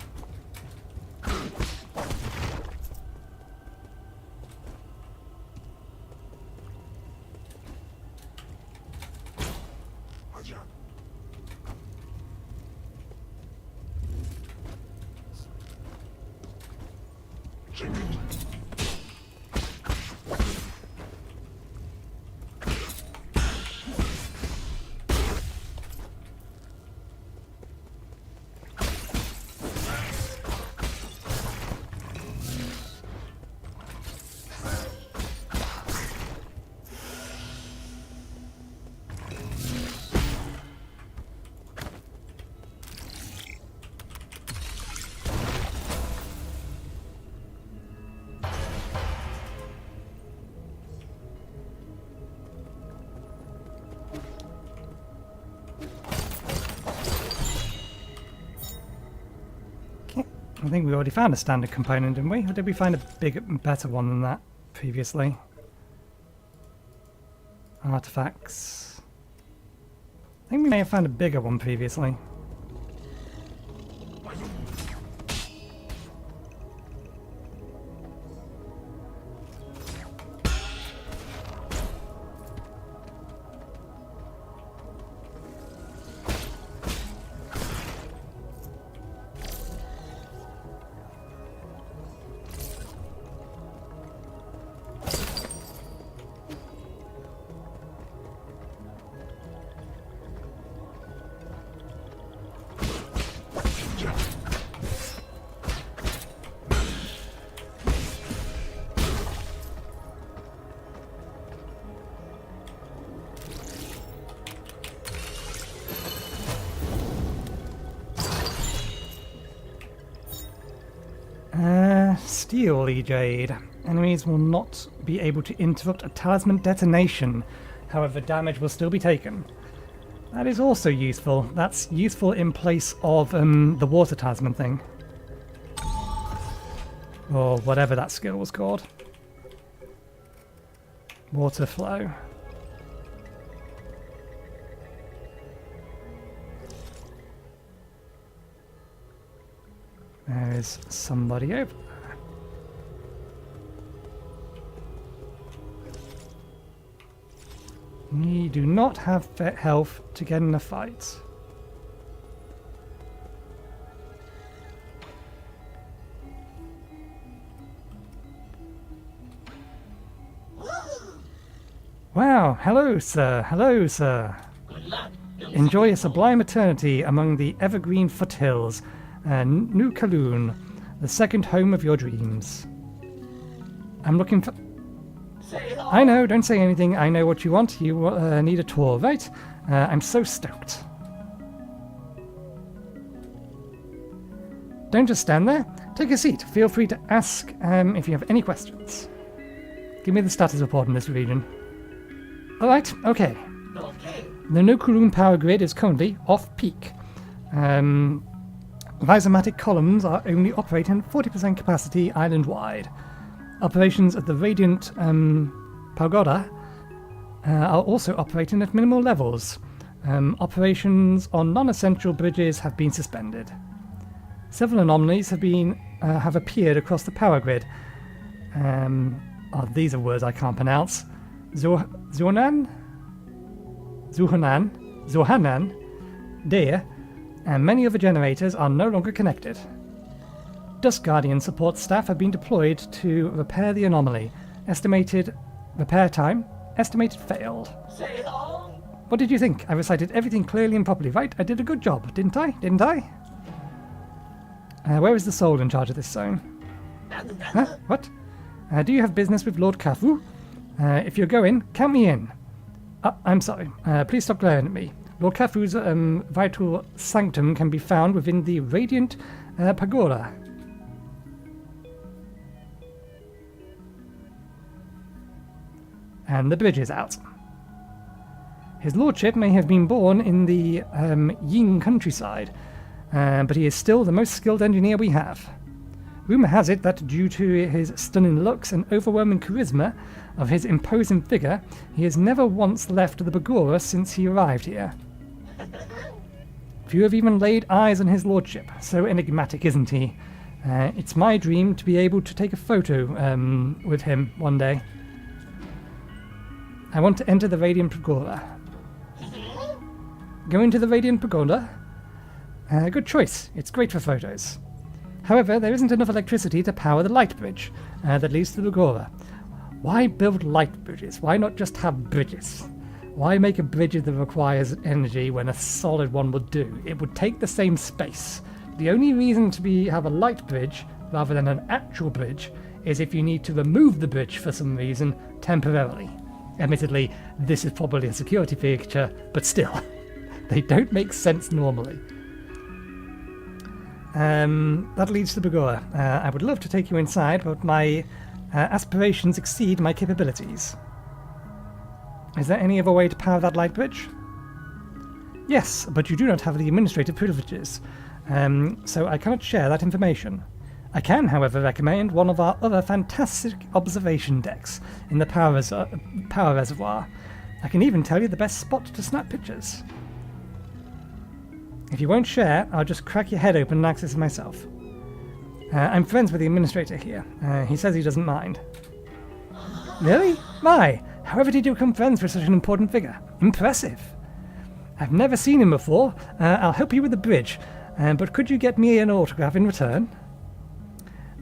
I think we already found a standard component, didn't we? Or did we find a better one than that previously? Artifacts. I think we may have found a bigger one previously. steel E-Jade. Enemies will not be able to interrupt a talisman detonation. However, damage will still be taken. That is also useful. That's useful in place of the water talisman thing. Or whatever that skill was called. Water flow. There is somebody over there. We do not have health to get in a fight. Wow, hello sir, hello sir. Enjoy a sublime eternity among the evergreen foothills, New Kaloon, the second home of your dreams. I'm looking for... I know, don't say anything, I know what you want. You need a tour, right? I'm so stoked. Don't just stand there, take a seat. Feel free to ask if you have any questions. Give me the status report in this region. Alright, okay. The No Kaloon power grid is currently off-peak. Rhizomatic columns are only operating at 40% capacity island-wide. Operations at the Radiant Pagoda are also operating at minimal levels. Operations on non-essential bridges have been suspended. Several anomalies have appeared across the power grid. These are words I can't pronounce. Zohanan, Deer, and many of the generators are no longer connected. Dust Guardian support staff have been deployed to repair the anomaly. Estimated repair time, estimated failed. What did you think? I recited everything clearly and properly, right? I did a good job, didn't I? Didn't I? Where is the soul in charge of this zone? Huh? What? Do you have business with Lord Kafu? If you're going, count me in. I'm sorry. Please stop glaring at me. Lord Kafu's vital sanctum can be found within the Radiant Pagoda. And the bridge is out. His lordship may have been born in the Ying countryside, but he is still the most skilled engineer we have. Rumour has it that due to his stunning looks and overwhelming charisma of his imposing figure, he has never once left the Bagora since he arrived here. Few have even laid eyes on his lordship, so enigmatic isn't he? It's my dream to be able to take a photo with him one day. I want to enter the Radiant Pagoda. Go into the Radiant Pagoda? Good choice, it's great for photos. However, there isn't enough electricity to power the light bridge that leads to the Pagoda. Why build light bridges? Why not just have bridges? Why make a bridge that requires energy when a solid one would do? It would take the same space. The only reason to have a light bridge rather than an actual bridge is if you need to remove the bridge for some reason temporarily. Admittedly, this is probably a security feature, but still, they don't make sense normally. That leads to the Pagoda. I would love to take you inside, but my aspirations exceed my capabilities. Is there any other way to power that light bridge? Yes, but you do not have the administrative privileges, so I cannot share that information. I can, however, recommend one of our other fantastic observation decks in the power reservoir. I can even tell you the best spot to snap pictures. If you won't share, I'll just crack your head open and access it myself. I'm friends with the administrator here. He says he doesn't mind. Really? Why? However did you become friends with such an important figure? Impressive. I've never seen him before. I'll help you with the bridge, but could you get me an autograph in return?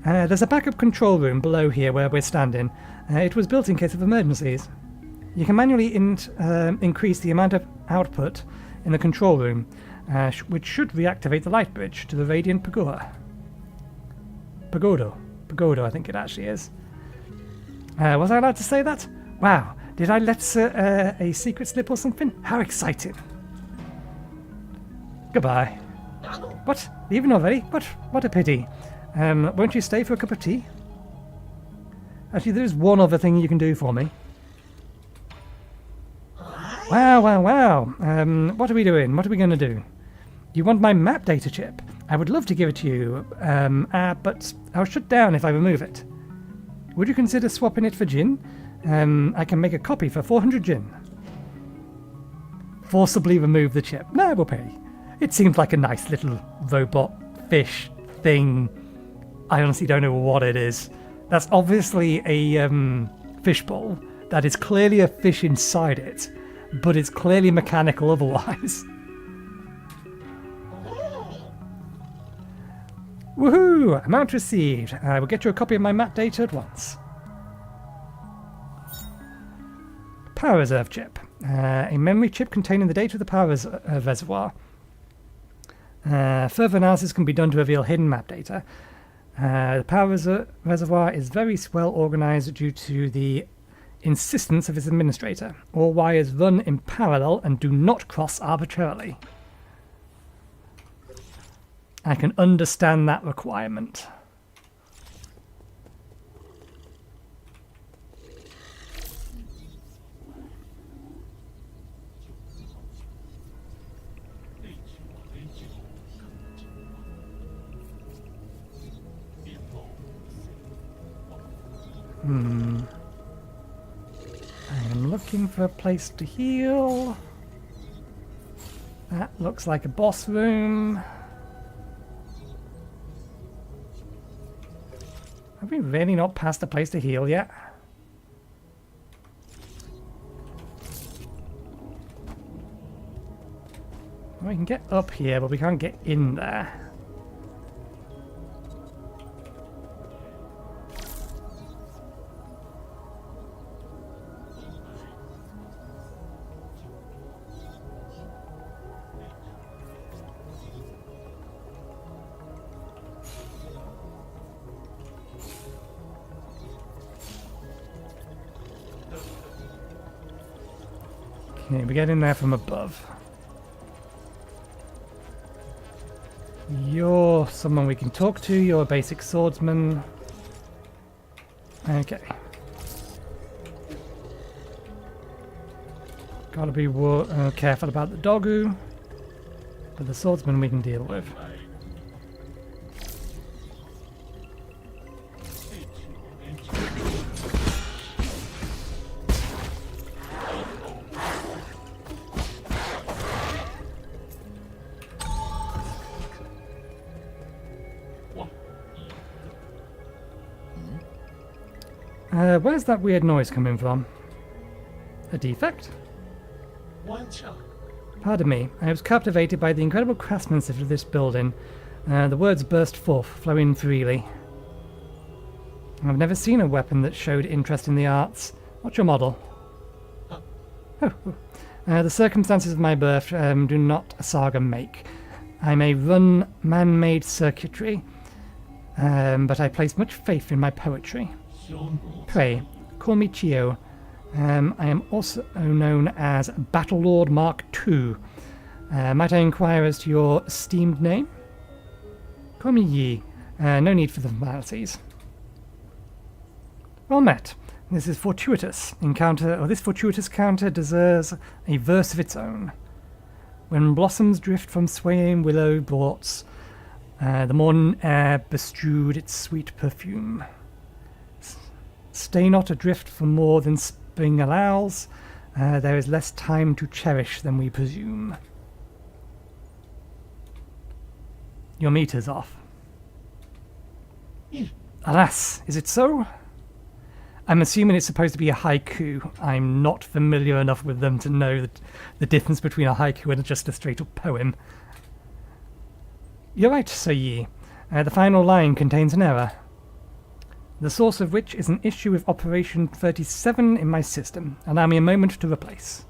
There's a backup control room below here where we're standing. It was built in case of emergencies. You can manually increase the amount of output in the control room, which should reactivate the light bridge to the Radiant Pagoda. Pagoda, I think it actually is. Was I allowed to say that? Wow, did I let a secret slip or something? How exciting. Goodbye. What? Leaving already? What a pity. Won't you stay for a cup of tea? Actually, there's one other thing you can do for me. Wow, wow, wow. What are we doing? What are we going to do? You want my map data chip? I would love to give it to you, but I'll shut down if I remove it. Would you consider swapping it for Jin? I can make a copy for 400 Jin. Forcibly remove the chip. No, we'll pay. It seems like a nice little robot fish thing. I honestly don't know what it is. That's obviously a fishbowl. That is clearly a fish inside it, but it's clearly mechanical otherwise. Woohoo! Amount received. I will get you a copy of my map data at once. Power reserve chip. A memory chip containing the data of the power reservoir. Further analysis can be done to reveal hidden map data. The power reservoir is very well organized due to the insistence of its administrator. All wires run in parallel and do not cross arbitrarily. I can understand that requirement. I am looking for a place to heal. That looks like a boss room. Have we really not passed a place to heal yet? Well, we can get up here, but we can't get in there. Okay, we get in there from above. You're someone we can talk to. You're a basic swordsman. Okay. Gotta be careful about the doggo. But the swordsman we can deal with. Where's that weird noise coming from? A defect? Pardon me, I was captivated by the incredible craftsmanship of this building. The words burst forth, flowing freely. I've never seen a weapon that showed interest in the arts. What's your model? The circumstances of my birth do not a saga make. I may run man-made circuitry, but I place much faith in my poetry. Pray, call me Chio. I am also known as Battlelord Mark II. Might I inquire as to your esteemed name? Call me Yi. No need for the formalities. Well met. This is fortuitous. This fortuitous encounter deserves a verse of its own. When blossoms drift from swaying willow boughts, the morning air bestrewed its sweet perfume. Stay not adrift for more than spring allows. There is less time to cherish than we presume. Your meter's off. Alas, is it so? I'm assuming it's supposed to be a haiku. I'm not familiar enough with them to know the difference between a haiku and just a straight-up poem. You're right, Sir Yi. The final line contains an error. The source of which is an issue with Operation 37 in my system. Allow me a moment to replace.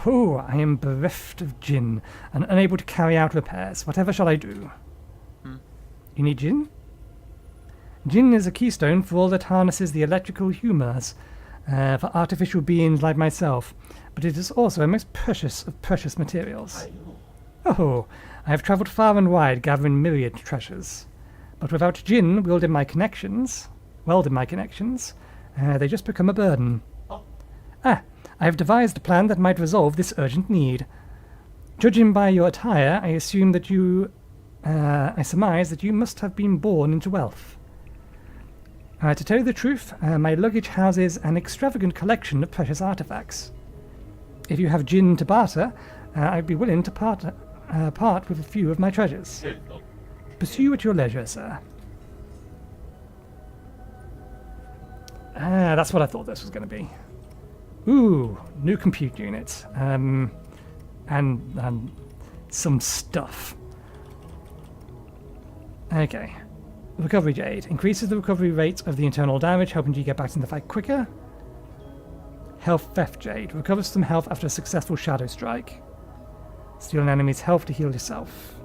Oh, I am bereft of Jin and unable to carry out repairs. Whatever shall I do? You need Jin? Jin is a keystone for all that harnesses the electrical humors for artificial beings like myself, but it is also a most precious of precious materials. Oh, I have travelled far and wide gathering myriad treasures. But without Jin wielding my connections, welded my connections. They just become a burden. I have devised a plan that might resolve this urgent need. Judging by your attire, I assume that I surmise that you must have been born into wealth. To tell you the truth, my luggage houses an extravagant collection of precious artifacts. If you have gin to barter, I'd be willing to part with a few of my treasures. Pursue at your leisure, sir. That's what I thought this was going to be. Ooh, new compute unit. And some stuff. Okay. Recovery Jade. Increases the recovery rate of the internal damage, helping you get back in the fight quicker. Health Theft Jade. Recovers some health after a successful Shadow Strike. Steal an enemy's health to heal yourself.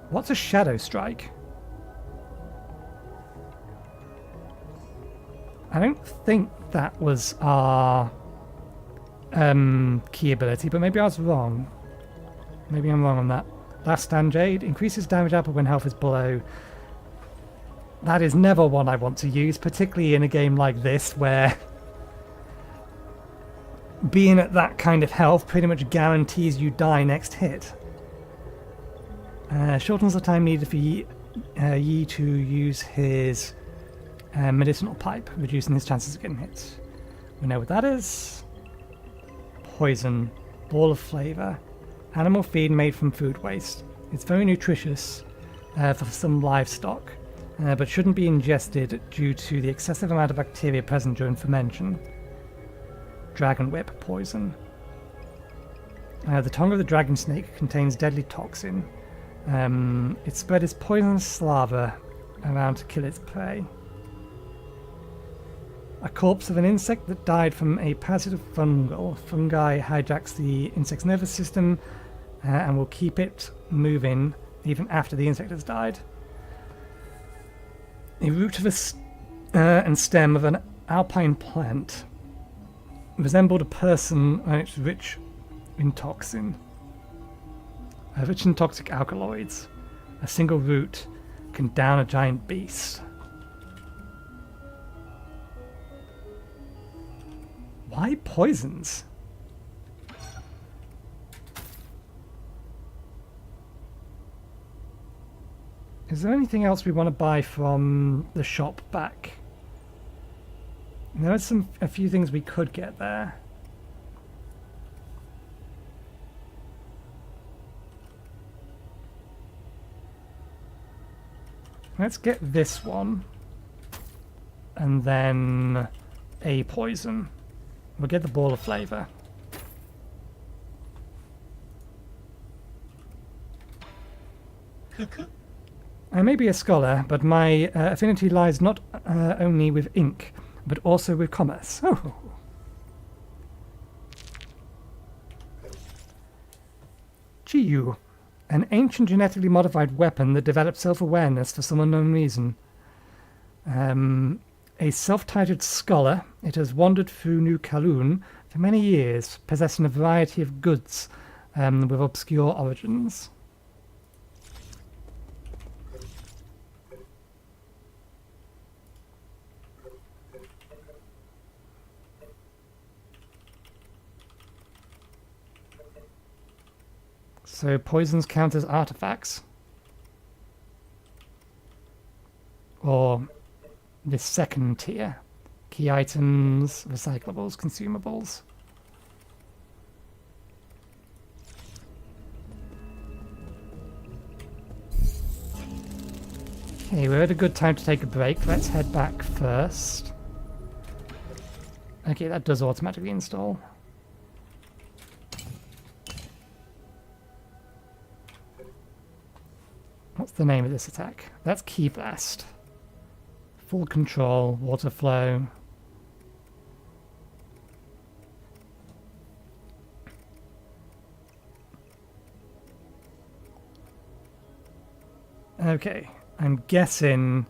What's a Shadow Strike? I don't think that was our key ability, but maybe I was wrong. Maybe I'm wrong on that. Last Stand Jade. Increases damage output when health is below. That is never one I want to use, particularly in a game like this, where being at that kind of health pretty much guarantees you die next hit. Shortens the time needed for Yi to use his medicinal pipe, reducing his chances of getting hit. We know what that is. Poison. Ball of flavor. Animal feed made from food waste. It's very nutritious for some livestock, but shouldn't be ingested due to the excessive amount of bacteria present during fermentation. Dragon Whip poison. The tongue of the dragon snake contains deadly toxin. It spread its poisonous saliva around to kill its prey. A corpse of an insect that died from a parasitic fungi hijacks the insect's nervous system and will keep it moving even after the insect has died. A root of and stem of an alpine plant resembled a person and it's rich in toxin. Rich in toxic alkaloids. A single root can down a giant beast. Why poisons? Is there anything else we want to buy from the shop back? There are a few things we could get there. Let's get this one. And then a poison. We'll get the ball of flavor. I may be a scholar, but my affinity lies not only with ink, but also with commerce. Oh. Chiyu, an ancient genetically modified weapon that developed self-awareness for some unknown reason. A self-titled scholar, it has wandered through New Kowloon for many years, possessing a variety of goods with obscure origins. So poisons count as artifacts? Or this second tier? Key items, recyclables, consumables. Okay, we're at a good time to take a break. Let's head back first. Okay, that does automatically install. What's the name of this attack? That's Key Blast. Full control, water flow. Okay, I'm guessing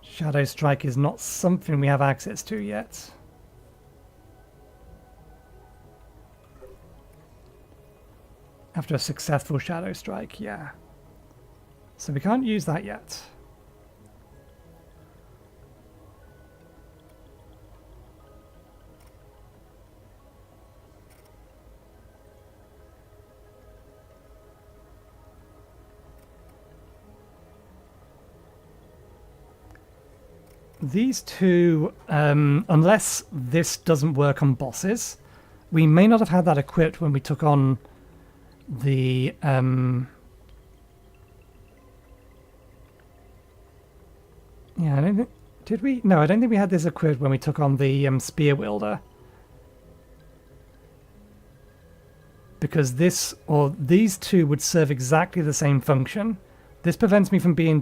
Shadow Strike is not something we have access to yet. After a successful Shadow Strike, yeah. So we can't use that yet. these two, unless this doesn't work on bosses, we may not have had that equipped when we took on the... yeah, I don't think... Did we? No, I don't think we had this equipped when we took on the spear wielder. Because this, or these two would serve exactly the same function. This prevents me from being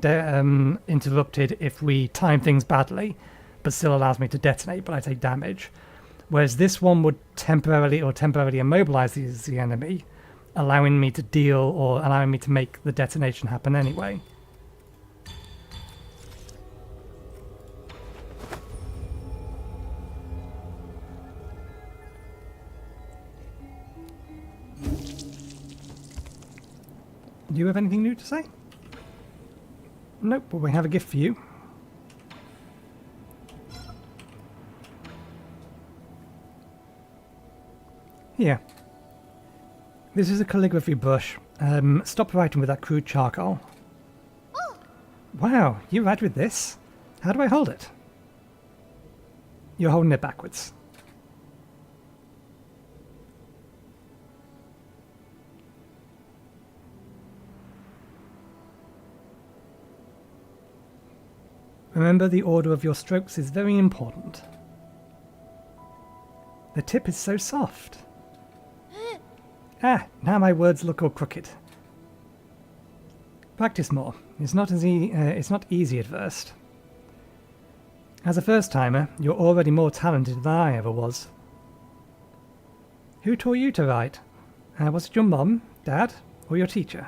interrupted if we time things badly, but still allows me to detonate, but I take damage. Whereas this one would temporarily immobilize the enemy, allowing me to deal or allowing me to make the detonation happen anyway. Do you have anything new to say? Nope, but we have a gift for you. Here. This is a calligraphy brush. Stop writing with that crude charcoal. Oh. Wow, you write with this? How do I hold it? You're holding it backwards. Remember, the order of your strokes is very important. The tip is so soft. Ah, now my words look all crooked. Practice more. It's not easy at first. As a first-timer, you're already more talented than I ever was. Who taught you to write? Was it your mum, dad, or your teacher?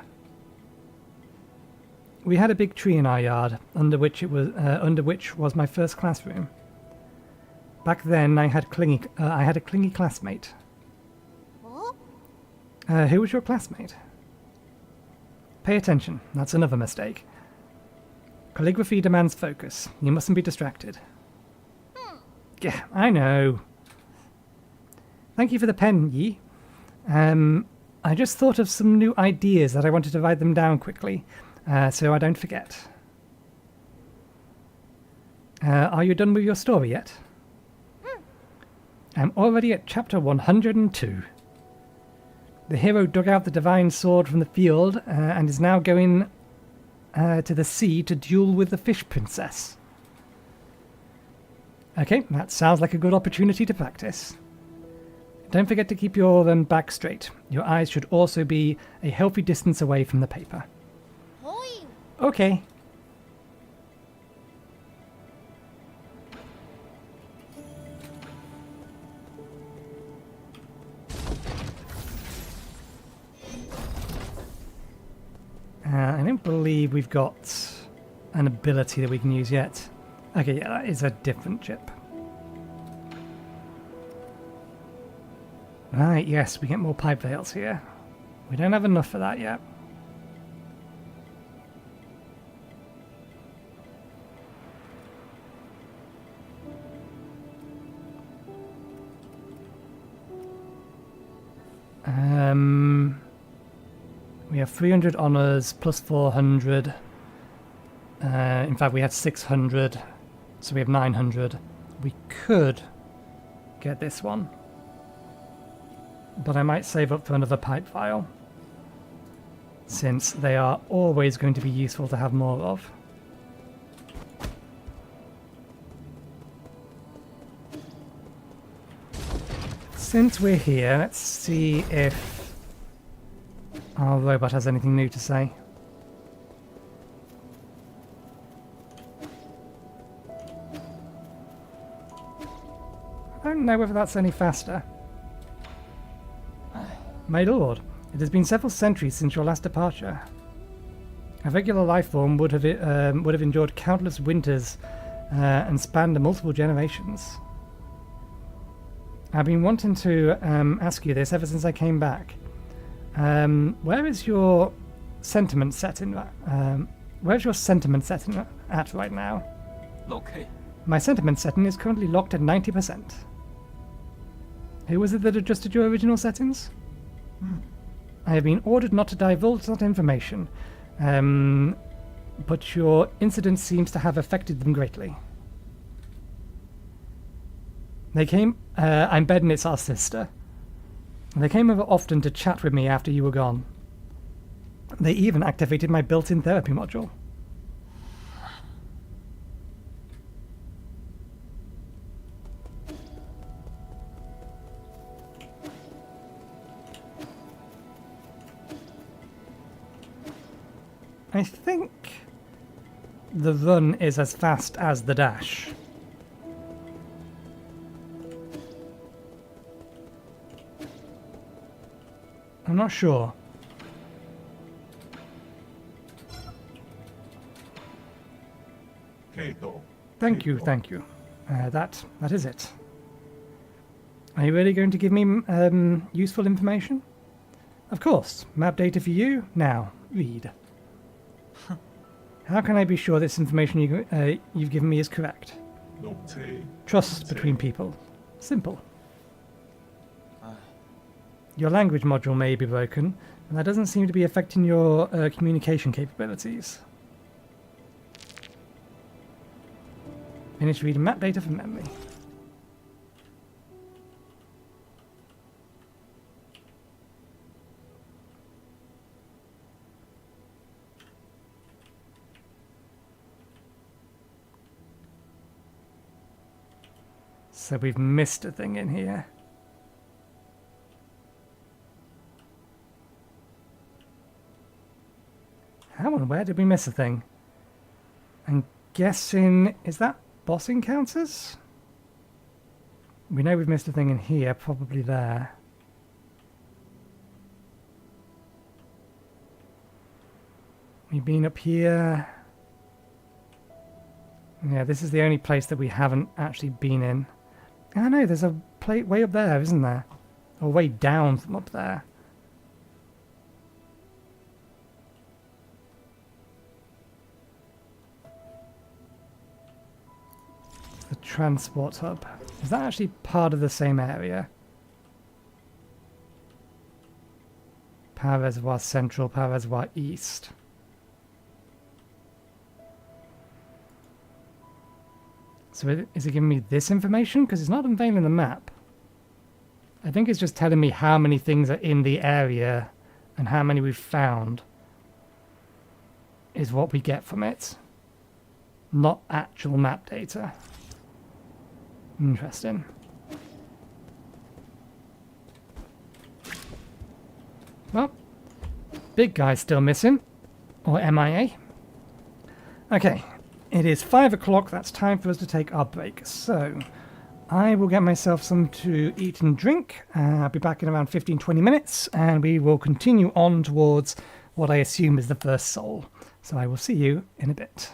We had a big tree in our yard, under which was my first classroom. Back then, I had a clingy classmate. Who was your classmate? Pay attention. That's another mistake. Calligraphy demands focus. You mustn't be distracted. Yeah, I know. Thank you for the pen, Yi. I just thought of some new ideas that I wanted to write them down quickly. So I don't forget. Are you done with your story yet? I'm already at chapter 102. The hero dug out the divine sword from the field and is now going to the sea to duel with the fish princess. Okay, that sounds like a good opportunity to practice. Don't forget to keep your back straight. Your eyes should also be a healthy distance away from the paper. Okay. I don't believe we've got an ability that we can use yet. Okay, yeah, that is a different chip. Right, yes, we get more pipe veils here. We don't have enough for that yet. We have 300 honors plus 400. In fact, we had 600, so we have 900. We could get this one, but I might save up for another pipe file, since they are always going to be useful to have more of. Since we're here, let's see if our robot has anything new to say. I don't know whether that's any faster. My lord, it has been several centuries since your last departure. A regular life form would have endured countless winters and spanned multiple generations. I've been wanting to ask you this ever since I came back. Where is your sentiment set in? Where's your sentiment setting at right now? Okay. My sentiment setting is currently locked at 90%. Who was it that adjusted your original settings? I have been ordered not to divulge that information, but your incident seems to have affected them greatly. They came... I'm betting it's our sister. They came over often to chat with me after you were gone. They even activated my built-in therapy module. I think the run is as fast as the dash. I'm not sure. Thank you, thank you. That is it. Are you really going to give me useful information? Of course. Map data for you. Now, read. How can I be sure this information you've given me is correct? Trust between people. Simple. Your language module may be broken, and that doesn't seem to be affecting your communication capabilities. Finish reading map data from memory. So we've missed a thing in here. How and where did we miss a thing? I'm guessing... is that boss encounters? We know we've missed a thing in here, probably there. We've been up here. Yeah, this is the only place that we haven't actually been in. Oh no, there's a plate way up there, isn't there? Or way down from up there. The transport hub. Is that actually part of the same area? Power Reservoir Central, Power Reservoir East. So is it giving me this information? Because it's not unveiling the map. I think it's just telling me how many things are in the area and how many we've found is what we get from it. Not actual map data. Interesting. Well, big guy's still missing. Or MIA. Okay. It is 5 o'clock, that's time for us to take our break. So, I will get myself some to eat and drink. I'll be back in around 15-20 minutes, and we will continue on towards what I assume is the first soul. So I will see you in a bit.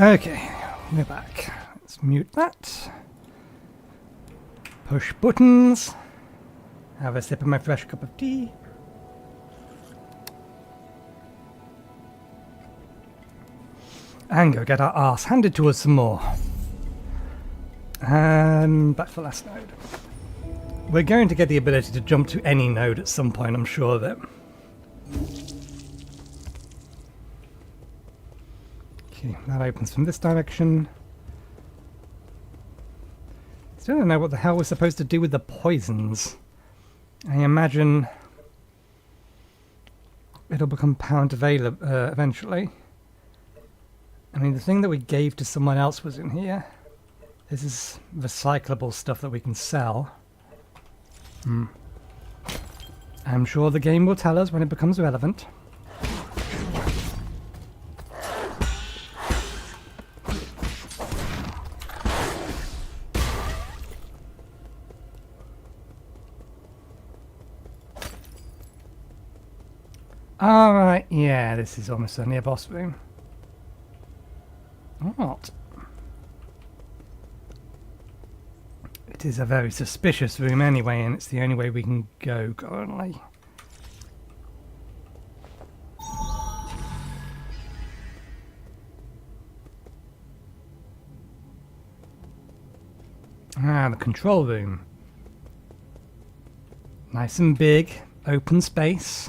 Okay, we're back. Let's mute that. Push buttons. Have a sip of my fresh cup of tea. And go get our arse handed to us some more. And back to the last node. We're going to get the ability to jump to any node at some point, I'm sure of it. Okay, that opens from this direction. Still don't know what the hell we're supposed to do with the poisons. I imagine it'll become pound available eventually. I mean, the thing that we gave to someone else was in here. This is recyclable stuff that we can sell. I'm sure the game will tell us when it becomes relevant. Alright, yeah, this is almost certainly a boss room. What? It is a very suspicious room anyway, and it's the only way we can go currently. Ah, the control room. Nice and big, open space.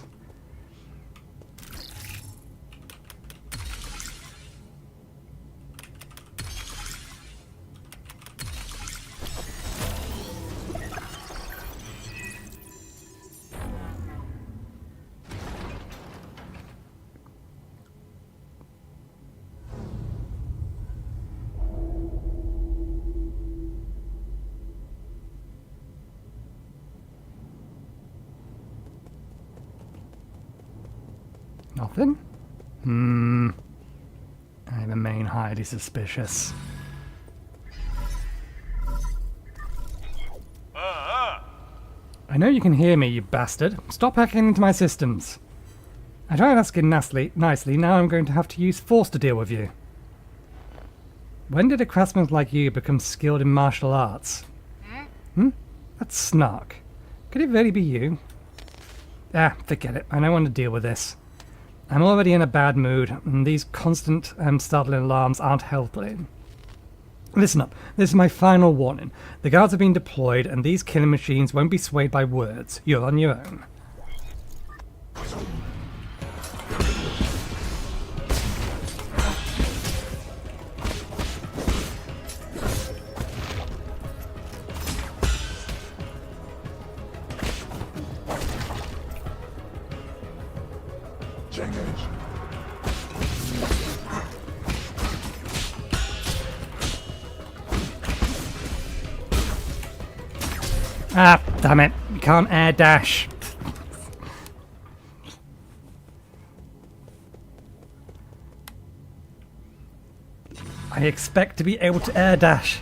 Nothing? I remain highly suspicious. I know you can hear me, you bastard. Stop hacking into my systems. I tried asking nicely, now I'm going to have to use force to deal with you. When did a craftsman like you become skilled in martial arts? That's snark. Could it really be you? Ah, forget it. I don't want to deal with this. I'm already in a bad mood, and these constant startling alarms aren't helping. Listen up, this is my final warning. The guards have been deployed, and these killing machines won't be swayed by words. You're on your own. Ah, damn it. You can't air dash. I expect to be able to air dash.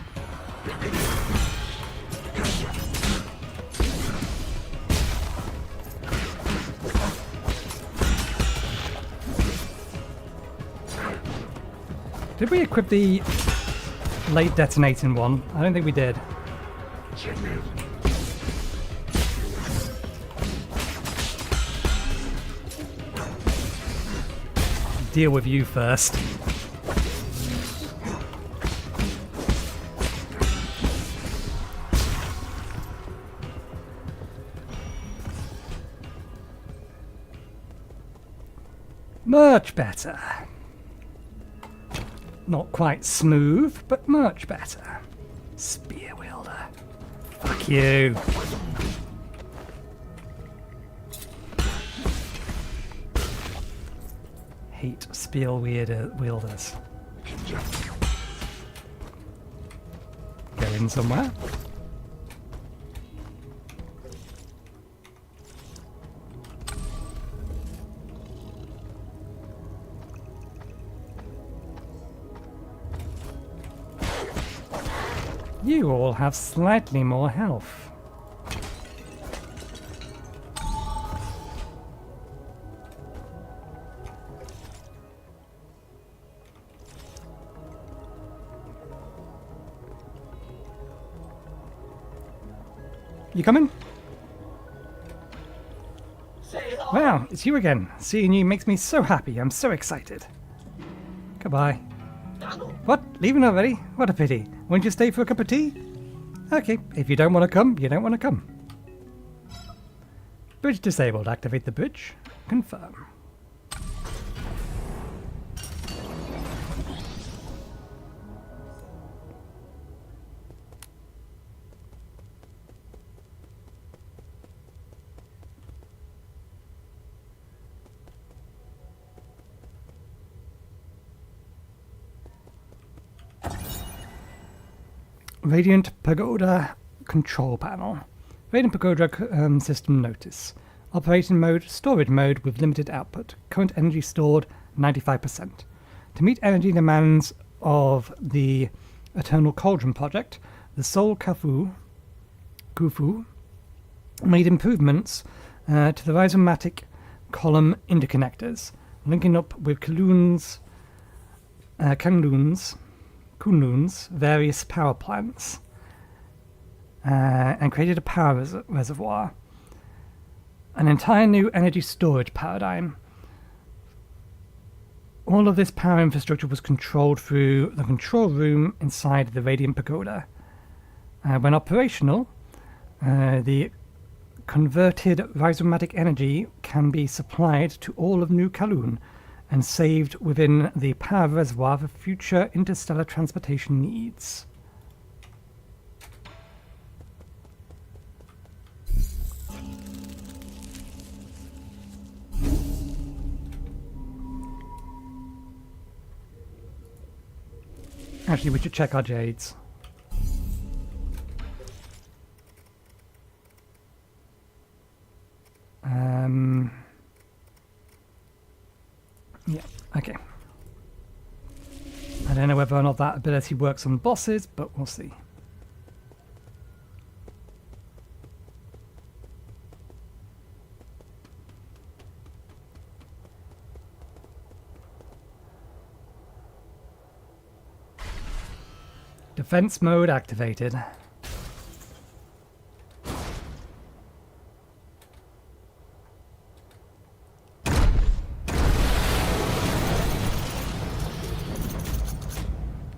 Did we equip the late detonating one? I don't think we did. Deal with you first. Much better. Not quite smooth, but much better. Spear wielder. Fuck you. Hate spear wielders. Go in somewhere. You all have slightly more health. You coming? Wow, it's you again. Seeing you makes me so happy. I'm so excited. Goodbye. What? Leaving already? What a pity. Won't you stay for a cup of tea? Okay, if you don't want to come, you don't want to come. Bridge disabled. Activate the bridge. Confirm. Radiant Pagoda Control Panel. Radiant Pagoda System Notice. Operating mode, storage mode with limited output. Current energy stored 95%. To meet energy demands of the Eternal Cauldron project, the Sol Kufu made improvements to the rhizomatic column interconnectors, linking up with Kunlun's various power plants, and created a power reservoir. An entire new energy storage paradigm. All of this power infrastructure was controlled through the control room inside the Radiant Pagoda. When operational, the converted rhizomatic energy can be supplied to all of New Kowloon and saved within the power reservoir for future interstellar transportation needs. Actually, we should check our jades. Yeah, okay. I don't know whether or not that ability works on bosses, but we'll see. Defense mode activated.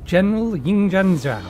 General Yingzhan Zhao.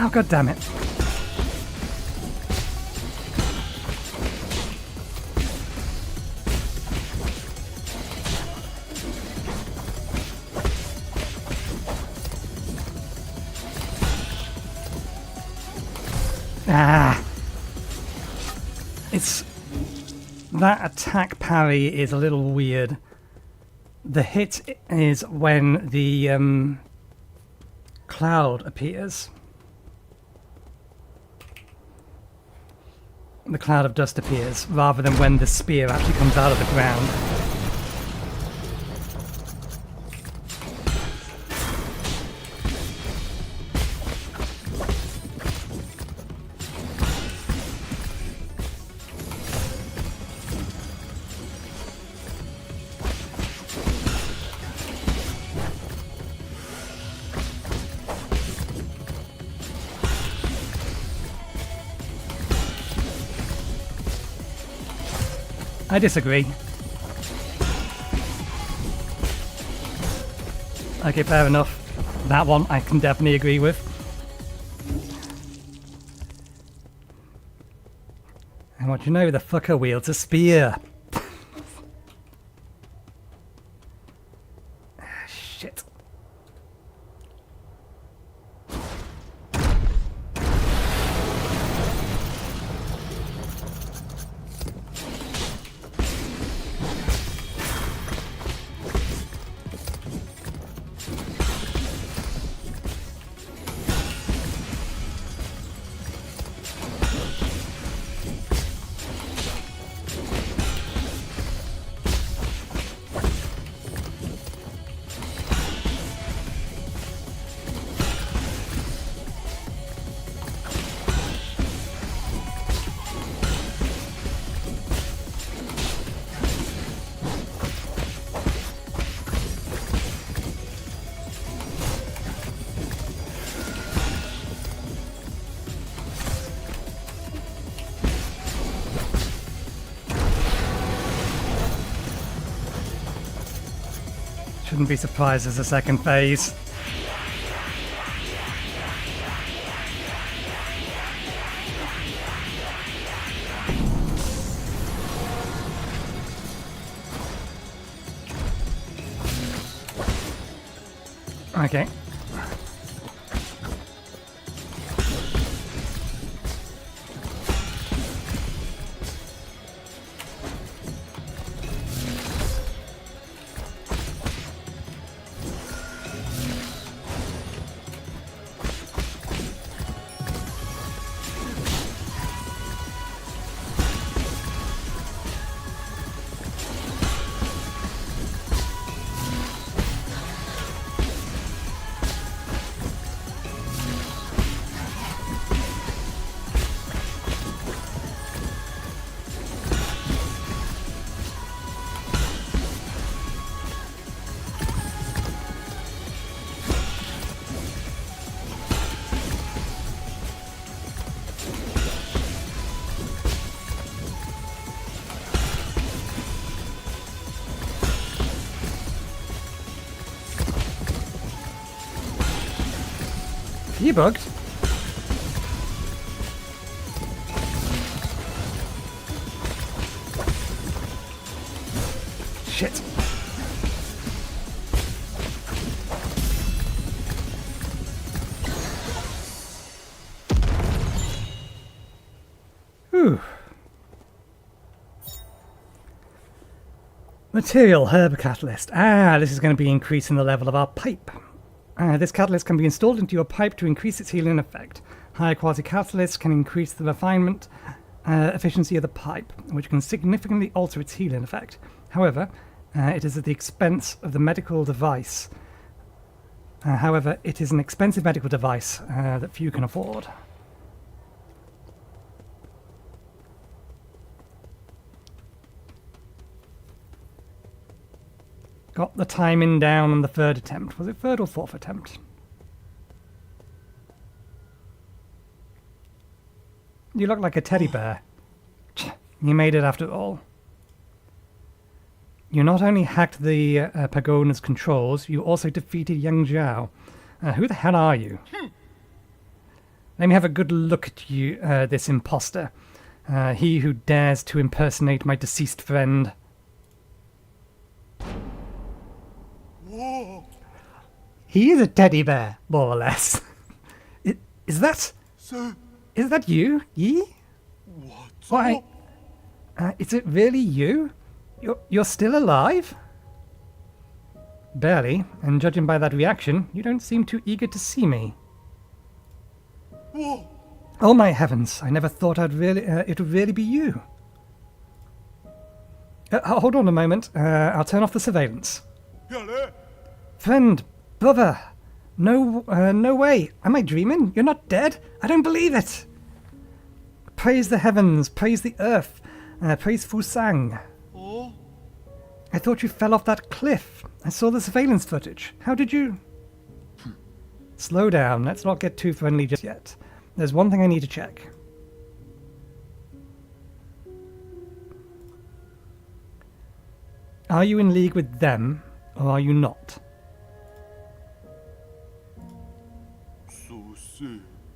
Oh, god damn it. Ah. It's... that attack parry is a little weird. The hit is when the cloud appears. The cloud of dust appears, rather than when the spear actually comes out of the ground. I disagree. Okay, fair enough. That one I can definitely agree with. And what you know, the fucker wields a spear. Shit. Shouldn't be surprised as a second phase. Okay. You bugged? Shit. Whew. Material herb catalyst. This is going to be increasing the level of our pipe. This catalyst can be installed into your pipe to increase its healing effect. Higher quality catalysts can increase the refinement efficiency of the pipe, which can significantly alter its healing effect. However, it is at the expense of the medical device. However, it is an expensive medical device that few can afford. Got the timing down on the third attempt. Was it third or fourth attempt? You look like a teddy bear. You made it after all. You not only hacked the Pagoda's controls, you also defeated Young Zhao. Who the hell are you? Let me have a good look at you, this imposter. He who dares to impersonate my deceased friend. He is a teddy bear, more or less. Is that... Sir? Is that you? Yi? What? Why? Is it really you? You're still alive? Barely, and judging by that reaction, you don't seem too eager to see me. Whoa. Oh my heavens, I never thought it would really be you. Hold on a moment, I'll turn off the surveillance. Friend, brother, no way. Am I dreaming? You're not dead? I don't believe it. Praise the heavens, praise the earth, praise Fusang. Oh? I thought you fell off that cliff. I saw the surveillance footage. How did you... Slow down, let's not get too friendly just yet. There's one thing I need to check. Are you in league with them, or are you not?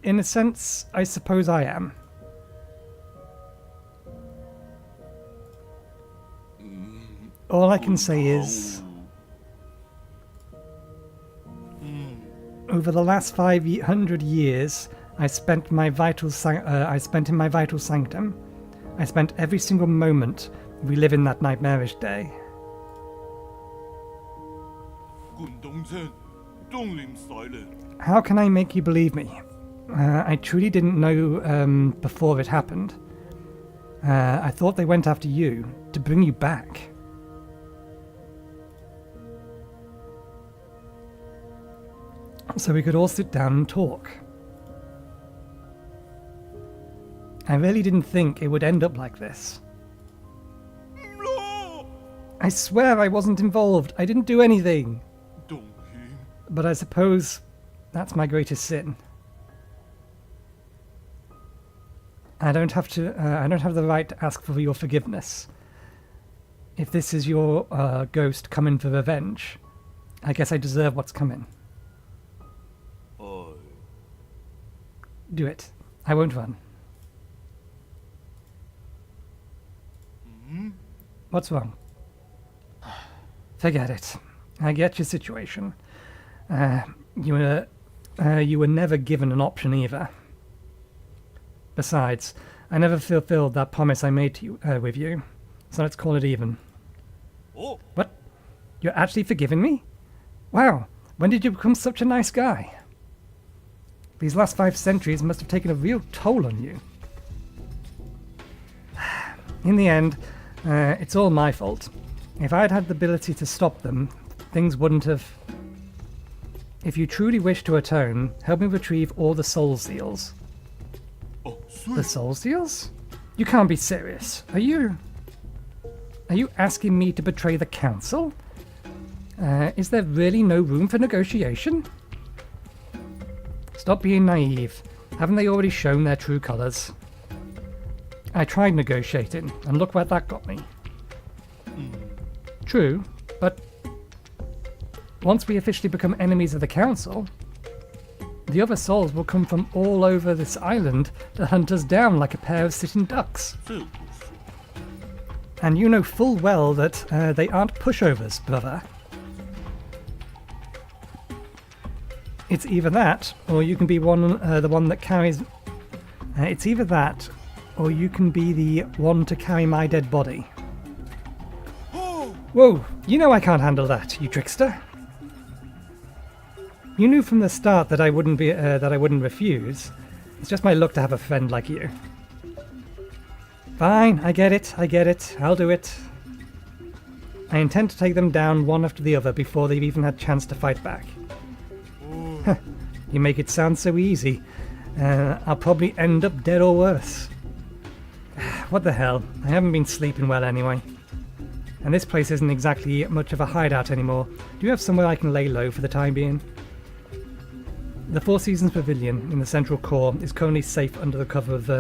In a sense, I suppose I am. All I can say is... Over the last 500 years, I spent in my vital sanctum. I spent every single moment reliving that nightmarish day. How can I make you believe me? I truly didn't know before it happened. I thought they went after you, to bring you back. So we could all sit down and talk. I really didn't think it would end up like this. No! I swear I wasn't involved. I didn't do anything. But I suppose that's my greatest sin. I don't have the right to ask for your forgiveness. If this is your ghost coming for revenge, I guess I deserve what's coming. Do it. I won't run. What's wrong? Forget it. I get your situation. You were never given an option either. Besides, I never fulfilled that promise I made to you, with you. So let's call it even. Oh. What? You're actually forgiving me? Wow, when did you become such a nice guy? These last 5 centuries must have taken a real toll on you. In the end, it's all my fault. If I had had the ability to stop them, things wouldn't have... If you truly wish to atone, help me retrieve all the soul seals. Oh, The soul seals? You can't be serious. Are you asking me to betray the council? Is there really no room for negotiation? Stop being naive. Haven't they already shown their true colours? I tried negotiating, and look where that got me. True, but once we officially become enemies of the council, the other souls will come from all over this island to hunt us down like a pair of sitting ducks. And you know full well that they aren't pushovers, brother. It's either that, or you can be the one that carries... it's either that, or you can be the one to carry my dead body. Whoa, you know I can't handle that, you trickster. You knew from the start that I wouldn't refuse. It's just my luck to have a friend like you. Fine, I get it, I'll do it. I intend to take them down one after the other before they've even had a chance to fight back. You make it sound so easy. I'll probably end up dead or worse. What the hell, I haven't been sleeping well anyway. And this place isn't exactly much of a hideout anymore. Do you have somewhere I can lay low for the time being? The Four Seasons Pavilion in the central core is currently safe under the cover of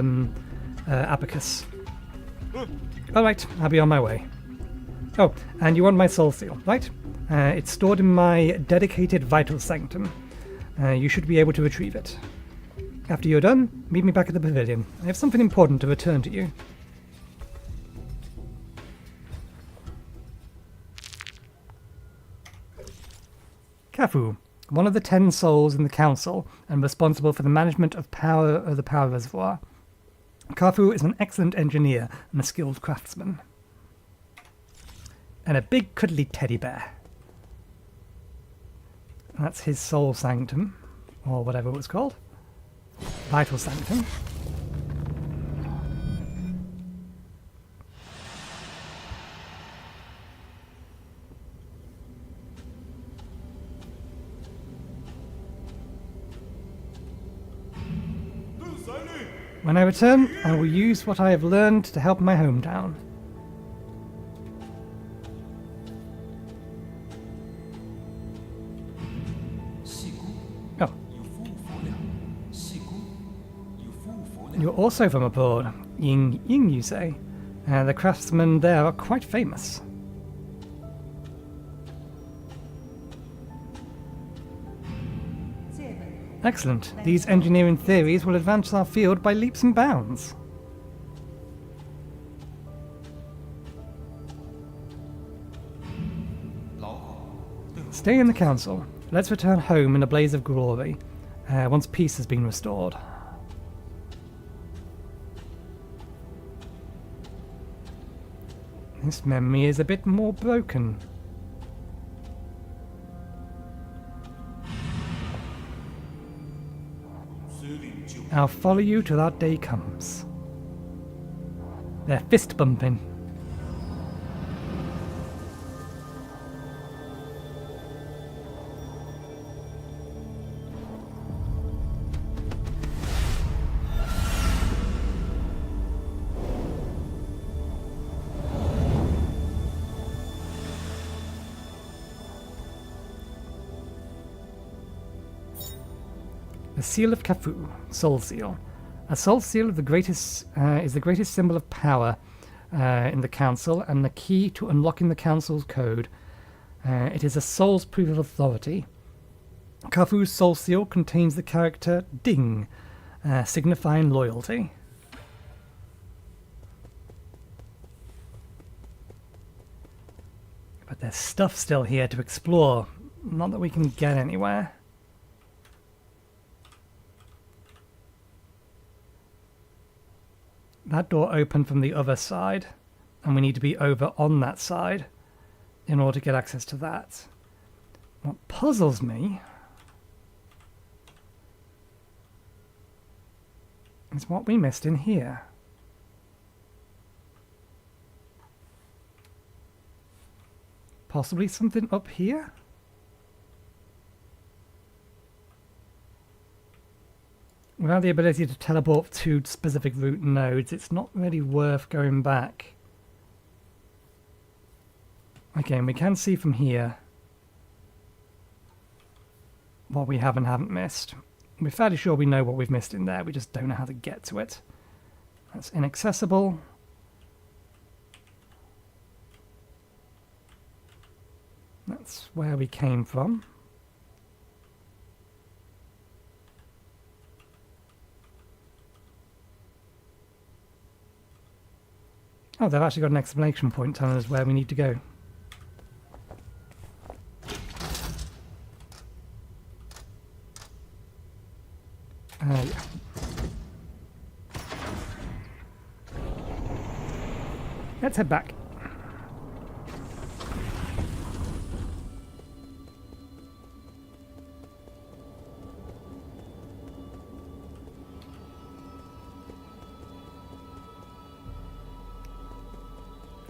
Abacus. Alright, I'll be on my way. Oh, and you want my soul seal, right? It's stored in my dedicated vital sanctum. You should be able to retrieve it. After you're done, meet me back at the pavilion. I have something important to return to you. Kafu, one of the 10 souls in the council and responsible for the management of the power reservoir. Kafu is an excellent engineer and a skilled craftsman. And a big cuddly teddy bear. That's his soul sanctum, or whatever it was called. Vital sanctum. When I return, I will use what I have learned to help my hometown. Oh. You're also from abroad. Ying, you say? The craftsmen there are quite famous. Excellent. These engineering theories will advance our field by leaps and bounds. Stay in the council. Let's return home in a blaze of glory, once peace has been restored. This memory is a bit more broken. I'll follow you till that day comes. They're fist bumping. The Seal of Kafu, Soul Seal. A Soul Seal of the greatest is the greatest symbol of power in the Council and the key to unlocking the Council's code. It is a soul's proof of authority. Kafu's soul seal contains the character Ding, signifying loyalty. But there's stuff still here to explore. Not that we can get anywhere. That door opened from the other side, and we need to be over on that side in order to get access to that. What puzzles me is what we missed in here. Possibly something up here? Without the ability to teleport to specific route nodes, it's not really worth going back. Okay, and we can see from here what we have and haven't missed. We're fairly sure we know what we've missed in there, we just don't know how to get to it. That's inaccessible. That's where we came from. Oh, they've actually got an exclamation point telling us where we need to go. Yeah. Let's head back.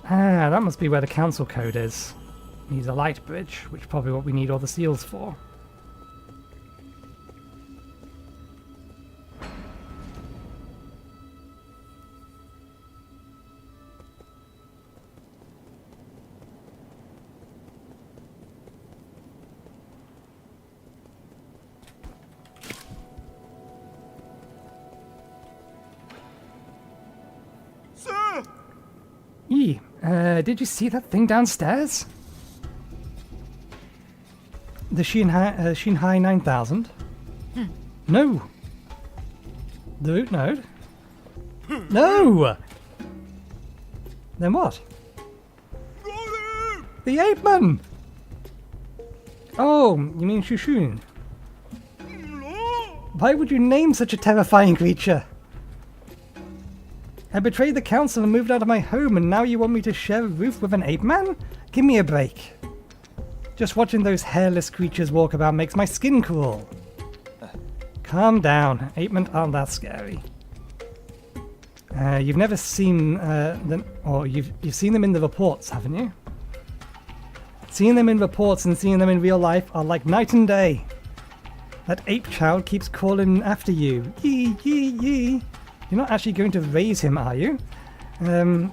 Ah, that must be where the council code is. Needs a light bridge, which is probably what we need all the seals for. Sir! Yee, did you see that thing downstairs? The Shinhai 9000? No! The root node? No! Then what? Got him! The ape man! Oh, you mean Shushun? Why would you name such a terrifying creature? I betrayed the council and moved out of my home, and now you want me to share a roof with an ape man? Give me a break. Just watching those hairless creatures walk about makes my skin crawl. Calm down. Ape men aren't that scary. You've never seen them, or you've seen them in the reports, haven't you? Seeing them in reports and seeing them in real life are like night and day. That ape child keeps calling after you. Yee, yee, yee. You're not actually going to raise him, are you?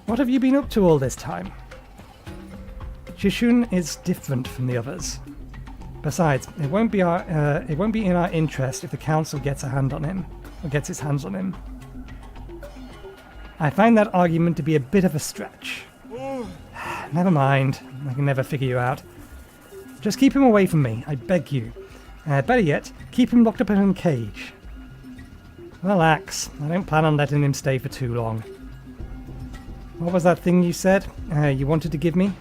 What have you been up to all this time? Shishun is different from the others. Besides, it won't be in our interest if the council gets a hand on him, or gets its hands on him. I find that argument to be a bit of a stretch. Never mind, I can never figure you out. Just keep him away from me, I beg you. Better yet, keep him locked up in a cage. Relax, I don't plan on letting him stay for too long. What was that thing you said you wanted to give me?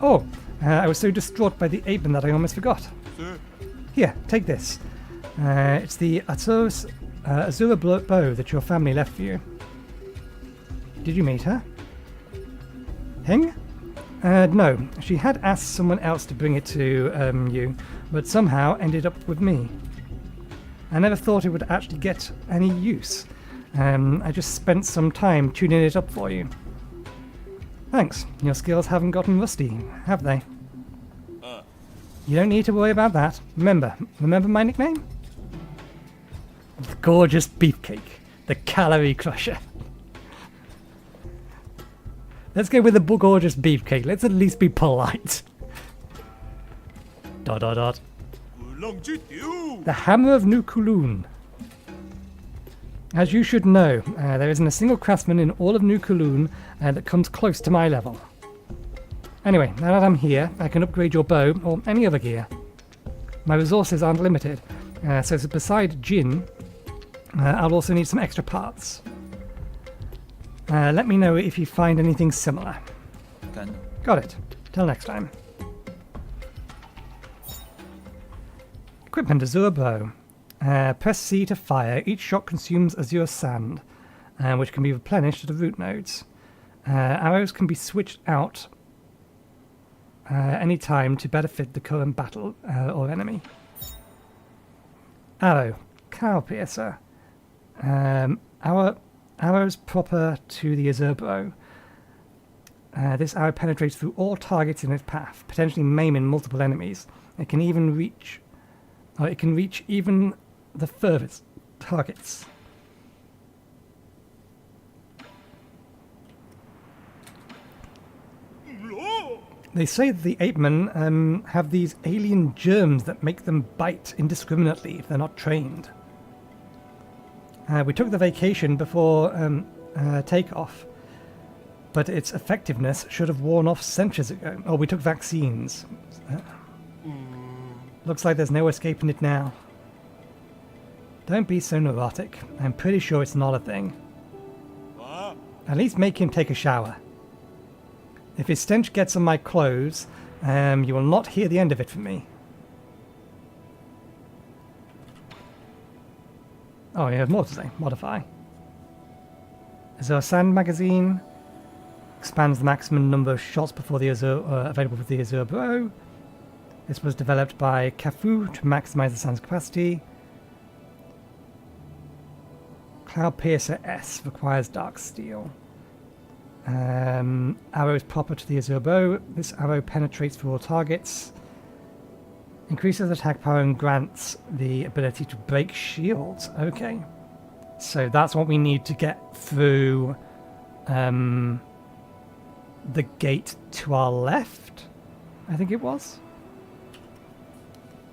Oh, I was so distraught by the ape that I almost forgot. Sir. Here, take this. It's the Azura bow that your family left for you. Did you meet her? Hing? No, she had asked someone else to bring it to you, but somehow ended up with me. I never thought it would actually get any use. I just spent some time tuning it up for you. Thanks. Your skills haven't gotten rusty, have they? You don't need to worry about that. Remember my nickname? The gorgeous beefcake. The calorie crusher. Let's go with the gorgeous beefcake. Let's at least be polite. ... The Hammer of New Kowloon. As you should know, there isn't a single craftsman in all of New Kowloon that comes close to my level. Anyway, now that I'm here, I can upgrade your bow or any other gear. My resources aren't limited, so beside gin, I'll also need some extra parts. Let me know if you find anything similar. Done. Got it. Till next time. Equipment: Azure bow. Press C to fire. Each shot consumes Azure sand, which can be replenished at the root nodes. Arrows can be switched out any time to better fit the current battle or enemy. Arrow. Cow piercer. Arrows proper to the Azure bow. This arrow penetrates through all targets in its path, potentially maiming multiple enemies. It can reach even the furthest targets. They say that the apemen have these alien germs that make them bite indiscriminately if they're not trained. We took the vacation before takeoff, but its effectiveness should have worn off centuries ago. Oh, we took vaccines. Looks like there's no escaping it now. Don't be so neurotic. I'm pretty sure it's not a thing. At least make him take a shower. If his stench gets on my clothes, you will not hear the end of it from me. Oh, you have more to say. Modify. Is there a sand magazine? Expands the maximum number of shots before the Azure, available with the Azure bow. This was developed by Cafu to maximize the sand's capacity. Cloud Piercer S requires dark steel. Arrow is proper to the Azure bow. This arrow penetrates through all targets. Increases attack power and grants the ability to break shields. Okay. So that's what we need to get through the gate to our left, I think it was.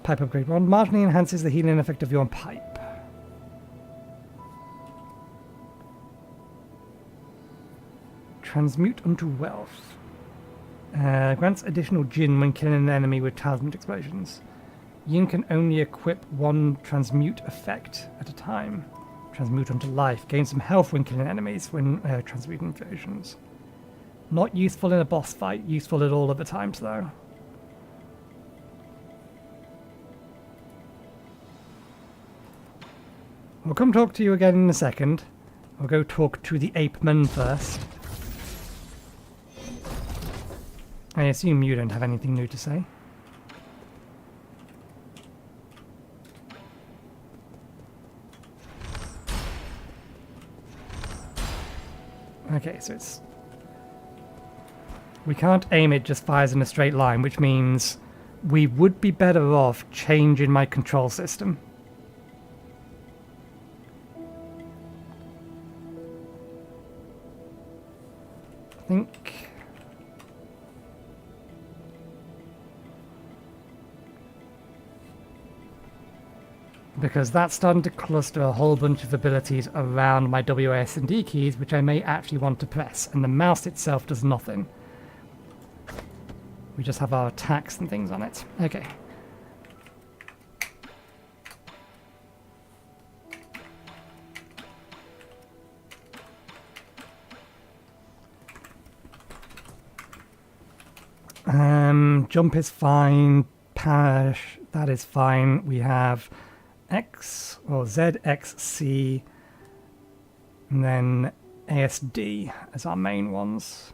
Pipe upgrade 1. Marginally enhances the healing effect of your pipe. Transmute unto wealth. Grants additional gin when killing an enemy with talisman explosions. Yin can only equip one transmute effect at a time. Transmute unto life. Gain some health when killing enemies when transmuting versions. Not useful in a boss fight. Useful at all other times though. We'll come talk to you again in a second. I'll go talk to the apeman first. I assume you don't have anything new to say. Okay, so it's... We can't aim it, just fires in a straight line, which means we would be better off changing my control system. I think... Because that's starting to cluster a whole bunch of abilities around my WAS and D keys, which I may actually want to press, and the mouse itself does nothing. We just have our attacks and things on it. Okay. Jump is fine. Parish, that is fine. We have X or ZXC and then ASD as our main ones.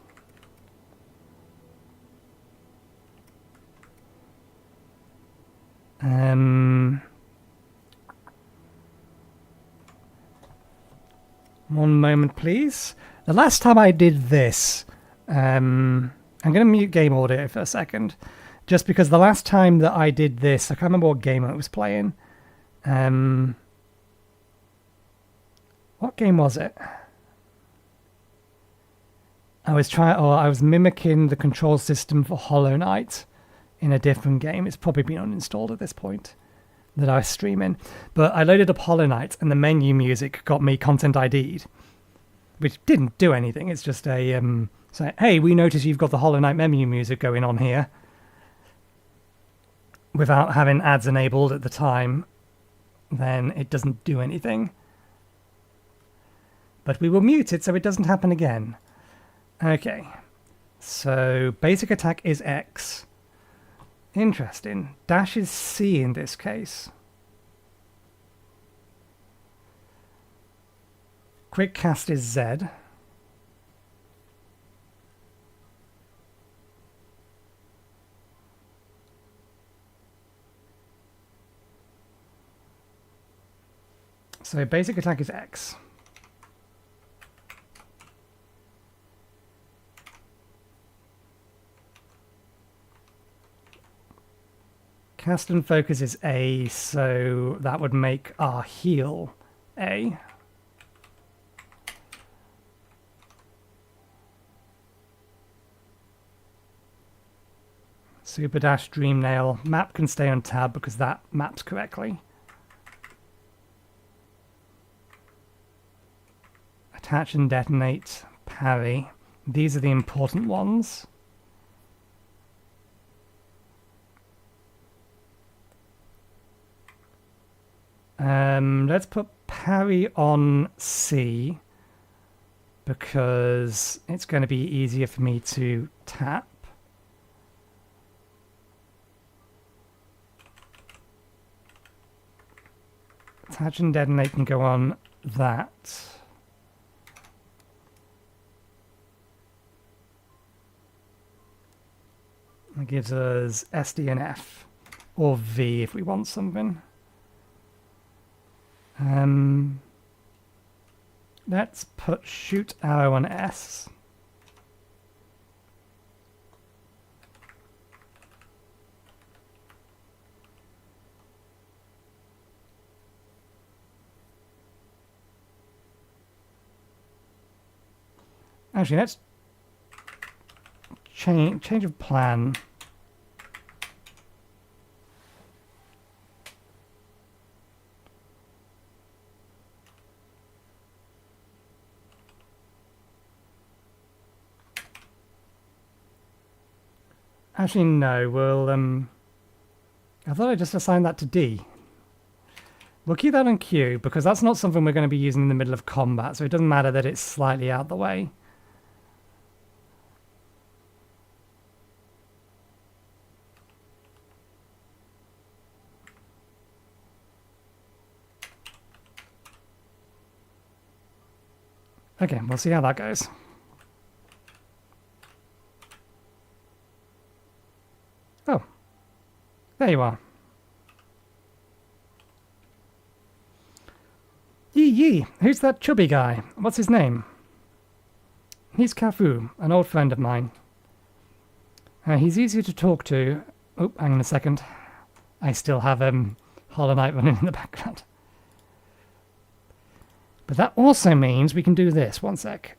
One moment please. The last time I did this, I'm going to mute game audio for a second, just because the last time that I did this, I can't remember what game I was playing. What game was it? I was mimicking the control system for Hollow Knight in a different game. It's probably been uninstalled at this point that I was streaming. But I loaded up Hollow Knight and the menu music got me content ID'd, which didn't do anything. It's just a So, hey, we notice you've got the Hollow Knight menu music going on here without having ads enabled at the time, then it doesn't do anything. But we will mute it so it doesn't happen again. Okay, so basic attack is X. Interesting. Dash is C in this case. Quick cast is Z. So basic attack is X. Cast and focus is A, so that would make our heal A. Super Dash, Dream Nail. Map can stay on tab because that maps correctly. Attach and detonate, parry. These are the important ones. Let's put parry on C because it's going to be easier for me to tap. Attach and detonate can go on that. That gives us SD and F, or V if we want something. Let's put shoot arrow on S. Actually, let's change of plan. Actually, no, we'll, I thought I just assigned that to D. We'll keep that on Q, because that's not something we're going to be using in the middle of combat, so it doesn't matter that it's slightly out the way. Okay, we'll see how that goes. Oh, there you are. Yee, who's that chubby guy? What's his name? He's Cafu, an old friend of mine. He's easier to talk to. Oh, hang on a second. I still have Hollow Knight running in the background. But that also means we can do this. One sec.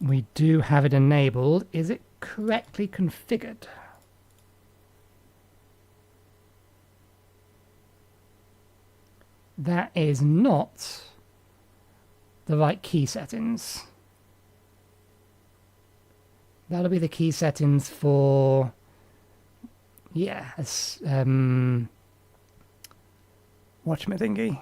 We do have it enabled. Is it correctly configured? That is not the right key settings. That'll be the key settings for, yeah, whatchamathingy.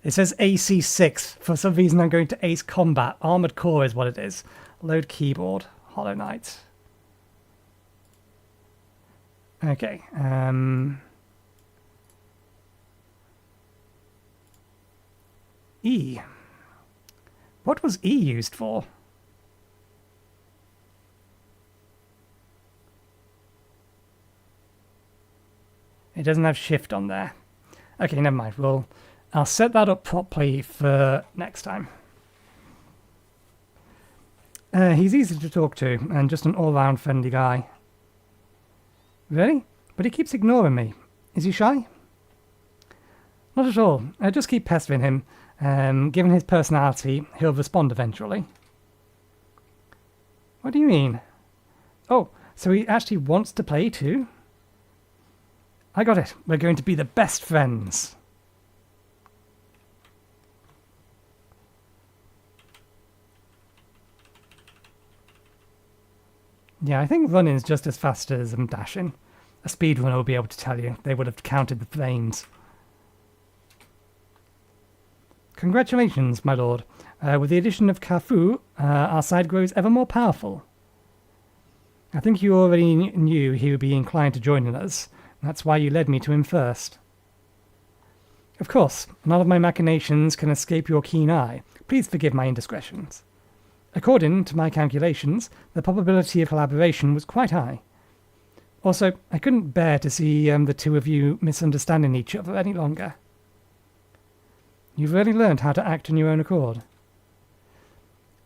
It says AC6. For some reason I'm going to Ace Combat. Armored Core is what it is. Load keyboard. Hollow Knight. Okay. E. What was E used for? It doesn't have shift on there. Okay, never mind. I'll set that up properly for next time. He's easy to talk to and just an all-round friendly guy. Really? But he keeps ignoring me. Is he shy? Not at all. I just keep pestering him. Given his personality, he'll respond eventually. What do you mean? Oh, so he actually wants to play too? I got it. We're going to be the best friends. Yeah, I think running's just as fast as dashing. A speedrunner will be able to tell you. They would have counted the frames. Congratulations, my lord. With the addition of Carfu, our side grows ever more powerful. I think you already knew he would be inclined to join us. That's why you led me to him first. Of course, none of my machinations can escape your keen eye. Please forgive my indiscretions. According to my calculations, the probability of collaboration was quite high. Also, I couldn't bear to see the two of you misunderstanding each other any longer. You've really learned how to act on your own accord.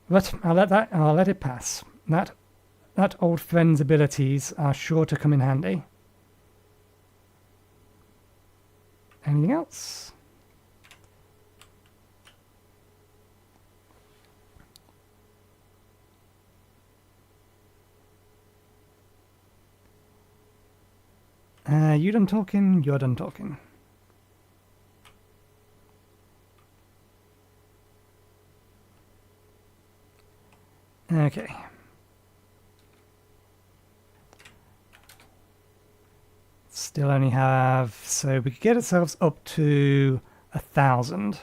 But I'll let it pass. That old friend's abilities are sure to come in handy. Anything else? You done talking? You're done talking. Okay. Still only have... So we could get ourselves up to 1,000.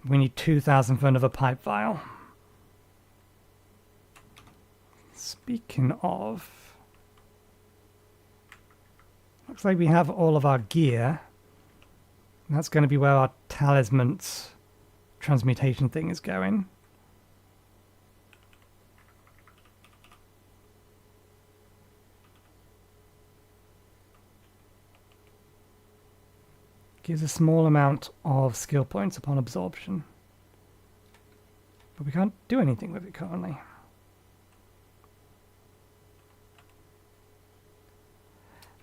We need 2,000 for another pipe vial. Speaking of... Looks like we have all of our gear. That's going to be where our talisman's transmutation thing is going. Gives a small amount of skill points upon absorption. But we can't do anything with it currently.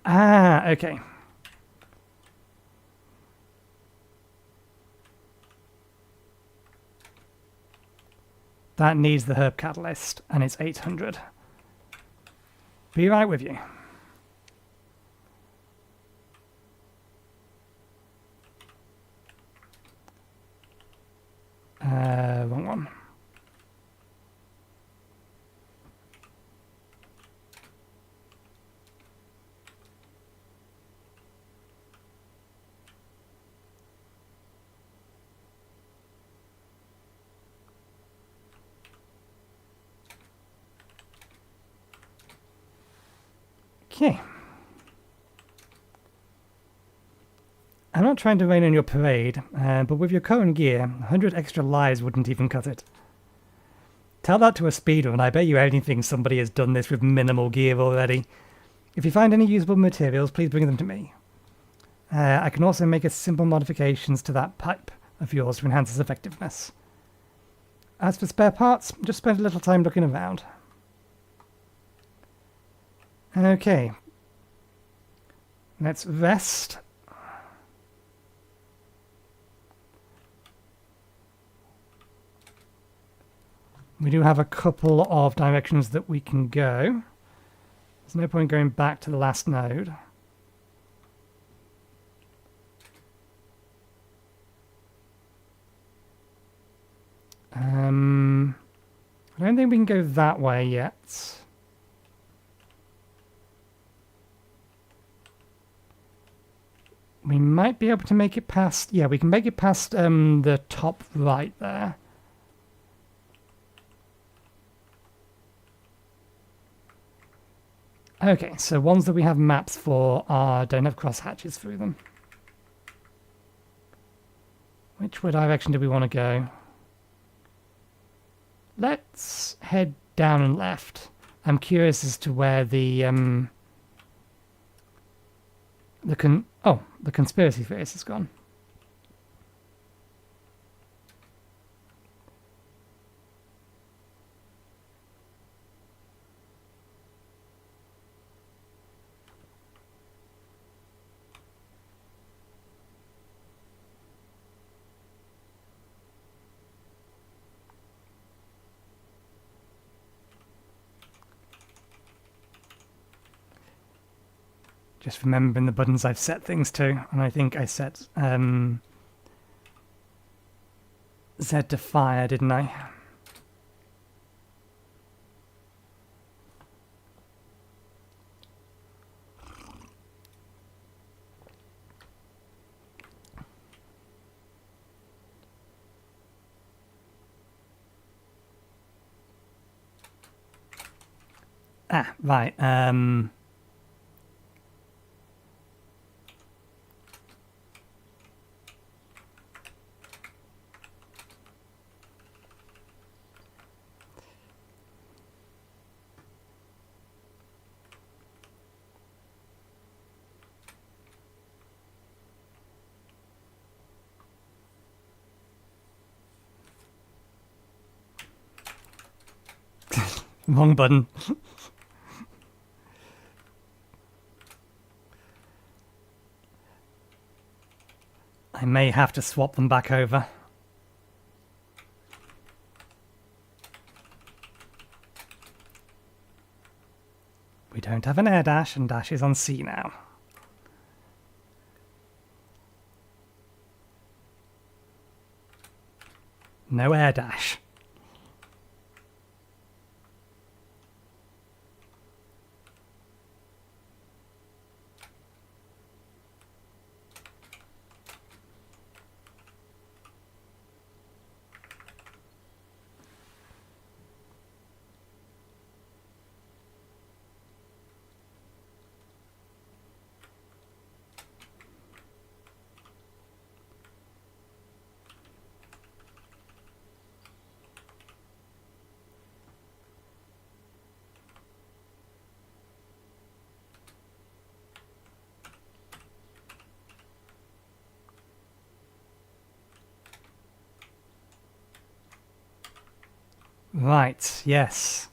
Ah, okay. That needs the herb catalyst, and it's 800. Be right with you. Wrong one. Okay. I'm not trying to rain on your parade, but with your current gear, 100 extra lives wouldn't even cut it. Tell that to a speeder, and I bet you anything somebody has done this with minimal gear already. If you find any usable materials, please bring them to me. I can also make a simple modifications to that pipe of yours to enhance its effectiveness. As for spare parts, just spend a little time looking around. Okay. Let's rest. We do have a couple of directions that we can go. There's no point going back to the last node. I don't think we can go that way yet. We might be able to make it past... Yeah, we can make it past the top right there. Okay, so ones that we have maps for don't have cross hatches through them. Which way direction do we want to go? Let's head down and left. I'm curious as to where the conspiracy theorist has gone. Just remembering the buttons I've set things to, and I think I set Z to fire, didn't I? Ah, right. Wrong button. I may have to swap them back over. We don't have an air dash, and dash is on C now. No air dash. Right, yes.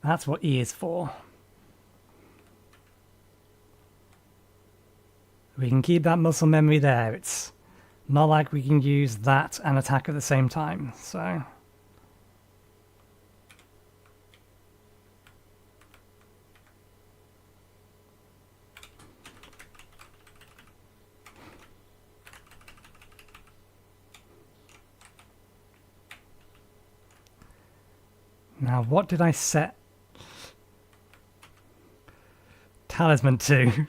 That's what E is for. We can keep that muscle memory there. It's not like we can use that and attack at the same time, so... Now, what did I set Talisman to?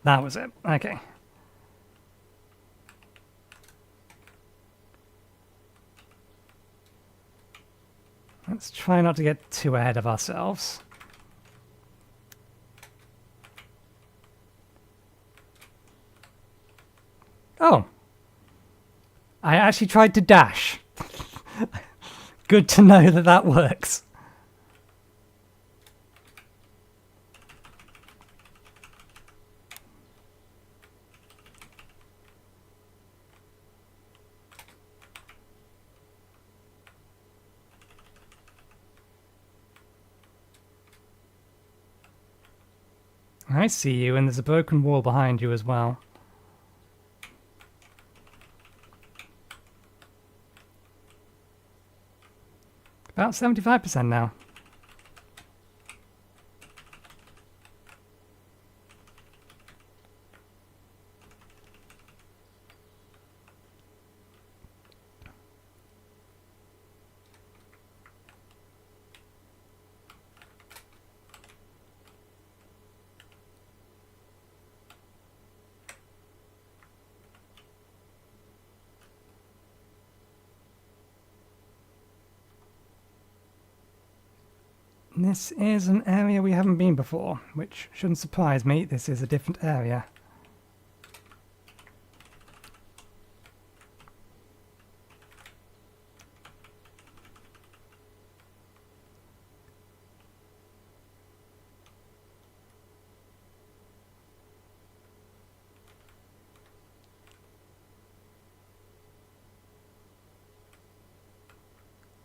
That was it. Okay. Let's try not to get too ahead of ourselves. Oh. I actually tried to dash. Good to know that that works. I see you, and there's a broken wall behind you as well. About 75% now. This is an area we haven't been before, which shouldn't surprise me. This is a different area.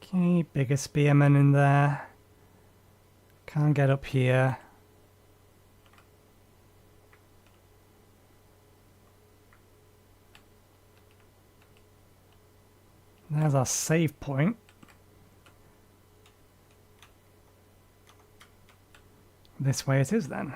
Okay, bigger spearmen in there. Can't get up here. There's our save point. This way it is then.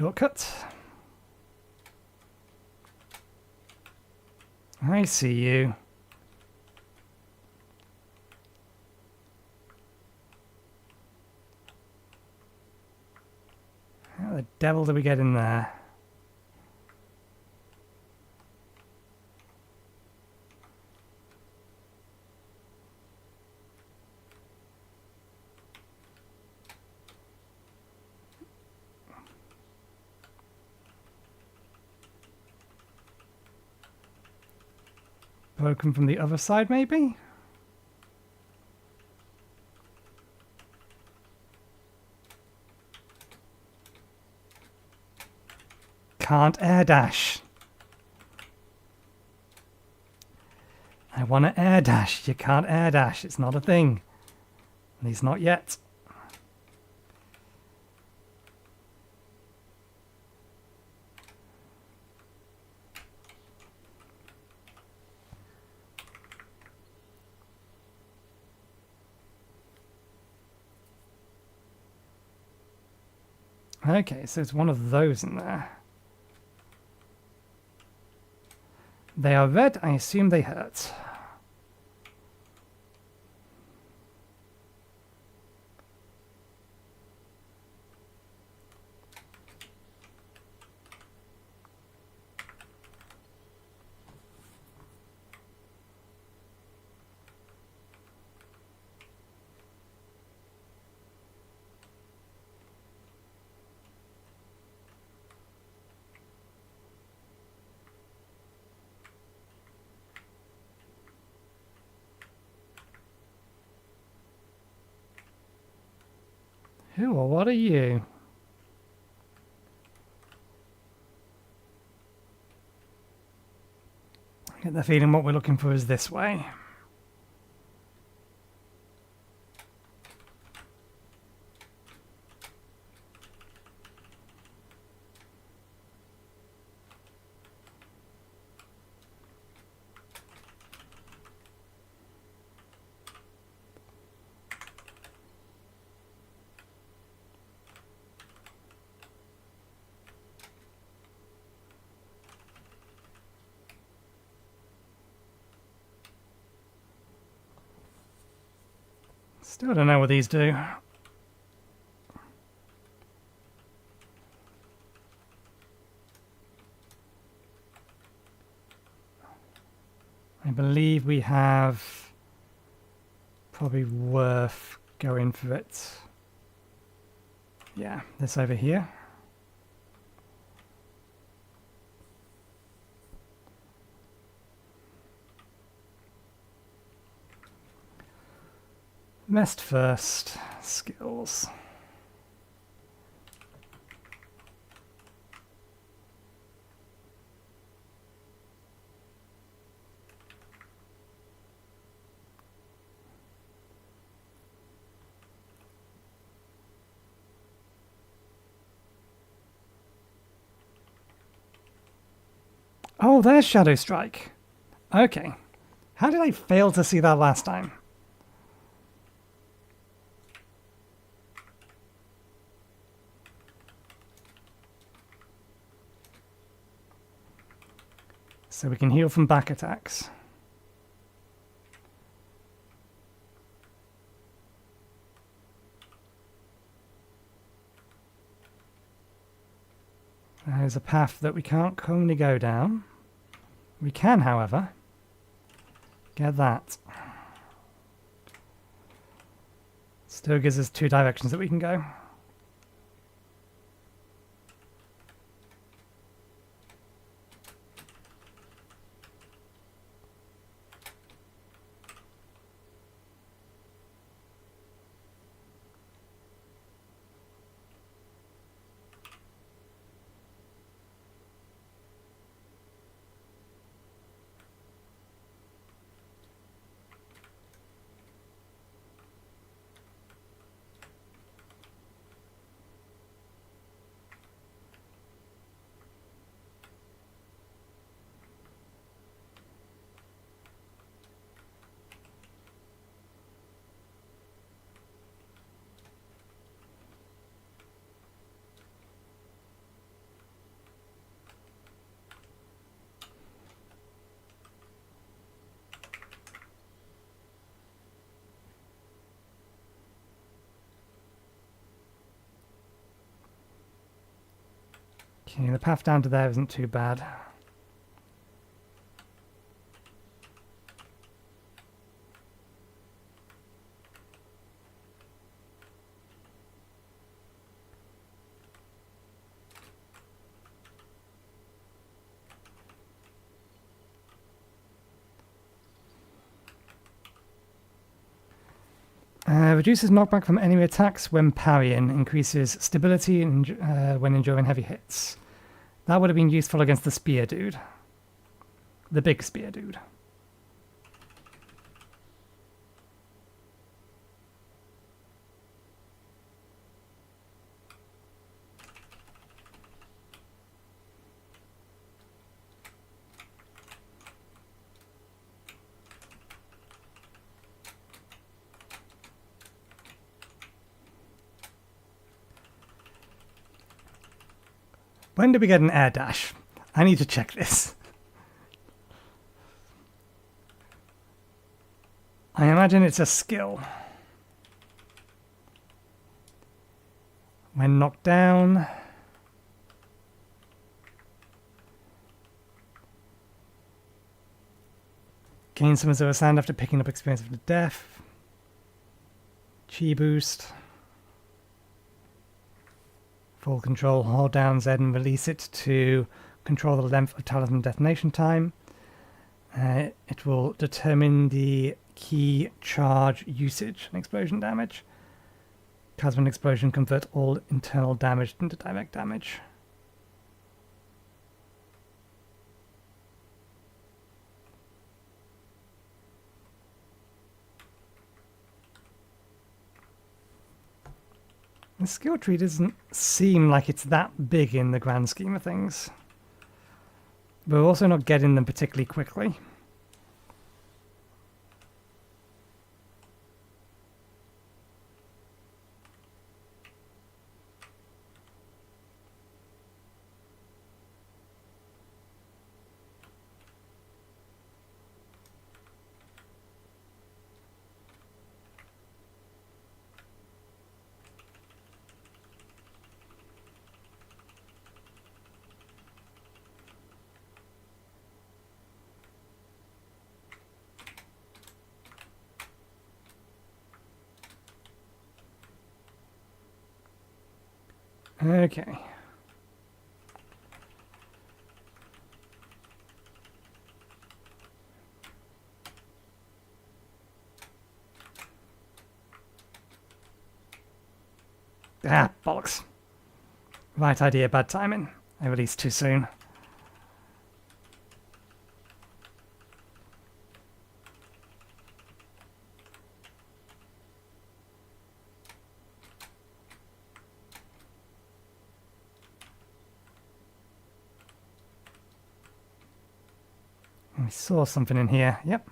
Shortcut. I see you. How the devil do we get in there? Broken from the other side, maybe? Can't air dash. I want to air dash. You can't air dash. It's not a thing. At least not yet. Okay, so it's one of those in there. They are red. I assume they hurt. Who or what are you? I get the feeling what we're looking for is this way. Still don't know what these do. I believe we have probably worth going for it. Yeah, this over here. Mest first, skills. Oh, there's Shadow Strike. Okay. How did I fail to see that last time? So we can heal from back attacks. There's a path that we can't currently go down. We can, however, get that. Still gives us 2 directions that we can go. Okay, the path down to there isn't too bad. Reduces knockback from enemy attacks when parrying, increases stability when enduring heavy hits. That would have been useful against the spear dude. The big spear dude. When do we get an air dash? I need to check this. I imagine it's a skill. When knocked down. Gain some Azure Sand after picking up experience of the death. Chi boost. Full control, hold down Z and release it to control the length of talisman detonation time. It will determine the key charge usage and explosion damage. Talisman explosion convert all internal damage into direct damage. The skill tree doesn't seem like it's that big in the grand scheme of things. But we're also not getting them particularly quickly. Okay. Ah, bollocks. Right idea, bad timing. I released too soon. I saw something in here. Yep.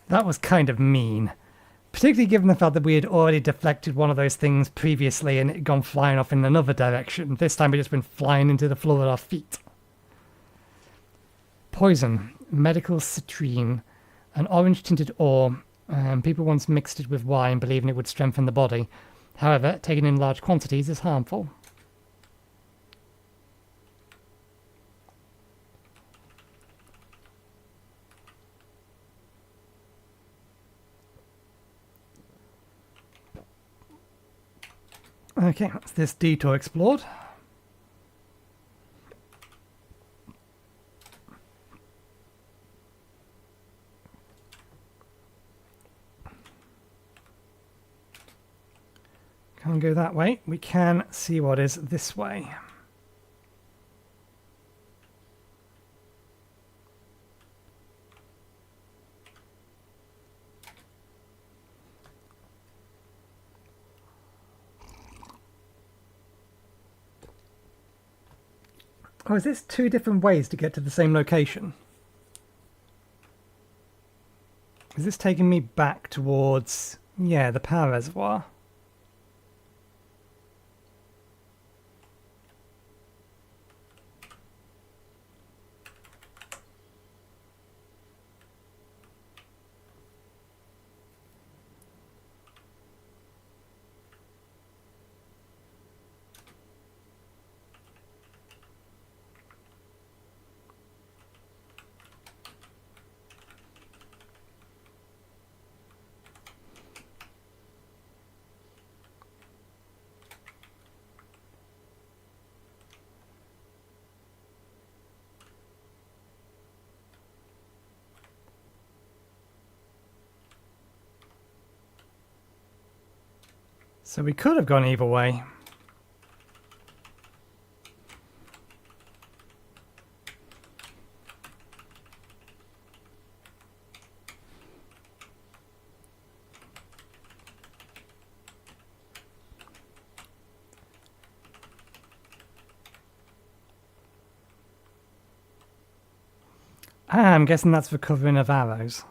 That was kind of mean. Particularly given the fact that we had already deflected one of those things previously and it had gone flying off in another direction. This time it just went flying into the floor at our feet. Poison. Medical citrine. An orange-tinted ore. People once mixed it with wine, believing it would strengthen the body. However, taken in large quantities is harmful. Okay, that's this detour explored. Can't go that way. We can see what is this way. Oh, is this two different ways to get to the same location? Is this taking me back towards, yeah, the power reservoir? So we could have gone either way. I'm guessing that's for covering of arrows.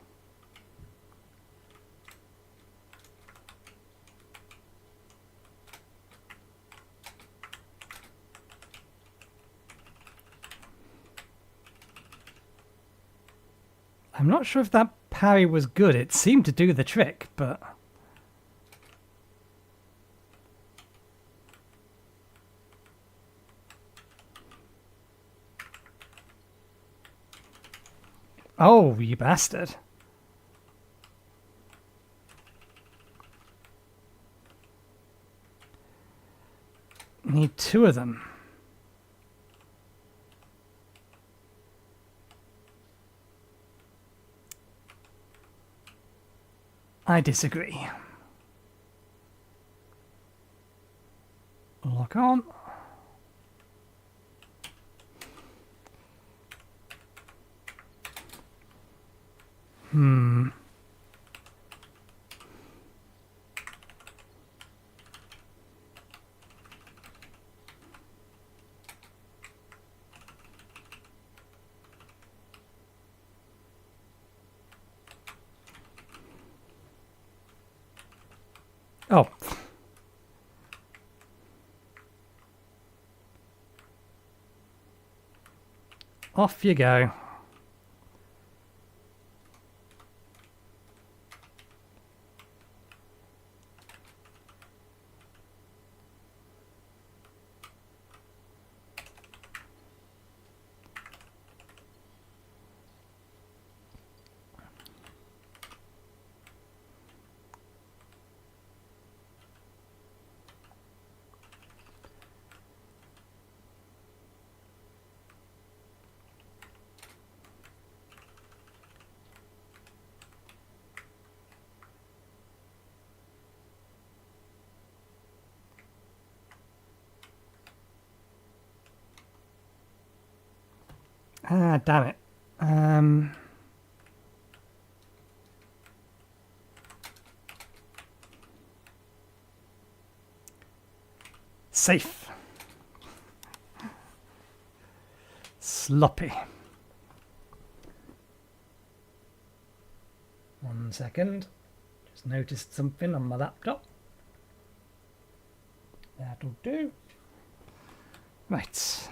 I'm not sure if that parry was good. It seemed to do the trick, but... Oh, you bastard. Need two of them. I disagree. Lock on. Oh. Off you go. Ah, damn it. Safe. Sloppy. 1 second. Just noticed something on my laptop. That'll do. Right.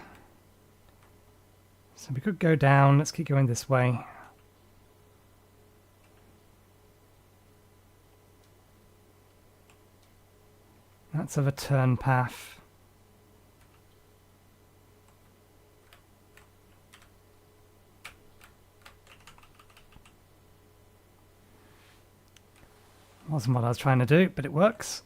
So we could go down. Let's keep going this way. That's a return path. Wasn't what I was trying to do, but it works.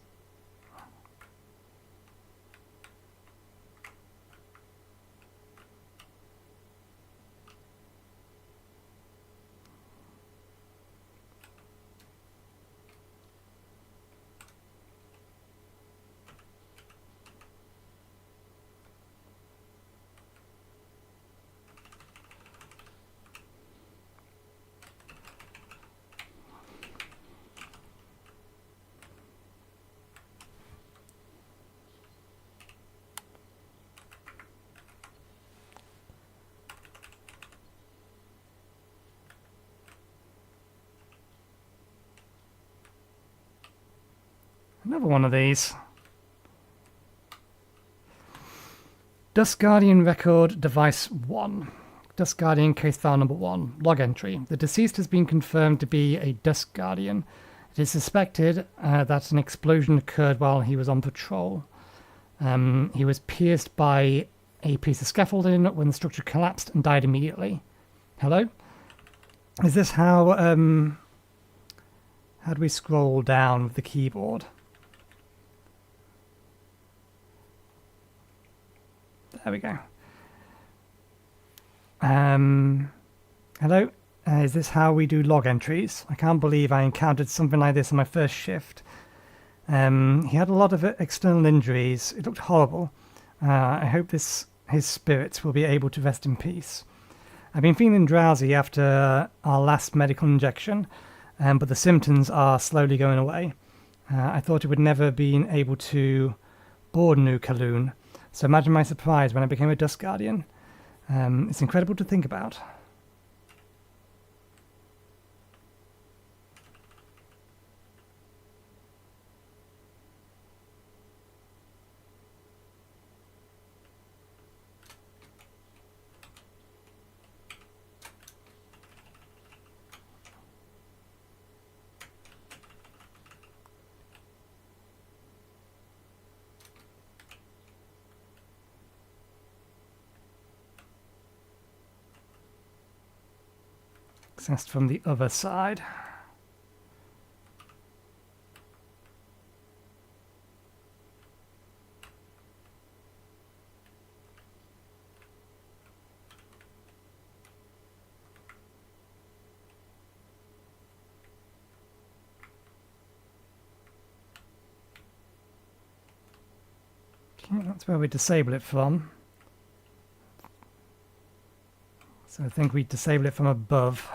Another one of these. Dust Guardian Record Device 1. Dust Guardian case file number 1. Log entry. The deceased has been confirmed to be a Dust Guardian. It is suspected that an explosion occurred while he was on patrol. He was pierced by a piece of scaffolding when the structure collapsed and died immediately. Hello? Is this how do we scroll down with the keyboard? There we go. Hello? Is this how we do log entries? I can't believe I encountered something like this on my first shift. He had a lot of external injuries. It looked horrible. I hope his spirits will be able to rest in peace. I've been feeling drowsy after our last medical injection, but the symptoms are slowly going away. I thought it would never been able to board New Kaloon, so imagine my surprise when I became a Dust Guardian. It's incredible to think about. Accessed from the other side. Okay, that's where we disable it from. So I think we disable it from above.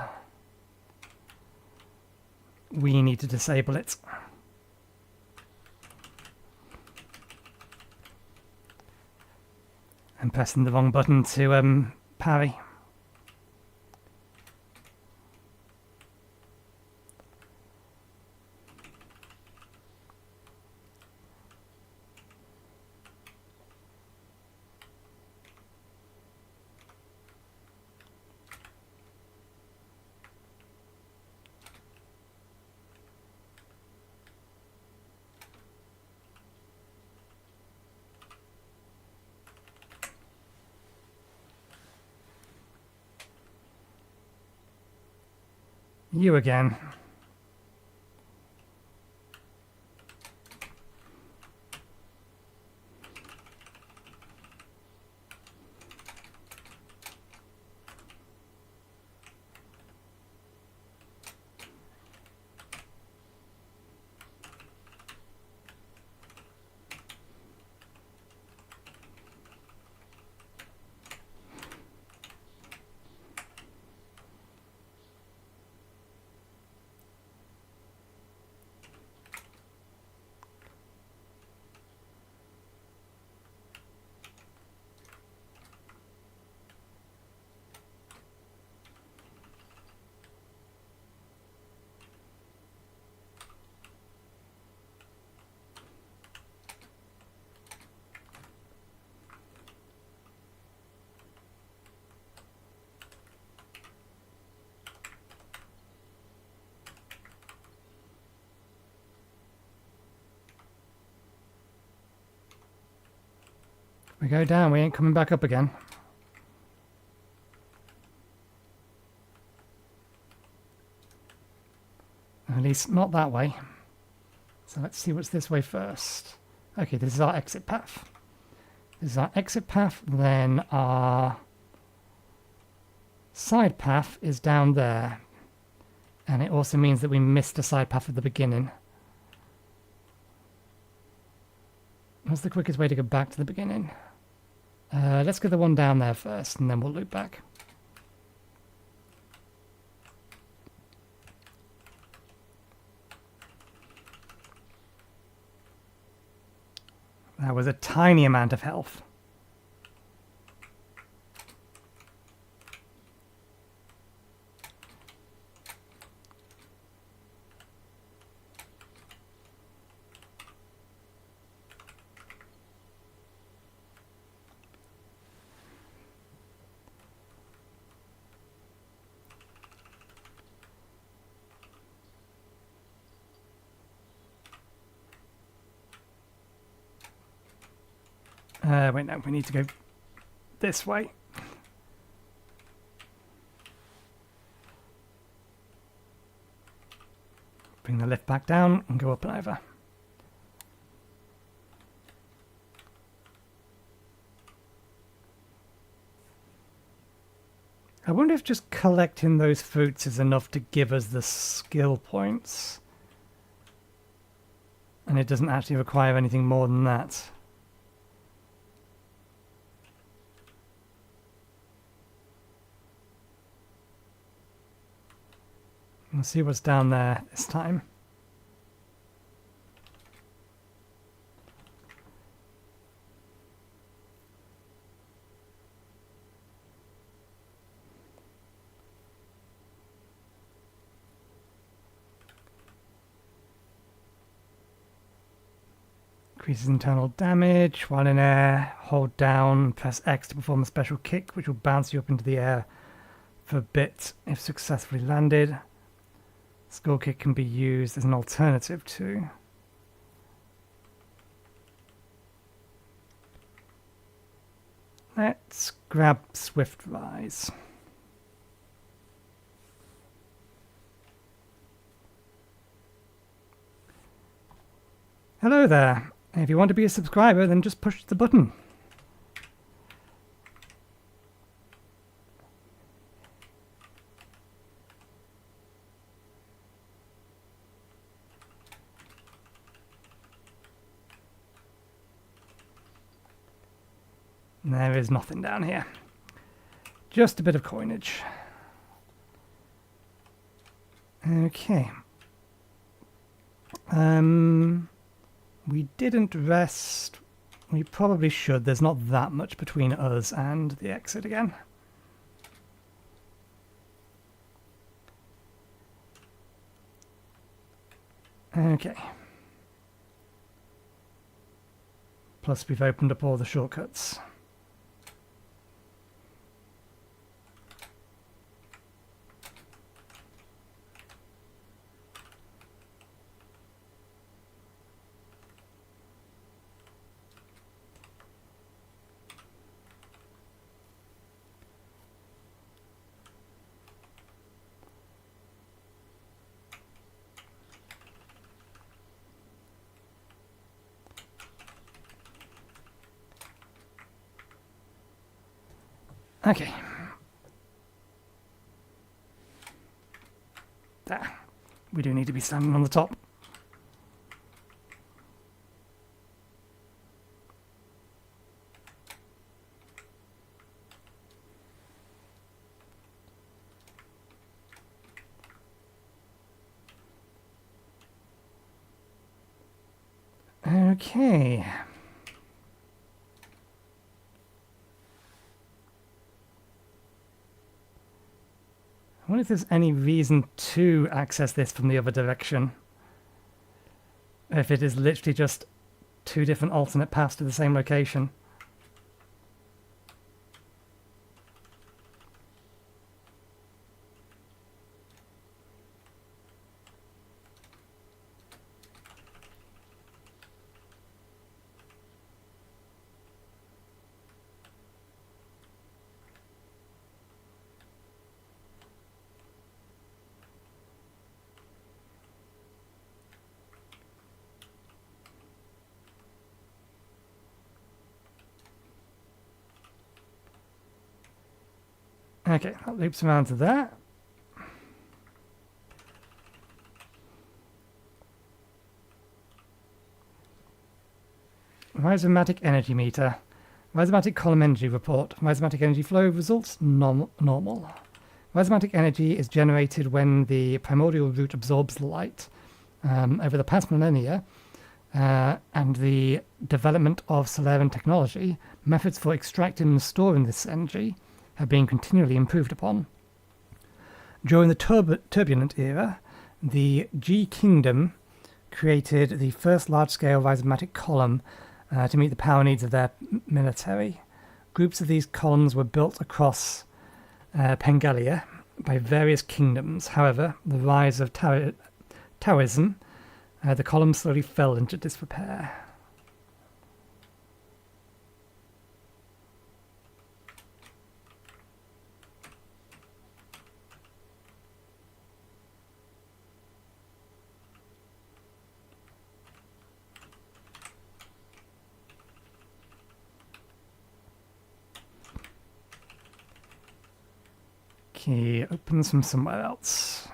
We need to disable it. I'm pressing the wrong button to parry. You again. We go down, we ain't coming back up again. At least not that way. So let's see what's this way first. Okay, this is our exit path. This is our exit path, then our side path is down there. And it also means that we missed a side path at the beginning. What's the quickest way to go back to the beginning? Let's get the one down there first, and then we'll loop back. That was a tiny amount of health. Wait, no, we need to go this way. Bring the lift back down and go up and over. I wonder if just collecting those fruits is enough to give us the skill points. And it doesn't actually require anything more than that. We'll see what's down there this time. Increases internal damage while in air. Hold down, press X to perform a special kick, which will bounce you up into the air for a bit if successfully landed. Skull kick can be used as an alternative too. Let's grab Swift Rise. Hello there. If you want to be a subscriber, then just push the button. There is nothing down here. Just a bit of coinage. Okay. We didn't rest. We probably should. There's not that much between us and the exit again. Okay. Plus we've opened up all the shortcuts. Okay. There. We do need to be standing on the top. Okay. I wonder if there's any reason to access this from the other direction. If it is literally just two different alternate paths to the same location. Okay, that loops around to that. Rhizomatic energy meter. Rhizomatic column energy report. Rhizomatic energy flow results normal. Rhizomatic energy is generated when the primordial root absorbs light. Over the past millennia, and the development of Solarian technology, methods for extracting and storing this energy have been continually improved upon. During the turbulent era, the G Kingdom created the first large-scale rhizomatic column to meet the power needs of their military. Groups of these columns were built across Pengalia by various kingdoms. However, the rise of Taoism, the columns slowly fell into disrepair. Key opens from somewhere else.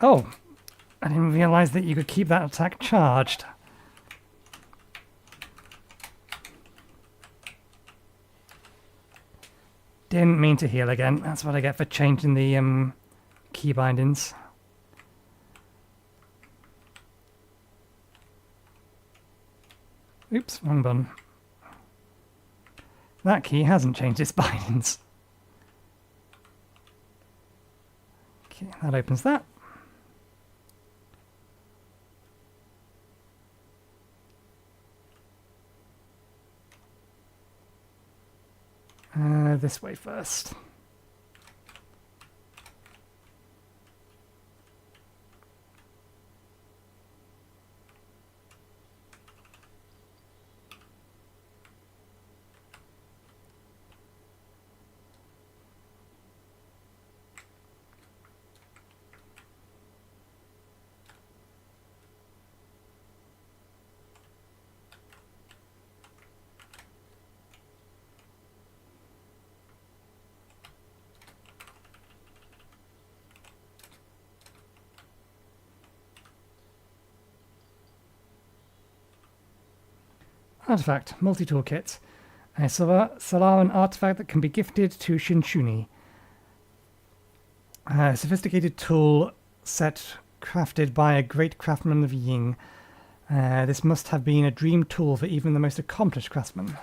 Oh, I didn't realize that you could keep that attack charged. Didn't mean to heal again. That's what I get for changing the key bindings. Oops, wrong button. That key hasn't changed its bindings. Okay, that opens that. This way first. Artifact, multi-toolkit. A Solaran artifact that can be gifted to Shinshuni. A sophisticated tool set crafted by a great craftsman of Ying. This must have been a dream tool for even the most accomplished craftsman.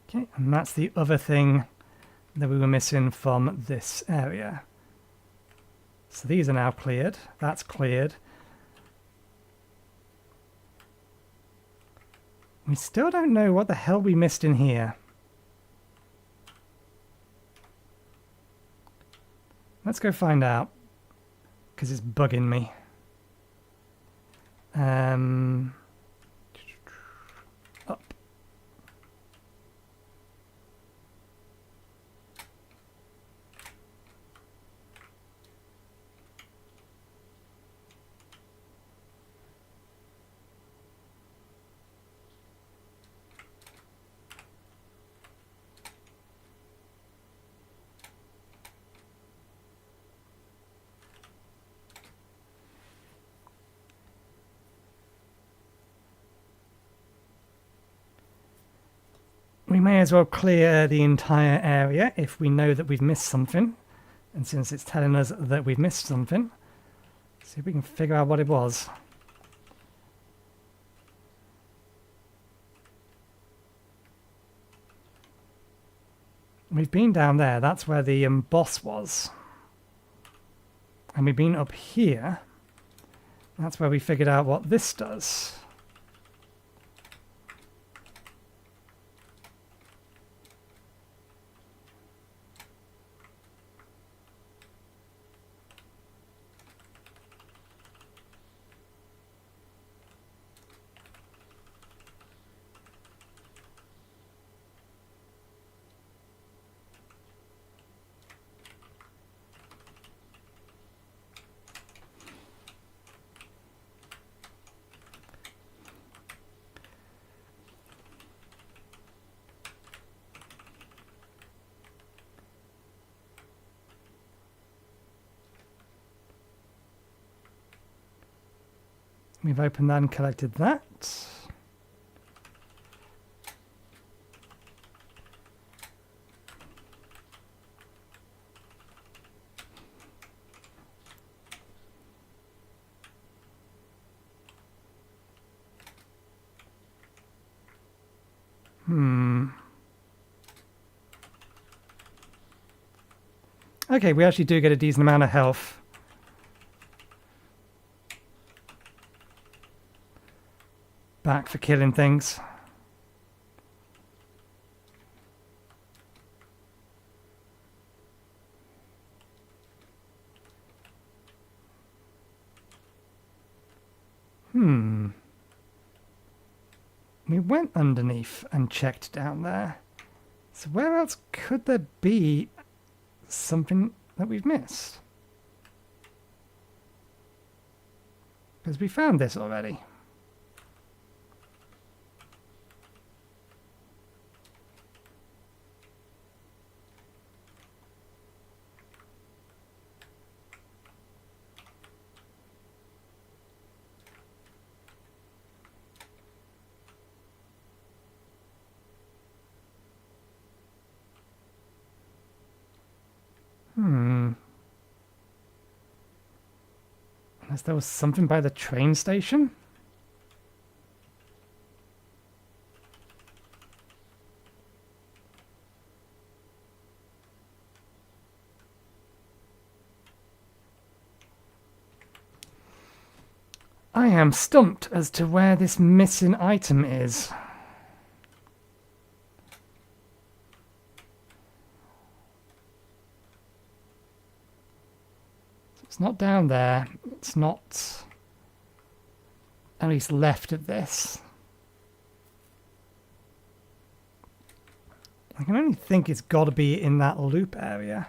Okay, and that's the other thing that we were missing from this area. So these are now cleared. That's cleared. We still don't know what the hell we missed in here. Let's go find out, because it's bugging me. Up. We may as well clear the entire area if we know that we've missed something. And since it's telling us that we've missed something, see if we can figure out what it was. We've been down there, that's where the boss was. And we've been up here, that's where we figured out what this does. We've opened that and collected that. Okay, we actually do get a decent amount of health. Back for killing things. We went underneath and checked down there. So where else could there be something that we've missed? Because we found this already. Unless there was something by the train station? I am stumped as to where this missing item is. It's not down there. It's not at least left of this. I can only think it's got to be in that loop area.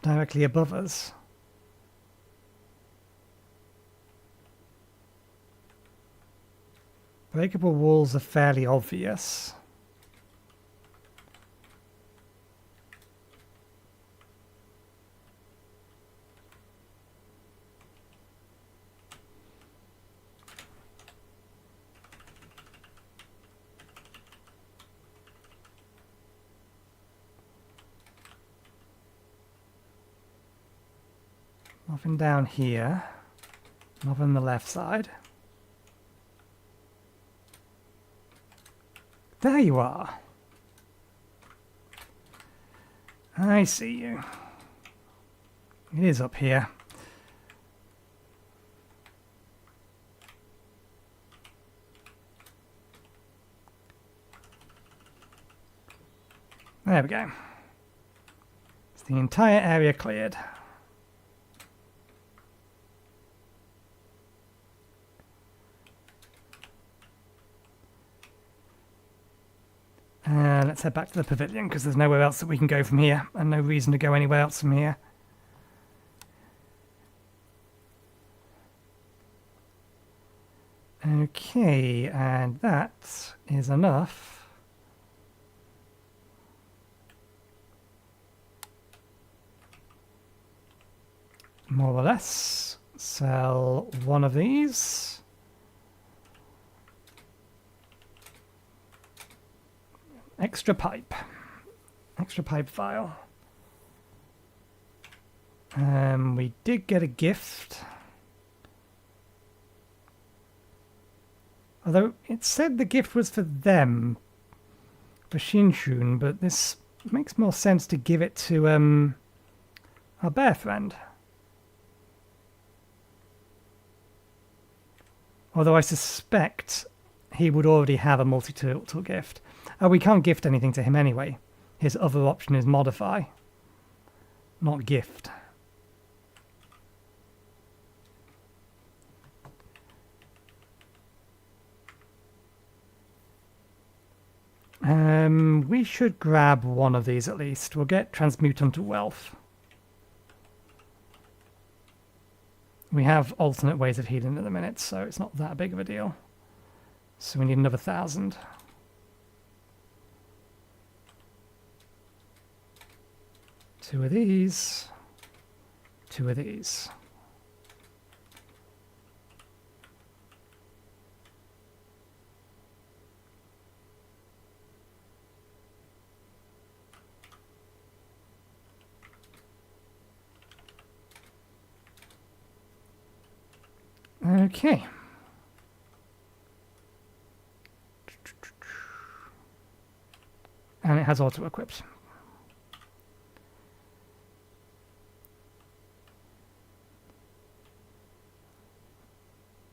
Directly above us. Breakable walls are fairly obvious. Nothing down here. Nothing on the left side. There you are. I see you. It is up here. There we go. It's the entire area cleared. Let's head back to the pavilion because there's nowhere else that we can go from here and no reason to go anywhere else from here. Okay, and that is enough. More or less. Sell one of these. Extra pipe file. We did get a gift. Although it said the gift was for them, for Shinshun, but this makes more sense to give it to our bear friend. Although I suspect he would already have a multi-tool gift. We can't gift anything to him anyway. His other option is modify, not gift. We should grab one of these at least. We'll get transmute onto wealth. We have alternate ways of healing at the minute, so it's not that big of a deal. So we need another 1,000. Two of these. Two of these. Okay. And it has auto-equipped.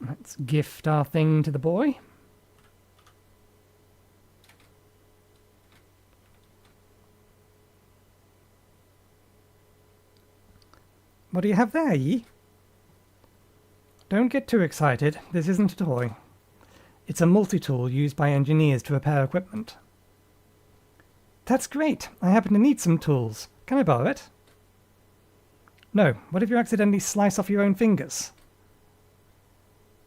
Let's gift our thing to the boy. What do you have there, Yi? Don't get too excited. This isn't a toy. It's a multi-tool used by engineers to repair equipment. That's great. I happen to need some tools. Can I borrow it? No. What if you accidentally slice off your own fingers?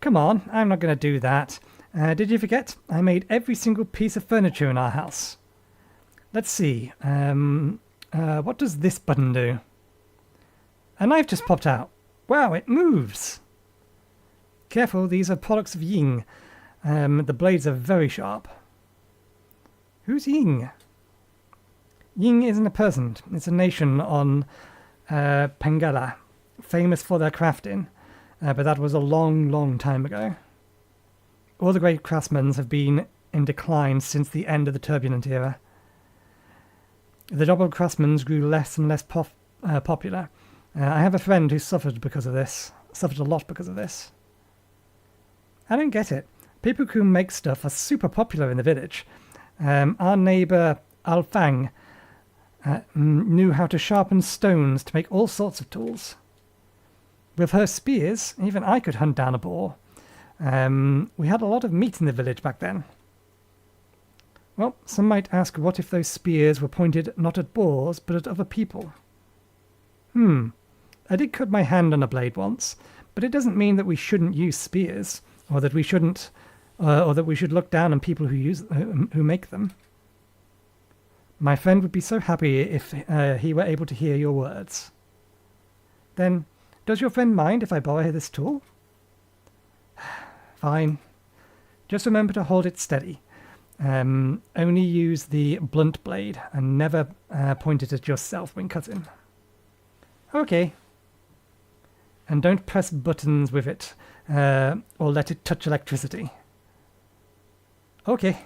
Come on, I'm not going to do that. Did you forget? I made every single piece of furniture in our house. Let's see. What does this button do? A knife just popped out. Wow, it moves. Careful, these are products of Ying. The blades are very sharp. Who's Ying? Ying isn't a person. It's a nation on Pengala, famous for their crafting. But that was a long, long time ago. All the great craftsmen have been in decline since the end of the turbulent era. The job of craftsmen grew less and less popular. I have a friend who suffered a lot because of this. I don't get it. People who make stuff are super popular in the village. Our neighbour Alfang knew how to sharpen stones to make all sorts of tools. With her spears, even I could hunt down a boar. We had a lot of meat in the village back then. Well, some might ask what if those spears were pointed not at boars, but at other people? I did cut my hand on a blade once, but it doesn't mean that we shouldn't use spears, or that we shouldn't, or that we should look down on people who make them. My friend would be so happy if he were able to hear your words. Then, does your friend mind if I borrow this tool? Fine. Just remember to hold it steady. Only use the blunt blade and never point it at yourself when cutting. Okay. And don't press buttons with it or let it touch electricity. Okay.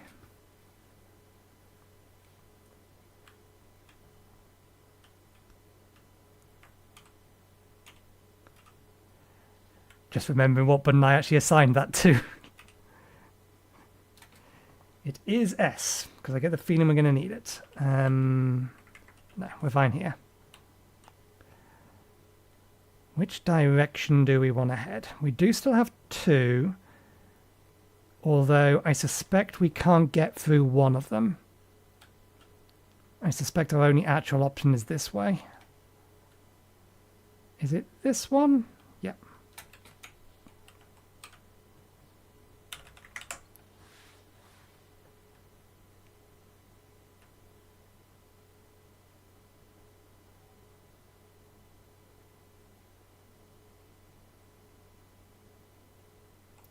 Just remembering what button I actually assigned that to. It is S, because I get the feeling we're going to need it. No, we're fine here. Which direction do we want to head? We do still have 2, although I suspect we can't get through one of them. I suspect our only actual option is this way. Is it this one? Yep.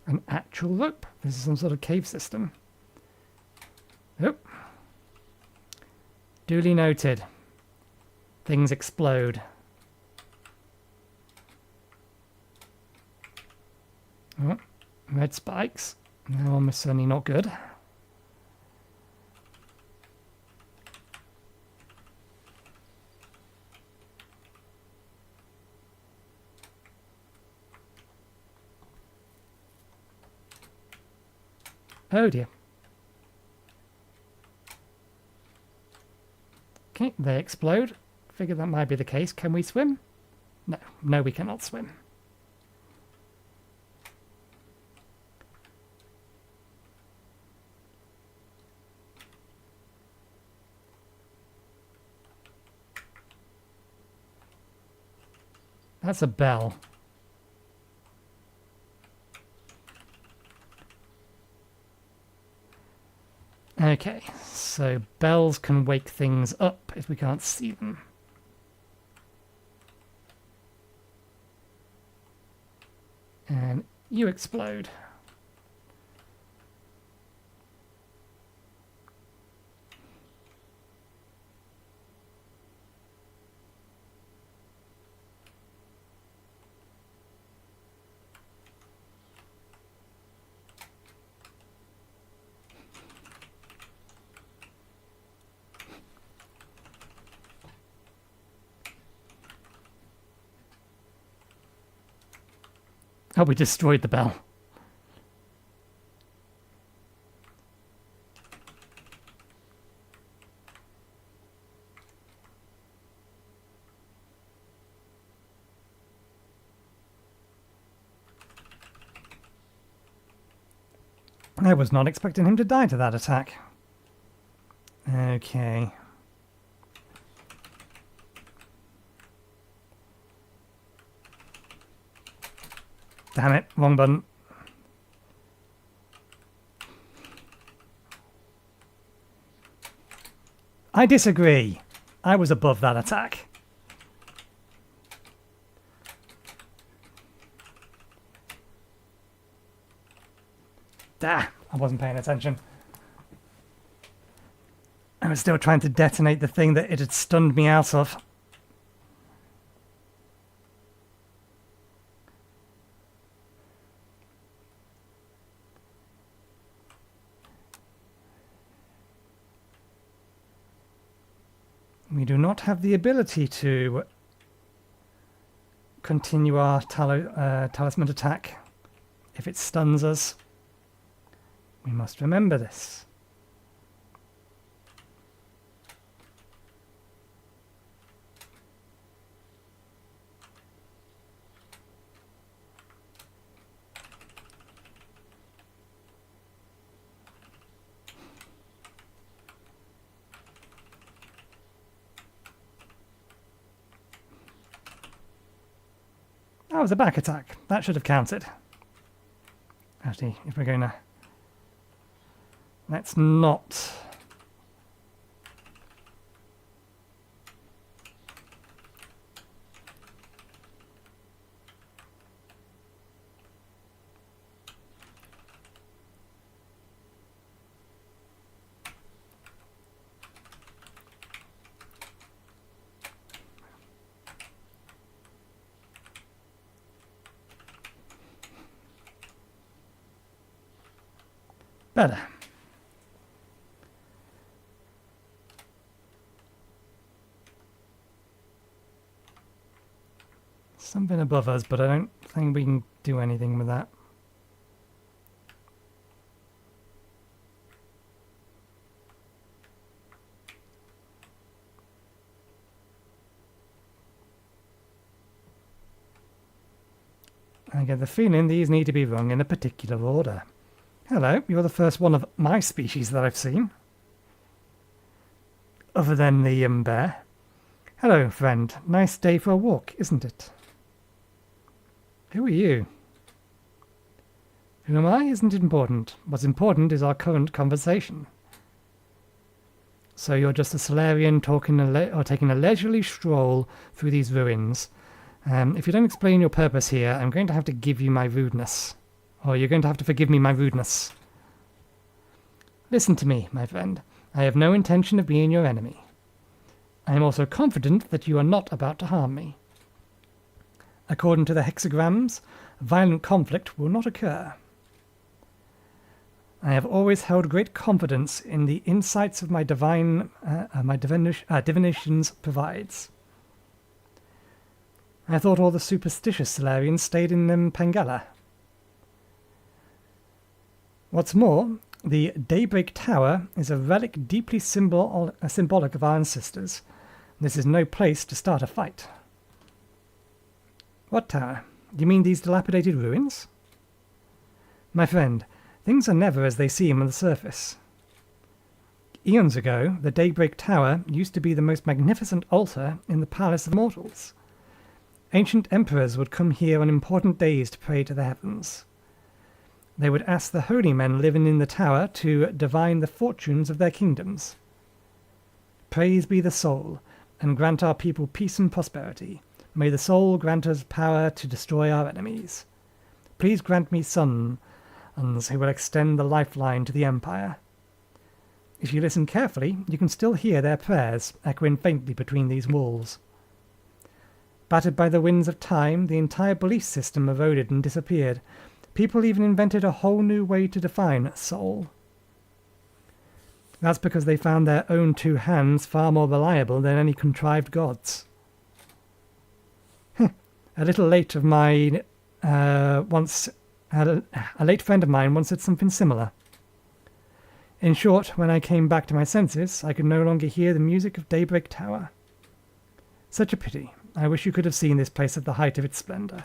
An actual rope. This is some sort of cave system. Oh. Duly noted. Things explode. Oh, red spikes. They're almost certainly not good. Oh dear. Okay, they explode. Figure that might be the case. Can we swim? No, no, we cannot swim. That's a bell. Okay, so bells can wake things up if we can't see them. And you explode. Oh, we destroyed the bell. I was not expecting him to die to that attack. Okay. Damn it, wrong button. I disagree. I was above that attack. Ah, I wasn't paying attention. I was still trying to detonate the thing that it had stunned me out of. We do not have the ability to continue our talisman attack if it stuns us. We must remember this. That was a back attack. That should have counted. Actually, if we're going to... Let's not... Better. Something above us, but I don't think we can do anything with that. I get the feeling these need to be rung in a particular order. Hello, you're the first one of my species that I've seen. Other than the bear. Hello, friend. Nice day for a walk, isn't it? Who are you? Who am I isn't important. What's important is our current conversation. So you're just a Solarian taking a leisurely stroll through these ruins. If you don't explain your purpose here, I'm going to have to give you my rudeness. Or you're going to have to forgive me my rudeness. Listen to me, my friend. I have no intention of being your enemy. I am also confident that you are not about to harm me. According to the hexagrams, violent conflict will not occur. I have always held great confidence in the insights of my divinations provides. I thought all the superstitious Solarians stayed in Pangala. What's more, the Daybreak Tower is a relic deeply symbolic of our ancestors. This is no place to start a fight. What tower? Do you mean these dilapidated ruins? My friend, things are never as they seem on the surface. Eons ago, the Daybreak Tower used to be the most magnificent altar in the Palace of Mortals. Ancient emperors would come here on important days to pray to the heavens. They would ask the holy men living in the tower to divine the fortunes of their kingdoms. Praise be the soul, and grant our people peace and prosperity. May the soul grant us power to destroy our enemies. Please grant me sons who will extend the lifeline to the empire. If you listen carefully, you can still hear their prayers echoing faintly between these walls. Battered by the winds of time, the entire belief system eroded and disappeared. People even invented a whole new way to define soul. That's because they found their own two hands far more reliable than any contrived gods. A late friend of mine once said something similar. In short, when I came back to my senses, I could no longer hear the music of Daybreak Tower. Such a pity. I wish you could have seen this place at the height of its splendor.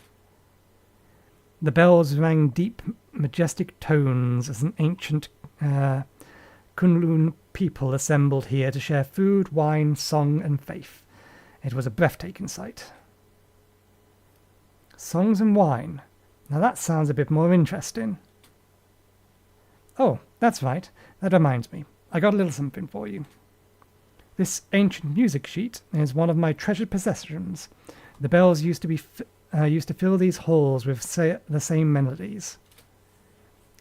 The bells rang deep, majestic tones as an ancient Kunlun people assembled here to share food, wine, song, and faith. It was a breathtaking sight. Songs and wine. Now that sounds a bit more interesting. Oh, that's right. That reminds me. I got a little something for you. This ancient music sheet is one of my treasured possessions. The bells used to fill these halls with the same melodies.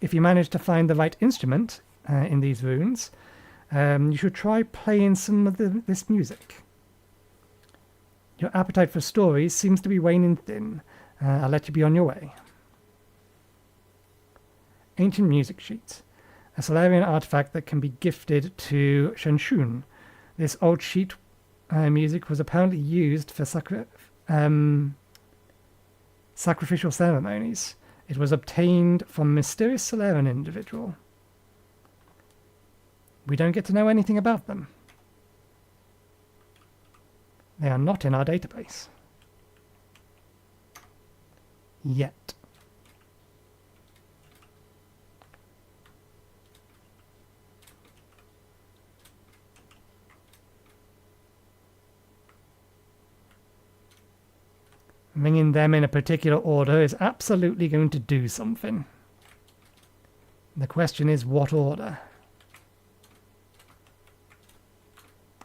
If you manage to find the right instrument in these ruins, you should try playing some of this music. Your appetite for stories seems to be waning thin. I'll let you be on your way. Ancient music sheet. A Solarian artifact that can be gifted to Shenshun. This old sheet music was apparently used for sacrificial ceremonies. It was obtained from a mysterious Solarian individual. We don't get to know anything about them. They are not in our database. Yet. Ringing them in a particular order is absolutely going to do something. The question is, what order?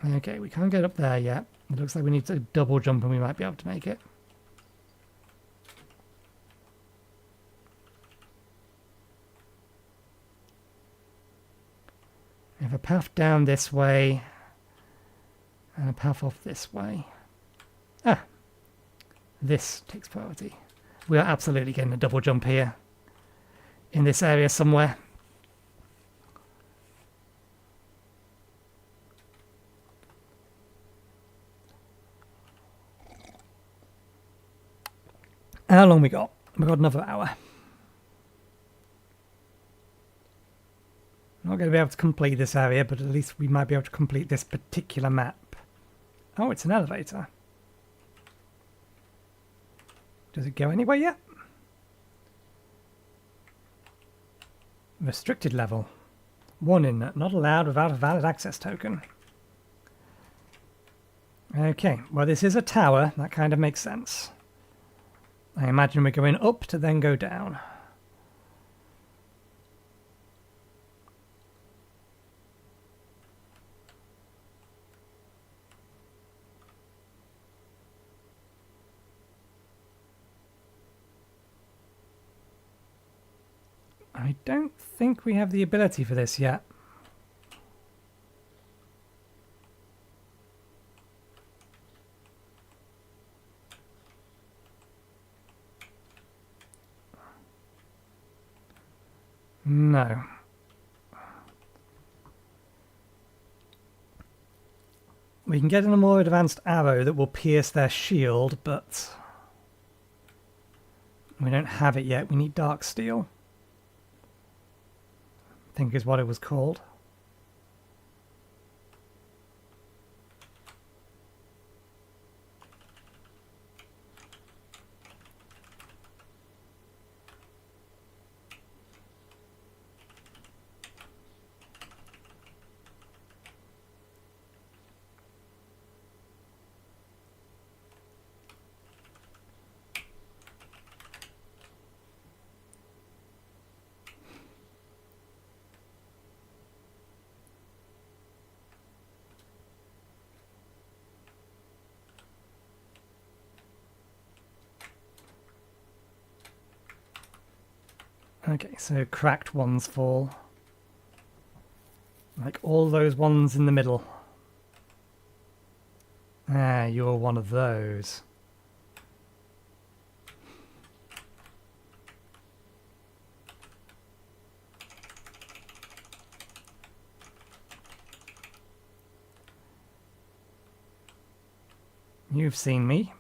Okay, we can't get up there yet. It looks like we need to double jump and we might be able to make it. We have a path down this way and a path off this way. Ah! This takes priority. We are absolutely getting a double jump here. In this area somewhere. How long we got? We got another hour. Not going to be able to complete this area, but at least we might be able to complete this particular map. Oh, it's an elevator. Does it go anywhere yet? Restricted level. Warning, not allowed without a valid access token. Okay, well this is a tower. That kind of makes sense. I imagine we're going up to then go down. I don't think we have the ability for this yet. No. We can get in a more advanced arrow that will pierce their shield, but we don't have it yet. We need dark steel. I think is what it was called. Okay, so cracked ones fall. Like all those ones in the middle. Ah, you're one of those. You've seen me.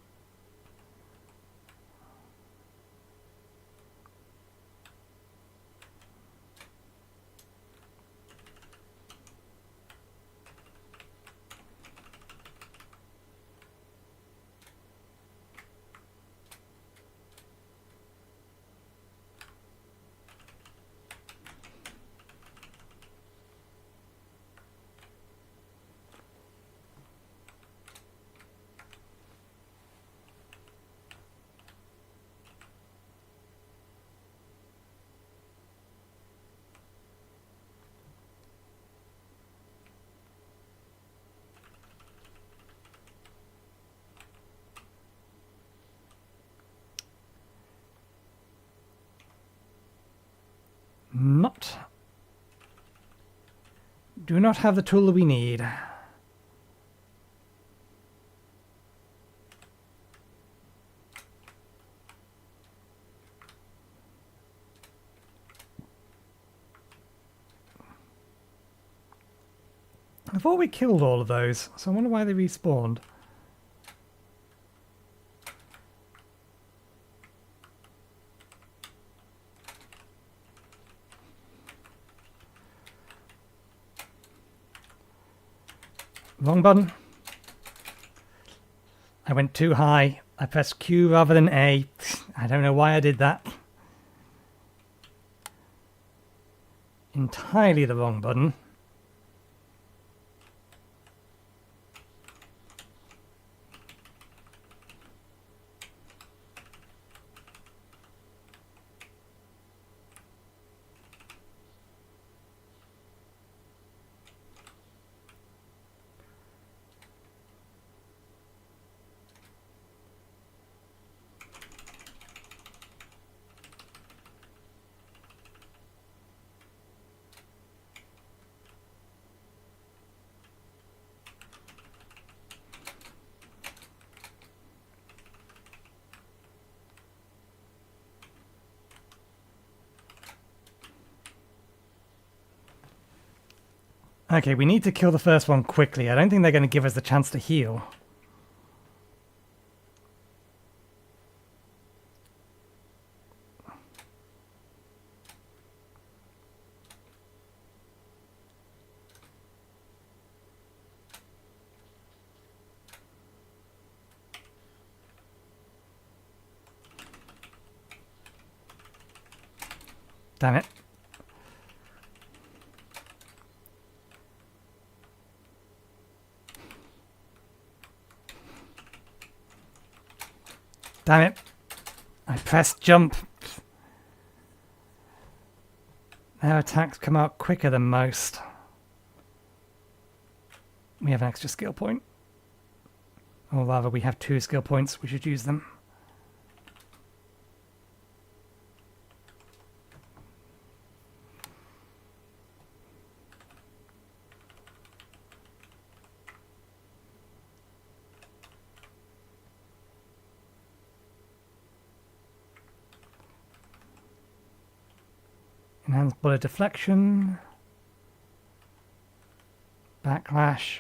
Do not have the tool that we need. I thought we killed all of those, so I wonder why they respawned. Wrong button. I went too high. I pressed Q rather than A. I don't know why I did that. Entirely the wrong button. Okay, we need to kill the first one quickly. I don't think they're going to give us the chance to heal. Damn it. Damn it. I pressed jump. Their attacks come out quicker than most. We have an extra skill point. Or rather, we have 2 skill points. We should use them. Enhanced bullet deflection. Backlash.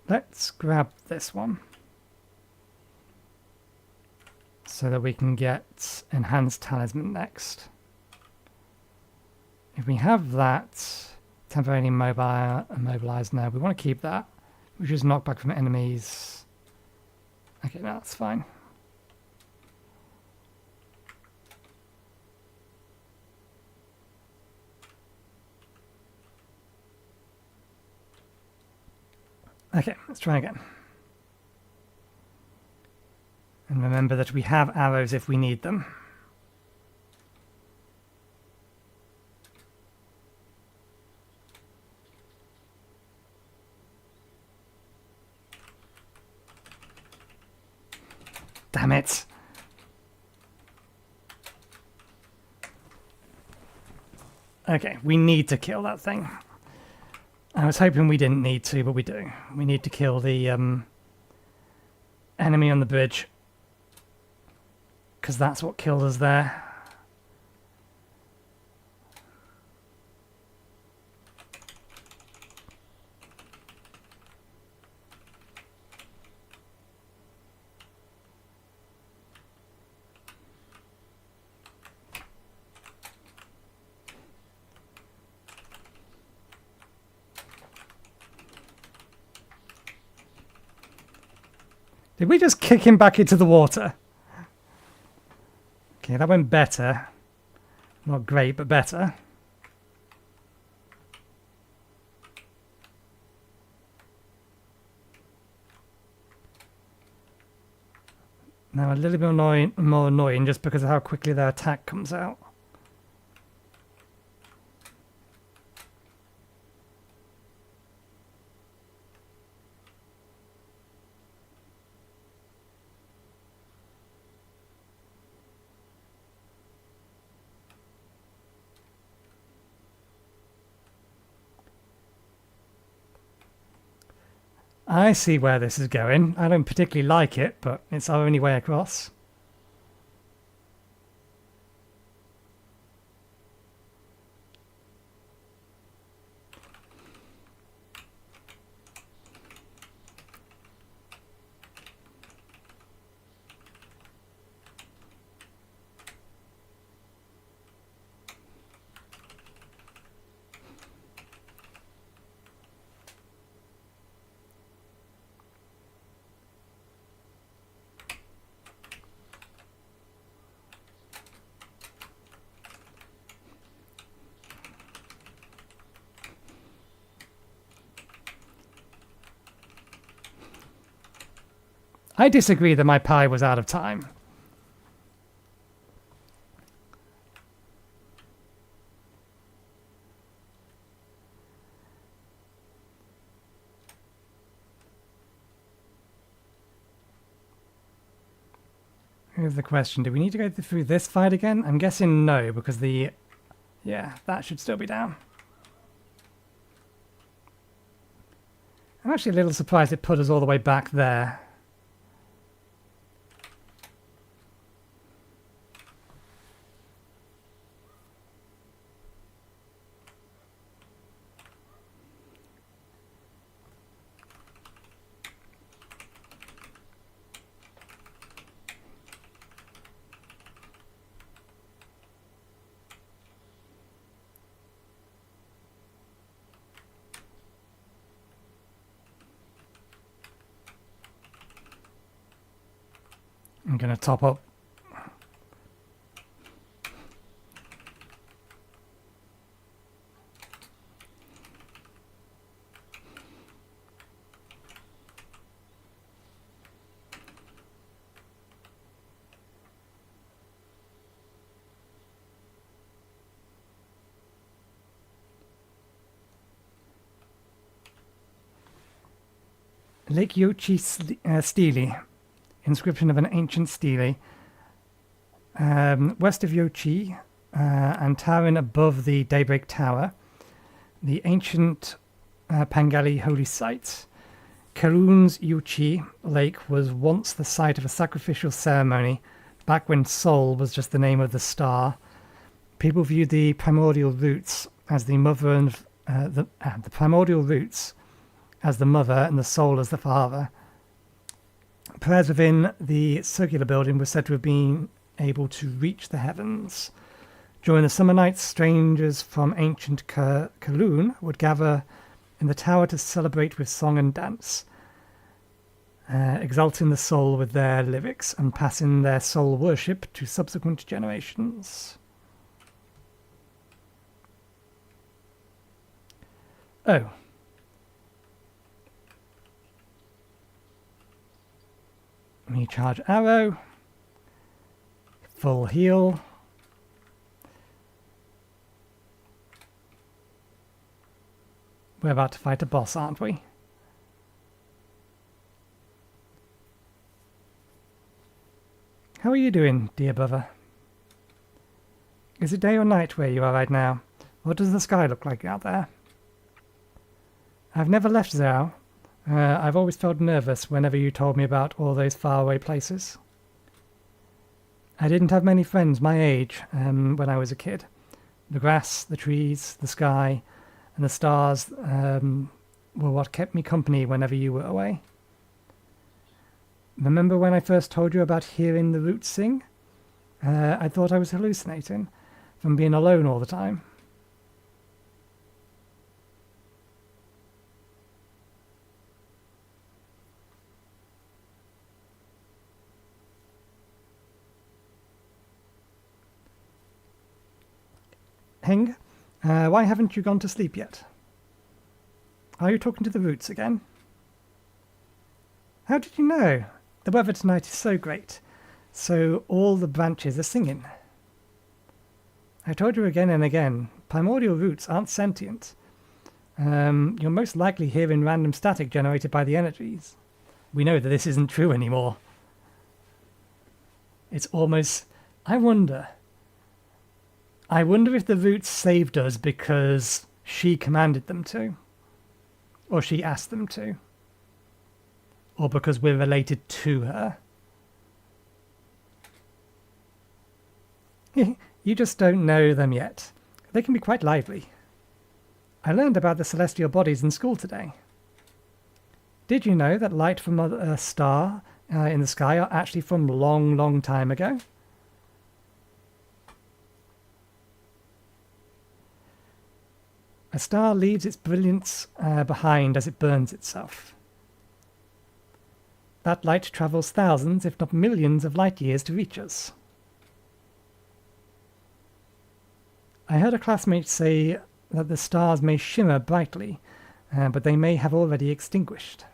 Let's grab this one so that we can get Enhanced Talisman next. If we have that, temporarily immobilized now, we want to keep that, which is knockback from enemies. Okay, no, that's fine. Okay, let's try again. And remember that we have arrows if we need them. Damn it. Okay, we need to kill that thing. I was hoping we didn't need to, but we do. We need to kill the enemy on the bridge, because that's what killed us there. Did we just kick him back into the water? Okay, that went better. Not great, but better. Now a little bit more annoying just because of how quickly their attack comes out. I see where this is going. I don't particularly like it, but it's our only way across. I disagree that my pie was out of time. Here's the question. Do we need to go through this fight again? I'm guessing no, because the... Yeah, that should still be down. I'm actually a little surprised it put us all the way back there. I'm going to top up. Lake Yochi Stele. Inscription of an ancient stele. West of Yochi and towering above the Daybreak Tower. The ancient Pangali holy site. Karun's Yochi Lake was once the site of a sacrificial ceremony back when Sol was just the name of the star. People viewed the primordial roots as the mother and the primordial roots as the mother and the soul as the father. Prayers within the circular building were said to have been able to reach the heavens. During the summer nights, strangers from ancient Kowloon would gather in the tower to celebrate with song and dance, exalting the soul with their lyrics and passing their soul worship to subsequent generations. Oh. Recharge arrow. Full heal. We're about to fight a boss, aren't we? How are you doing, dear brother? Is it day or night where you are right now? What does the sky look like out there? I've never left Zhao. I've always felt nervous whenever you told me about all those faraway places. I didn't have many friends my age when I was a kid. The grass, the trees, the sky, and the stars were what kept me company whenever you were away. Remember when I first told you about hearing the roots sing? I thought I was hallucinating from being alone all the time. Heng, why haven't you gone to sleep yet? Are you talking to the roots again? How did you know? The weather tonight is so great, so all the branches are singing. I told you again and again, primordial roots aren't sentient. You're most likely hearing random static generated by the energies. We know that this isn't true anymore. It's almost... I wonder if the roots saved us because she commanded them to. Or she asked them to. or because we're related to her. You just don't know them yet. They can be quite lively. I learned about the celestial bodies in school today. Did you know that light from a star in the sky are actually from long, long time ago? A star leaves its brilliance behind as it burns itself. That light travels thousands, if not millions, of light years to reach us. I heard a classmate say that the stars may shimmer brightly, but they may have already extinguished.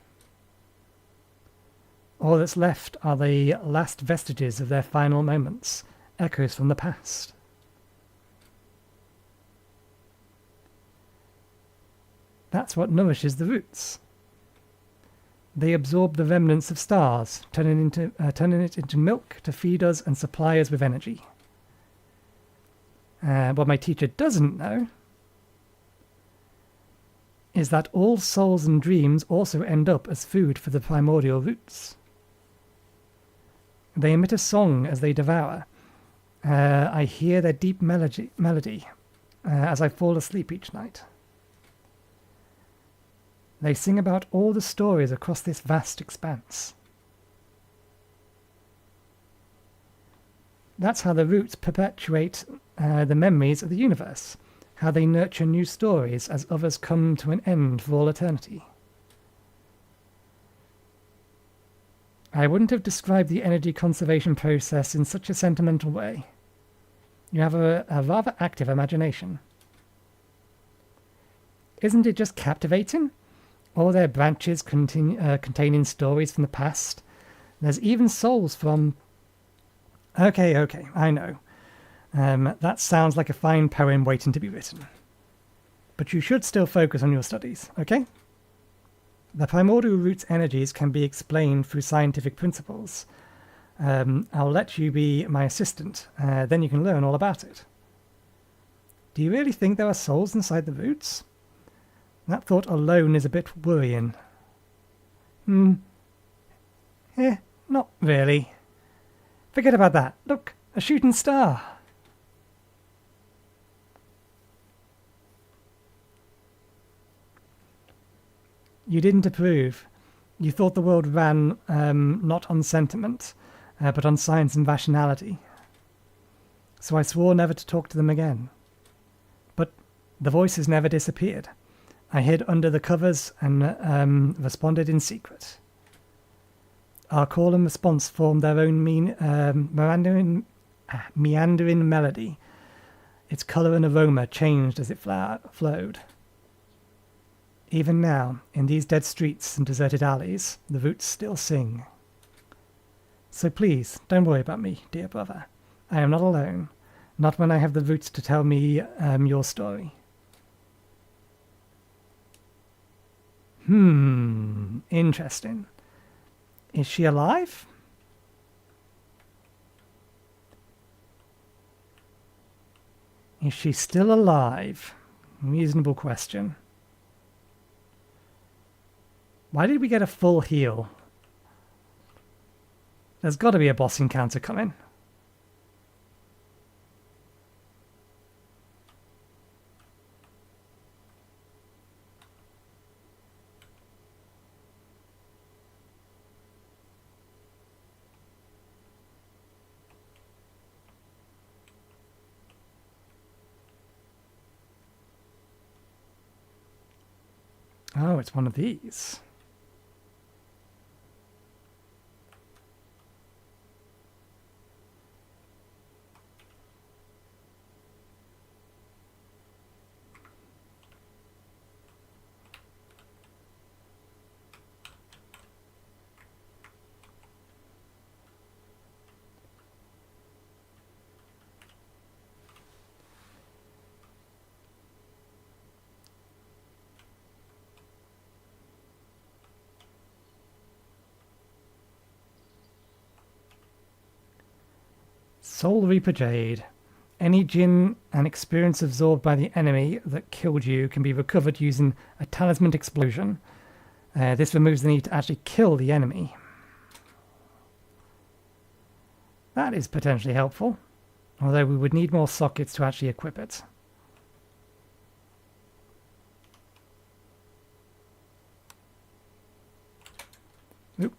All that's left are the last vestiges of their final moments, echoes from the past. That's what nourishes the roots. They absorb the remnants of stars, turning it into milk to feed us and supply us with energy. What my teacher doesn't know is that all souls and dreams also end up as food for the primordial roots. They emit a song as they devour. I hear their deep melody as I fall asleep each night. They sing about all the stories across this vast expanse. That's how the roots perpetuate the memories of the universe, how they nurture new stories as others come to an end for all eternity. I wouldn't have described the energy conservation process in such a sentimental way. You have a rather active imagination. Isn't it just captivating? All their branches containing stories from the past. There's even souls from... Okay, I know. That sounds like a fine poem waiting to be written. But you should still focus on your studies, okay? The primordial root's energies can be explained through scientific principles. I'll let you be my assistant, then you can learn all about it. Do you really think there are souls inside the roots? That thought alone is a bit worrying. Not really. Forget about that. Look, a shooting star. You didn't approve. You thought the world ran not on sentiment, but on science and rationality. So I swore never to talk to them again. But the voices never disappeared. I hid under the covers and responded in secret. Our call and response formed their own meandering melody. Its colour and aroma changed as it flowed. Even now, in these dead streets and deserted alleys, the roots still sing. So please, don't worry about me, dear brother. I am not alone. Not when I have the roots to tell me your story. Interesting. Is she alive? Is she still alive? Reasonable question. Why did we get a full heal? There's got to be a boss encounter coming. Oh, it's one of these. Soul Reaper Jade. Any Jinn and experience absorbed by the enemy that killed you can be recovered using a talisman explosion. This removes the need to actually kill the enemy. That is potentially helpful, although we would need more sockets to actually equip it. Oop.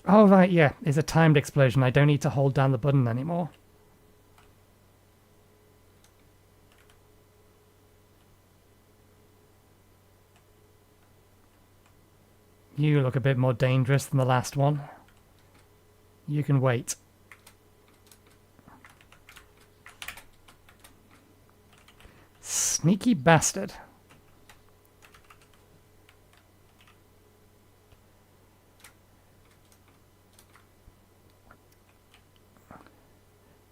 Oh right, yeah, it's a timed explosion. I don't need to hold down the button anymore. You look a bit more dangerous than the last one. You can wait. Sneaky bastard.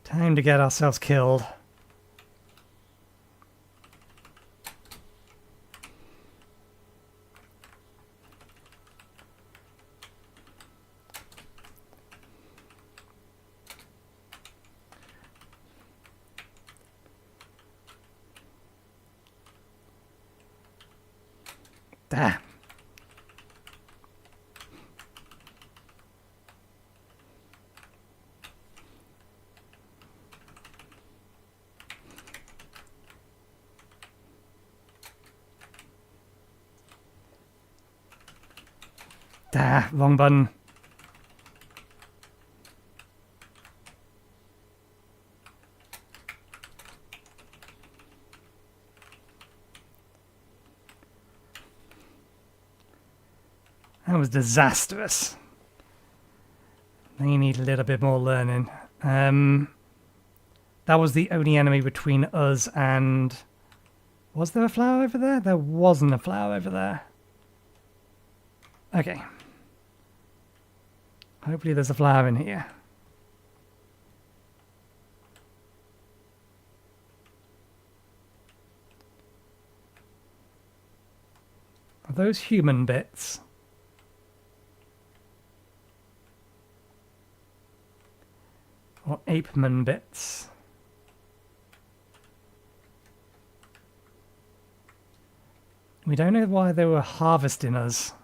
Time to get ourselves killed. Ah. Ah, wrong button. That was disastrous. They need a little bit more learning. That was the only enemy between us and... Was there a flower over there? There wasn't a flower over there. Okay. Hopefully there's a flower in here. Are those human bits? Or apeman bits? We don't know why they were harvesting us.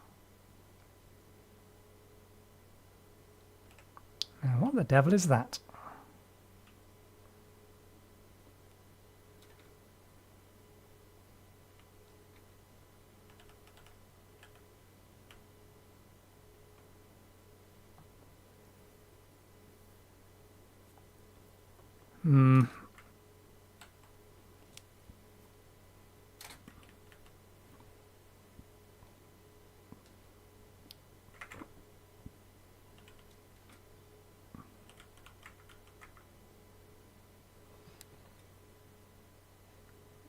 Now, what the devil is that?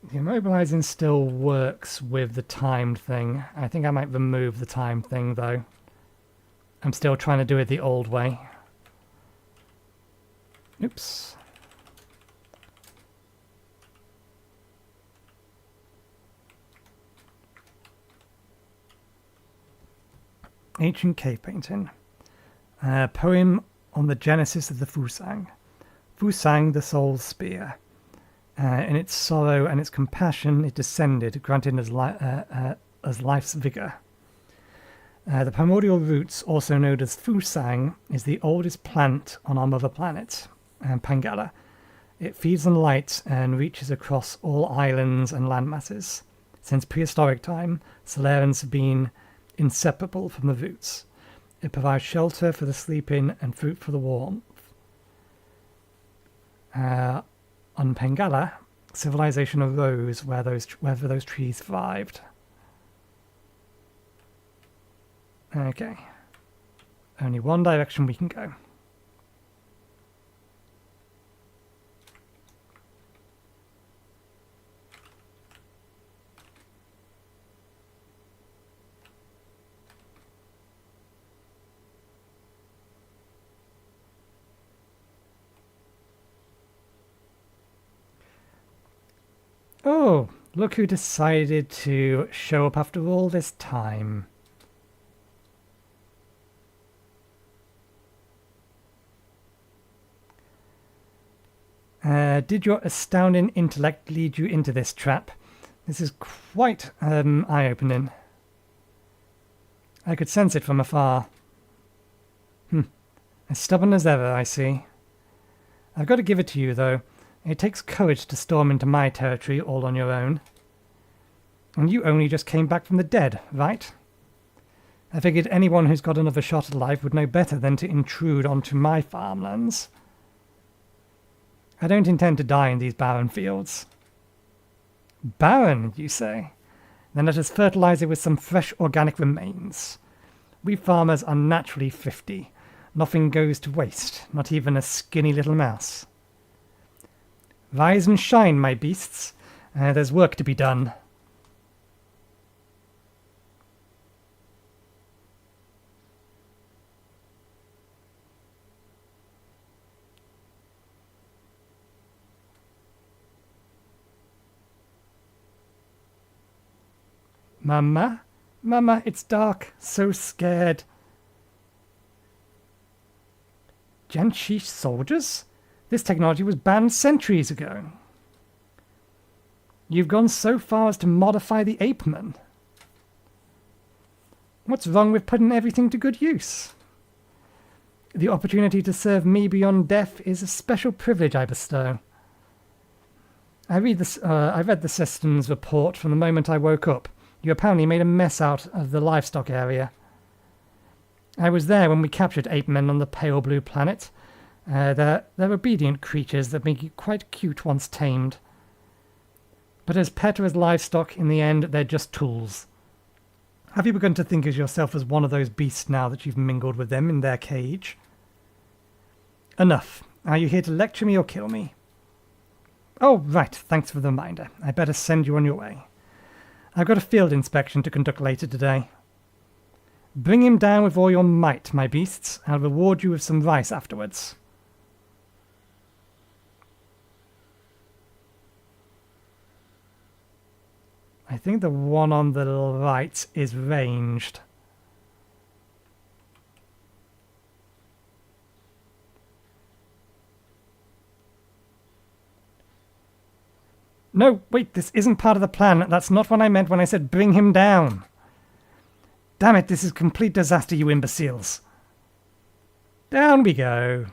The immobilizing still works with the timed thing. I think I might remove the timed thing though. I'm still trying to do it the old way. Oops. Ancient cave painting. Poem on the genesis of the Fusang. Fusang, the soul's spear. In its sorrow and its compassion, it descended, granting us life's vigor. The primordial roots, also known as Fusang, is the oldest plant on our mother planet, Pangala. It feeds on light and reaches across all islands and landmasses. Since prehistoric time, Solarans have been inseparable from the roots. It provides shelter for the sleeping and fruit for the warmth. On Pangala, civilization arose wherever those trees thrived. Okay. Only one direction we can go. Oh, look who decided to show up after all this time. Did your astounding intellect lead you into this trap? This is quite eye-opening. I could sense it from afar. As stubborn as ever, I see. I've got to give it to you, though. It takes courage to storm into my territory all on your own. And you only just came back from the dead, right? I figured anyone who's got another shot at life would know better than to intrude onto my farmlands. I don't intend to die in these barren fields. Barren, you say? Then let us fertilize it with some fresh organic remains. We farmers are naturally thrifty. Nothing goes to waste, not even a skinny little mouse. Rise and shine, my beasts. There's work to be done. Mama? Mama, it's dark. So scared. Genshish soldiers? This technology was banned centuries ago. You've gone so far as to modify the apeman. What's wrong with putting everything to good use? The opportunity to serve me beyond death is a special privilege I bestow. I read the systems report from the moment I woke up. You apparently made a mess out of the livestock area. I was there when we captured ape men on the pale blue planet. They're obedient creatures that make you quite cute once tamed. But as pet or as livestock, in the end, they're just tools. Have you begun to think of yourself as one of those beasts now that you've mingled with them in their cage? Enough. Are you here to lecture me or kill me? Oh, right. Thanks for the reminder. I better send you on your way. I've got a field inspection to conduct later today. Bring him down with all your might, my beasts. I'll reward you with some rice afterwards. I think the one on the right is ranged. No, wait, this isn't part of the plan. That's not what I meant when I said bring him down. Damn it, this is complete disaster, you imbeciles. Down we go.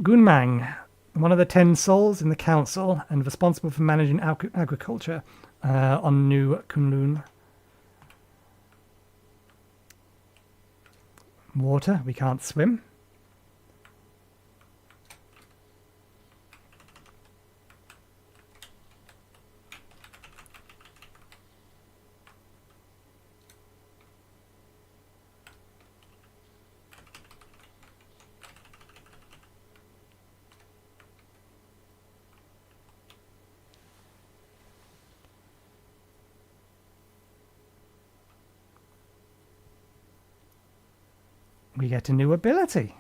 Gunmang, one of the 10 souls in the council and responsible for managing agriculture on New Kunlun. Water, we can't swim. We get a new ability.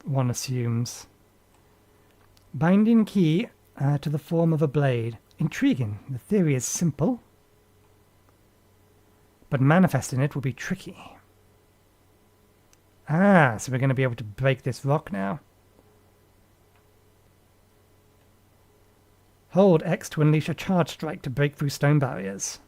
One assumes. Binding key to the form of a blade. Intriguing. The theory is simple, but manifesting it will be tricky. Ah, so we're going to be able to break this rock now. Hold X to unleash a charge strike to break through stone barriers.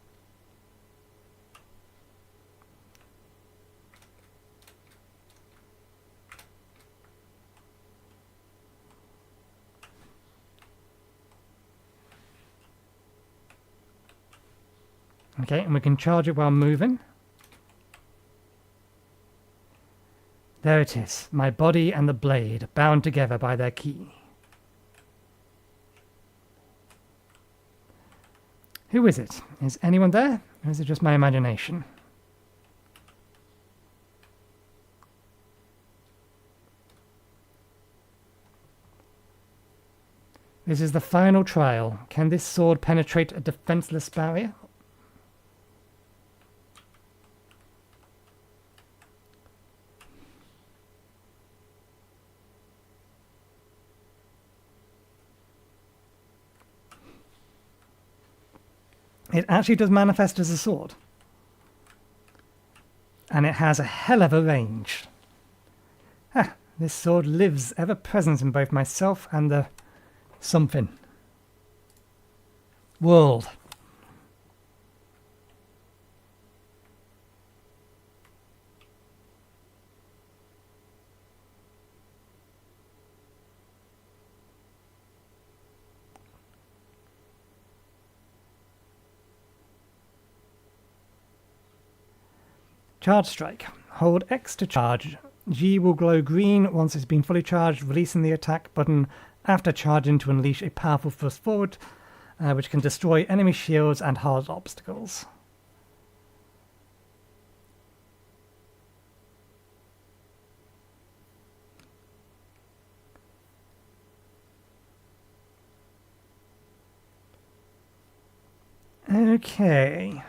Okay, and we can charge it while moving. There it is, my body and the blade, bound together by their key. Who is it? Is anyone there? Or is it just my imagination? This is the final trial. Can this sword penetrate a defenseless barrier? It actually does manifest as a sword. And it has a hell of a range. Ah, this sword lives ever present in both myself and the something. World. Charge strike. Hold X to charge. G will glow green once it's been fully charged, releasing the attack button after charging to unleash a powerful thrust forward, which can destroy enemy shields and hard obstacles. Okay.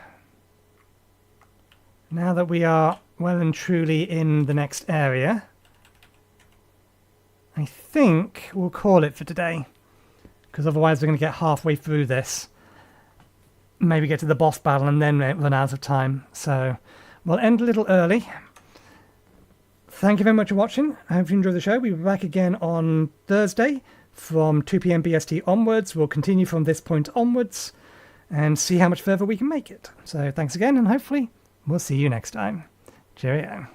Now that we are well and truly in the next area, I think we'll call it for today. Because otherwise we're going to get halfway through this. Maybe get to the boss battle and then run out of time. So we'll end a little early. Thank you very much for watching. I hope you enjoyed the show. We'll be back again on Thursday from 2 PM BST onwards. We'll continue from this point onwards and see how much further we can make it. So thanks again, and hopefully we'll see you next time. Cheerio.